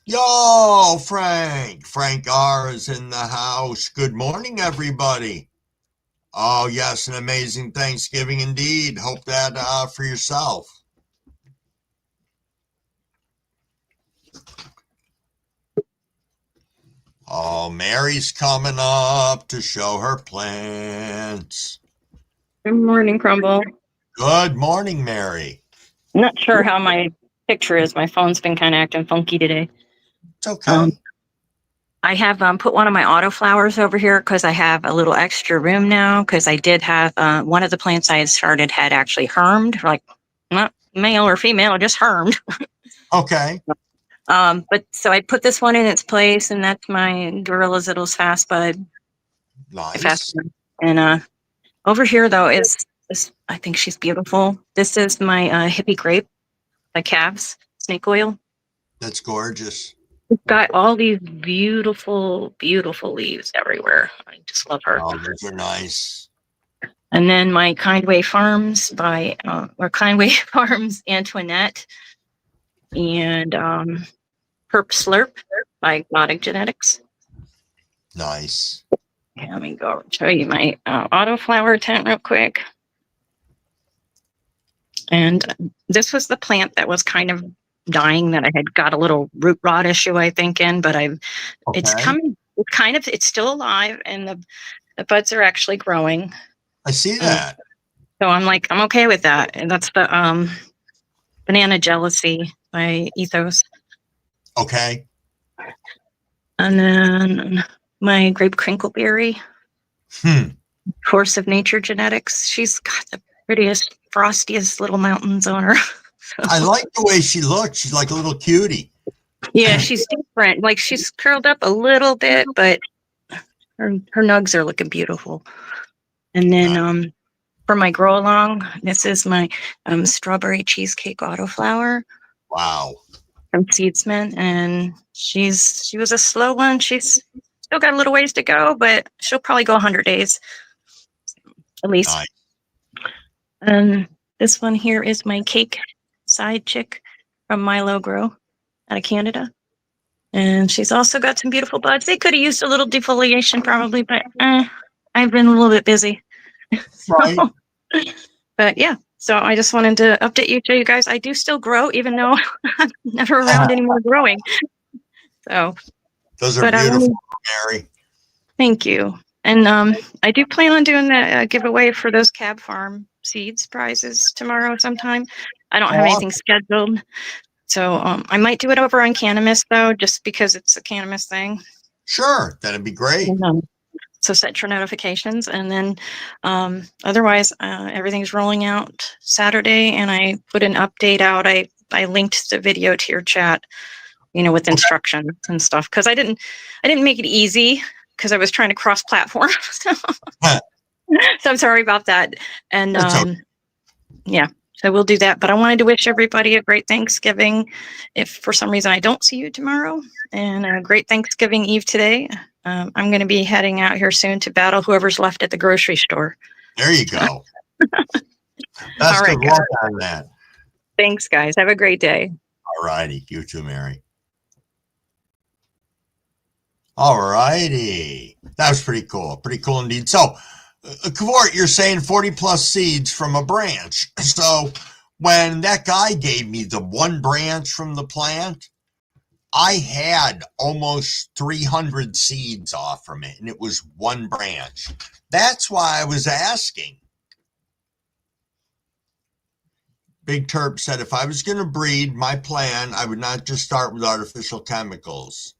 A: Yo, Frank. Frank R is in the house. Good morning, everybody. Oh, yes, an amazing Thanksgiving indeed. Hope that for yourself. Oh, Mary's coming up to show her plants.
H: Good morning, Crumble.
A: Good morning, Mary.
H: Not sure how my picture is. My phone's been kind of acting funky today.
A: It's okay.
H: I have put one of my autoflowers over here because I have a little extra room now because I did have one of the plants I had started had actually hermed, like not male or female, just hermed.
A: Okay.
H: But so I put this one in its place, and that's my Gorilla's little fast bud.
A: Nice.
H: And over here though is this. I think she's beautiful. This is my hippie grape, the calves snake oil.
A: That's gorgeous.
H: It's got all these beautiful, beautiful leaves everywhere. I just love her.
A: Oh, those are nice.
H: And then my Kindway Farms by Kindway Farms Antoinette and Herp Slurp by Exotic Genetics.
A: Nice.
H: Okay, let me go show you my autoflower tent real quick. And this was the plant that was kind of dying that I had got a little root rot issue, I think, in, but it's coming. It's still alive, and the buds are actually growing.
A: I see that.
H: So I'm like, I'm okay with that. And that's the Banana Jealousy by Ethos.
A: Okay.
H: And then my Grape Crinkleberry. Force of Nature Genetics. She's got the prettiest, frostiest little mountains on her.
A: I like the way she looks. She's like a little cutie.
H: Yeah, she's different. Like she's curled up a little bit, but her nugs are looking beautiful. And then for my grow along, this is my strawberry cheesecake autoflower.
A: Wow.
H: From Seedsman, and she was a slow one. She's still got a little ways to go, but she'll probably go 100 days at least.
A: Nice.
H: And this one here is my cake side chick from Milo Grow out of Canada. And she's also got some beautiful buds. They could have used a little defoliation probably, but I've been a little bit busy.
A: Right.
H: But yeah, so I just wanted to update you, show you guys. I do still grow, even though I'm never around anymore growing. So
A: those are beautiful, Mary.
H: Thank you. And I do plan on doing the giveaway for those Cab Farm seeds prizes tomorrow sometime. I don't have anything scheduled. So I might do it over on Cannabis, though, just because it's a Cannabis thing.
A: Sure, that'd be great.
H: So set your notifications. And then otherwise, everything's rolling out Saturday. And I put an update out. I linked the video to your chat, with instructions and stuff. Because I didn't make it easy because I was trying to cross-platform. So I'm sorry about that. And yeah. So we'll do that. But I wanted to wish everybody a great Thanksgiving. If for some reason I don't see you tomorrow, and a great Thanksgiving Eve today. I'm going to be heading out here soon to battle whoever's left at the grocery store.
A: There you go. Best of luck on that.
H: Thanks, guys. Have a great day.
A: All righty. You too, Mary. All righty. That was pretty cool. Pretty cool indeed. So, Kavort, you're saying 40 plus seeds from a branch. So when that guy gave me the one branch from the plant, I had almost 300 seeds off from it, and it was one branch. That's why I was asking. Big Terp said, if I was going to breed my plan, I would not just start with artificial chemicals.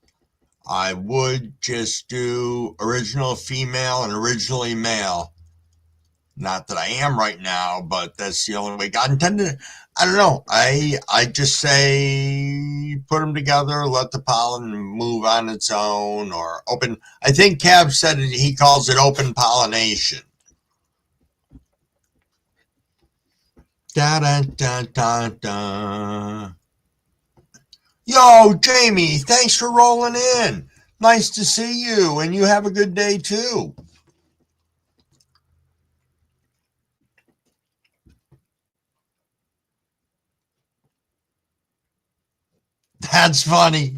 A: I would just do original female and originally male. Not that I am right now, but that's the only way God intended. I don't know. I just say put them together, let the pollen move on its own, or open. I think Cav said it, he calls it open pollination. Da da da da da. Yo, Jamie, thanks for rolling in. Nice to see you, and you have a good day too. That's funny.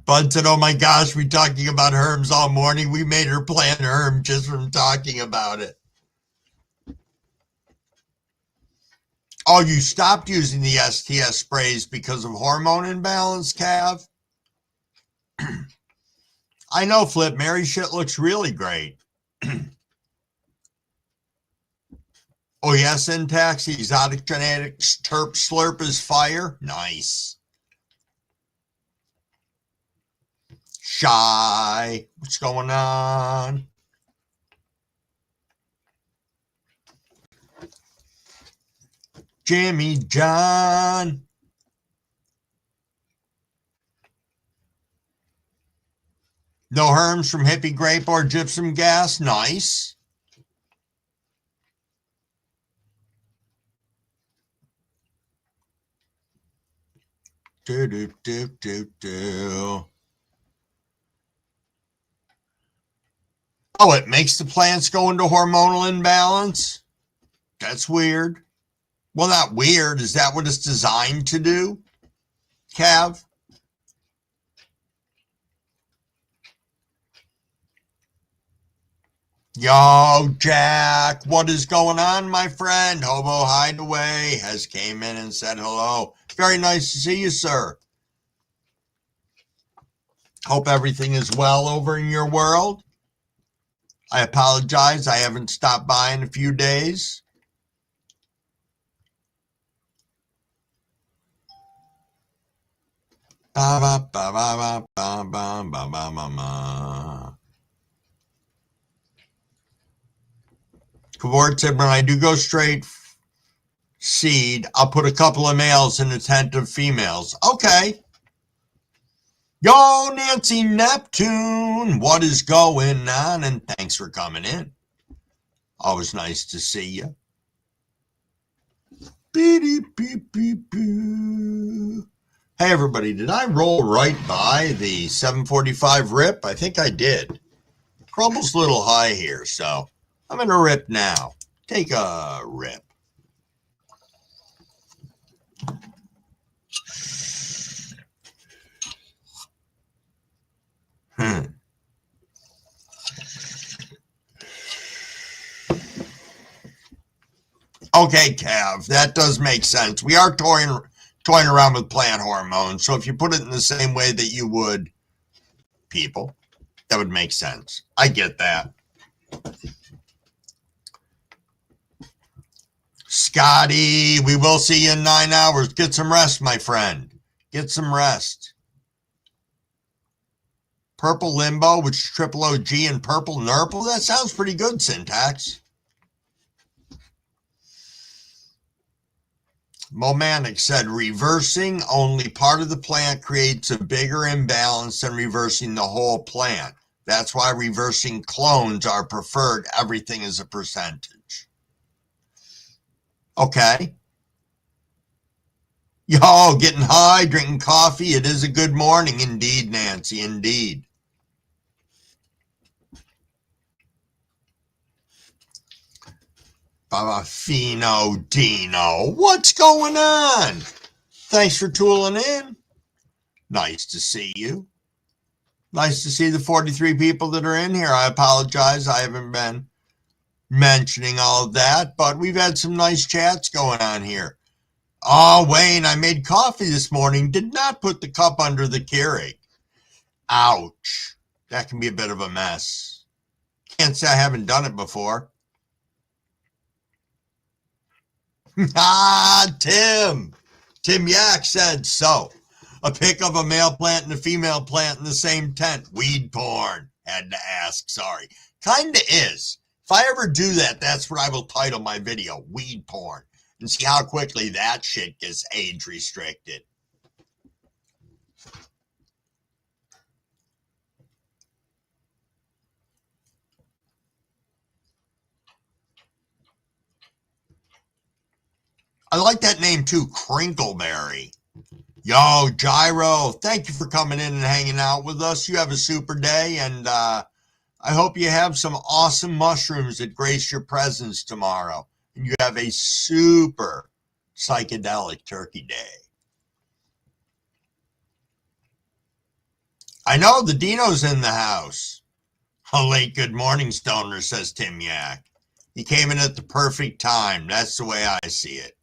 A: Bud said, oh my gosh, we're talking about herms all morning. We made her plant herm just from talking about it. Oh, you stopped using the STS sprays because of hormone imbalance, Cav? I know, Flip. Mary shit looks really great. Oh, yeah, syntax. Exotic genetics. Terp slurp is fire. Nice. Shy. What's going on? Jimmy John. No herms from hippie grape or gypsum gas. Nice. Do, do, do, do, do. Oh, it makes the plants go into hormonal imbalance? That's weird. Well, not weird. Is that what it's designed to do, Cav? Yo, Jack, what is going on, my friend? Hobo Hideaway has came in and said hello. Very nice to see you, sir. Hope everything is well over in your world. I apologize. I haven't stopped by in a few days. Ba ba ba ba ba ba ba ba ba ba. Kavort said, when I do go straight seed, I'll put a couple of males in a tent of females. Okay. Yo, Nancy Neptune, what is going on? And thanks for coming in. Always nice to see you. Hey, everybody, did I roll right by the 745 rip? I think I did. Crumble's a little high here, so I'm going to rip now. Take a rip. Okay, Cav, that does make sense. We are toying around with plant hormones, so if you put it in the same way that you would people, that would make sense. I get that. Scotty, we will see you in 9 hours. Get some rest, my friend. Get some rest. Purple Limbo, which is triple OG, and purple Nurple. That sounds pretty good, Syntax. Momanic said, reversing only part of the plant creates a bigger imbalance than reversing the whole plant. That's why reversing clones are preferred. Everything is a percentage. Okay. Yo, getting high, drinking coffee. It is a good morning. Indeed, Nancy, indeed. Fino Dino, what's going on? Thanks for tooling in. Nice to see you. Nice to see the 43 people that are in here. I apologize. I haven't been mentioning all of that, but we've had some nice chats going on here. Oh, Wayne, I made coffee this morning. Did not put the cup under the Keurig. Ouch. That can be a bit of a mess. Can't say I haven't done it before. Tim. Tim Yak said so. A pic of a male plant and a female plant in the same tent. Weed porn. Had to ask, sorry. Kinda is. If I ever do that, that's what I will title my video. Weed porn. And see how quickly that shit gets age restricted. I like that name too, Crinkleberry. Yo, Gyro, thank you for coming in and hanging out with us. You have a super day, and I hope you have some awesome mushrooms that grace your presence tomorrow. And you have a super psychedelic turkey day. I know the Dino's in the house. A late good morning, Stoner, says Tim Yak. He came in at the perfect time. That's the way I see it.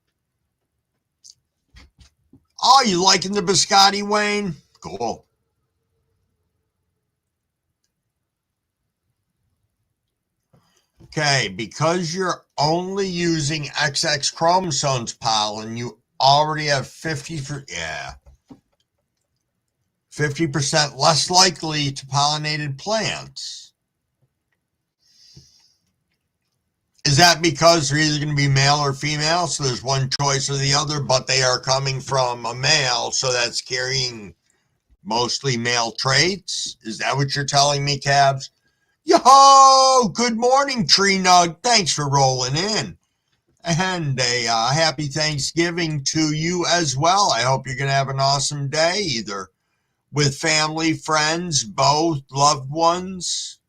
A: Oh, you liking the biscotti, Wayne? Cool. Okay, because you're only using XX chromosomes, pal, and you already have 50% less likely to pollinated plants. Is that because they're either going to be male or female? So there's one choice or the other, but they are coming from a male, so that's carrying mostly male traits? Is that what you're telling me, Cabs? Yo, good morning, Tree Nug. Thanks for rolling in. And a happy Thanksgiving to you as well. I hope you're going to have an awesome day, either with family, friends, both, loved ones,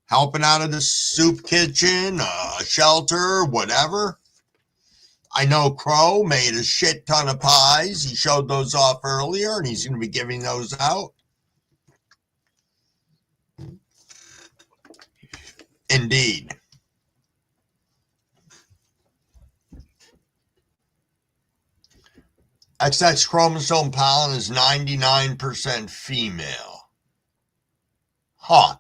A: helping out at the soup kitchen, a shelter, whatever. I know Crow made a shit ton of pies. He showed those off earlier, and he's going to be giving those out. Indeed. XX chromosome pollen is 99% female. Huh.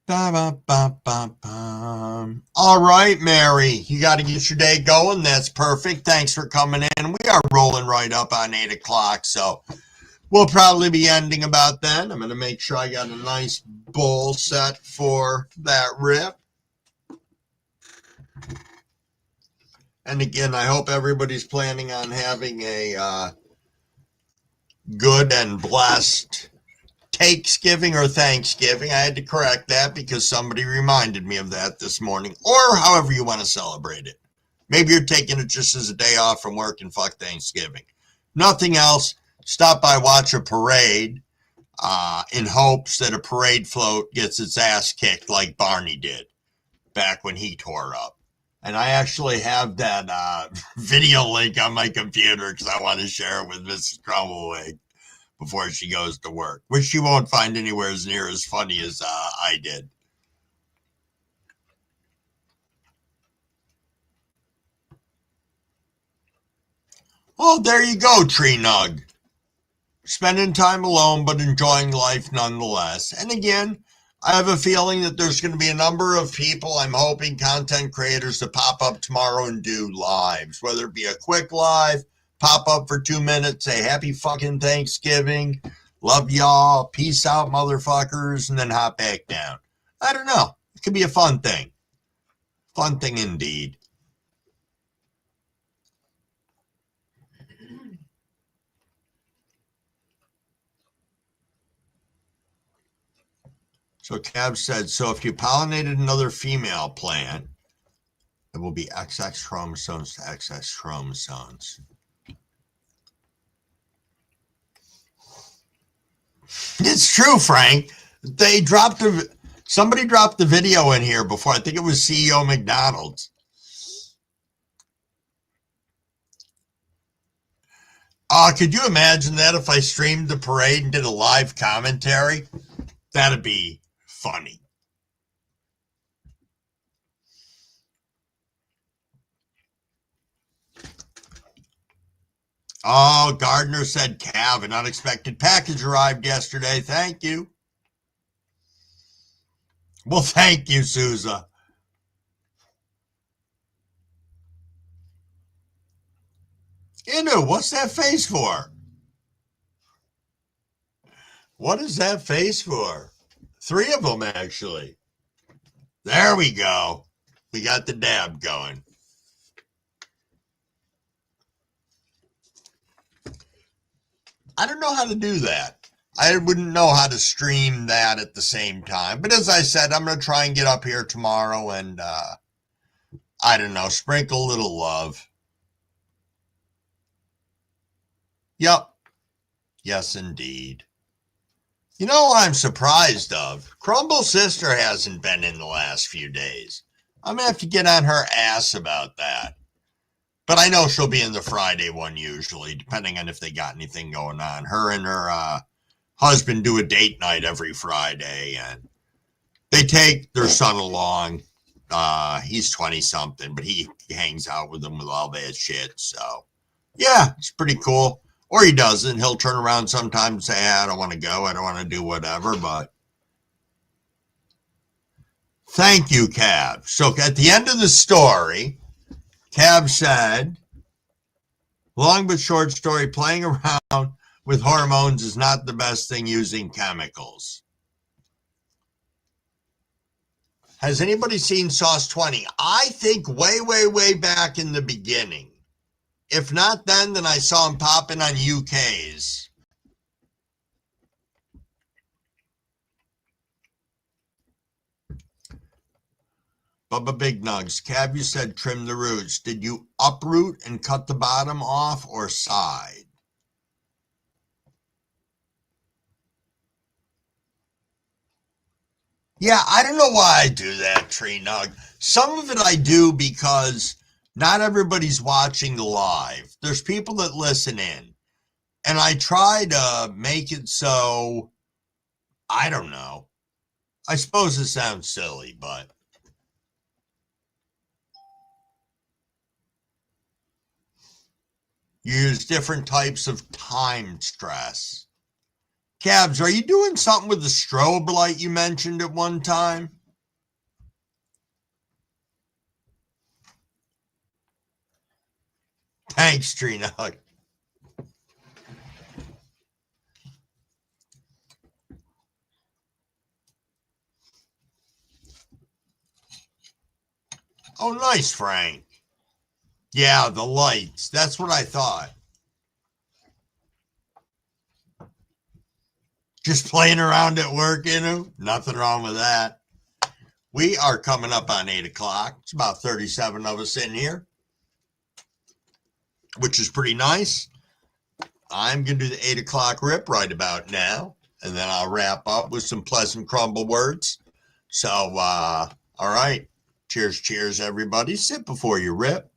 A: All right, Mary, you got to get your day going. That's perfect. Thanks for coming in. We are rolling right up on 8 o'clock, so we'll probably be ending about then. I'm going to make sure I got a nice bowl set for that rip. And again, I hope everybody's planning on having a good and blessed Takesgiving or Thanksgiving. I had to correct that because somebody reminded me of that this morning, or however you want to celebrate it. Maybe you're taking it just as a day off from work and fuck Thanksgiving. Nothing else. Stop by, watch a parade in hopes that a parade float gets its ass kicked like Barney did back when he tore up. And I actually have that video link on my computer because I want to share it with Mrs. Crumblewig before she goes to work, which she won't find anywhere as near as funny as I did. Oh, there you go, Tree Nug. Spending time alone, but enjoying life nonetheless. And again, I have a feeling that there's going to be a number of people, I'm hoping, content creators, to pop up tomorrow and do lives, whether it be a quick live, pop up for 2 minutes, say happy fucking Thanksgiving, love y'all, peace out, motherfuckers, and then hop back down. I don't know. It could be a fun thing. Fun thing indeed. So Cab said, so if you pollinated another female plant, it will be XX chromosomes to XX chromosomes. It's true, Frank. Somebody dropped the video in here before. I think it was CEO McDonald's. Could you imagine that if I streamed the parade and did a live commentary? That'd be funny. Oh, Gardner said, Cav, an unexpected package arrived yesterday. Thank you. Well, thank you, Souza. Inu, what's that face for? What is that face for? 3 of them, actually. There we go. We got the dab going. I don't know how to do that. I wouldn't know how to stream that at the same time. But as I said, I'm going to try and get up here tomorrow and, I don't know, sprinkle a little love. Yep. Yes, indeed. You know what I'm surprised of? Crumble's sister hasn't been in the last few days. I'm going to have to get on her ass about that. But I know she'll be in the Friday one usually, depending on if they got anything going on. Her and her husband do a date night every Friday, and they take their son along. He's 20-something, but he hangs out with them with all that shit. So, yeah, it's pretty cool. Or he doesn't. He'll turn around sometimes and say, I don't want to go. I don't want to do whatever. But thank you, Cav. So at the end of the story, Cav said, long but short story, playing around with hormones is not the best thing using chemicals. Has anybody seen Sauce 20? I think way, way, way back in the beginning. If not then I saw him popping on UK's. Bubba Big Nugs. Cav, you said trim the roots. Did you uproot and cut the bottom off or side? Yeah, I don't know why I do that, Tree Nug. Some of it I do because not everybody's watching the live. There's people that listen in. And I try to make it so, I don't know. I suppose it sounds silly, but use different types of time stress. Cabs, are you doing something with the strobe light you mentioned at one time? Thanks, Trina. Oh, nice, Frank. Yeah, the lights. That's what I thought. Just playing around at work, you know? Nothing wrong with that. We are coming up on 8 o'clock. It's about 37 of us in here, which is pretty nice. I'm going to do the 8 o'clock rip right about now, and then I'll wrap up with some pleasant crumble words. So, all right. Cheers, cheers, everybody. Sip before you rip.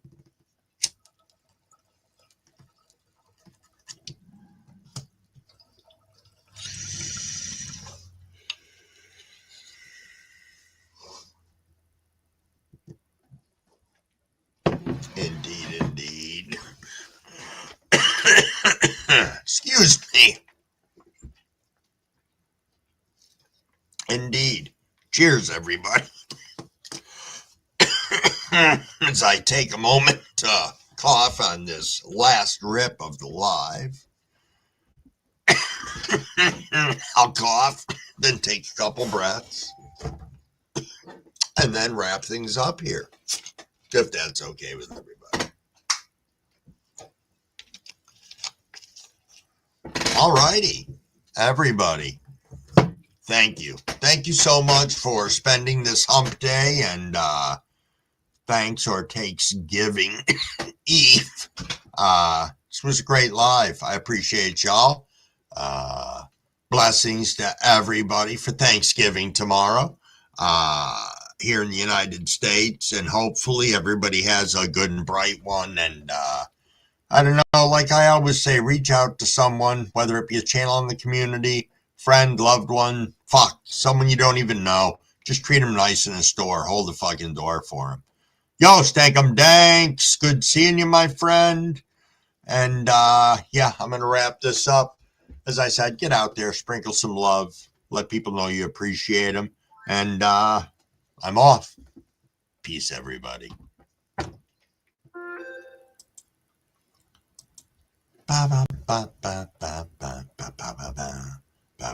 A: Indeed, indeed. Excuse me. Indeed. Cheers, everybody. As I take a moment to cough on this last rip of the live. I'll cough, then take a couple breaths, and then wrap things up here, if that's okay with everybody. All righty, everybody. Thank you. Thank you so much for spending this hump day, and thanks or Thanksgiving Eve. This was a great live. I appreciate y'all. Blessings to everybody for Thanksgiving tomorrow here in the United States, and hopefully everybody has a good and bright one. And I don't know, like I always say, reach out to someone, whether it be a channel in the community, friend, loved one, someone you don't even know. Just treat them nice in a store. Hold the fucking door for them. Yo, Stank, I'm Dank. Good seeing you, my friend. And yeah, I'm going to wrap this up. As I said, get out there, sprinkle some love, let people know you appreciate them. And I'm off. Peace, everybody. Ba, ba, ba, ba, ba, ba, ba, ba, ba.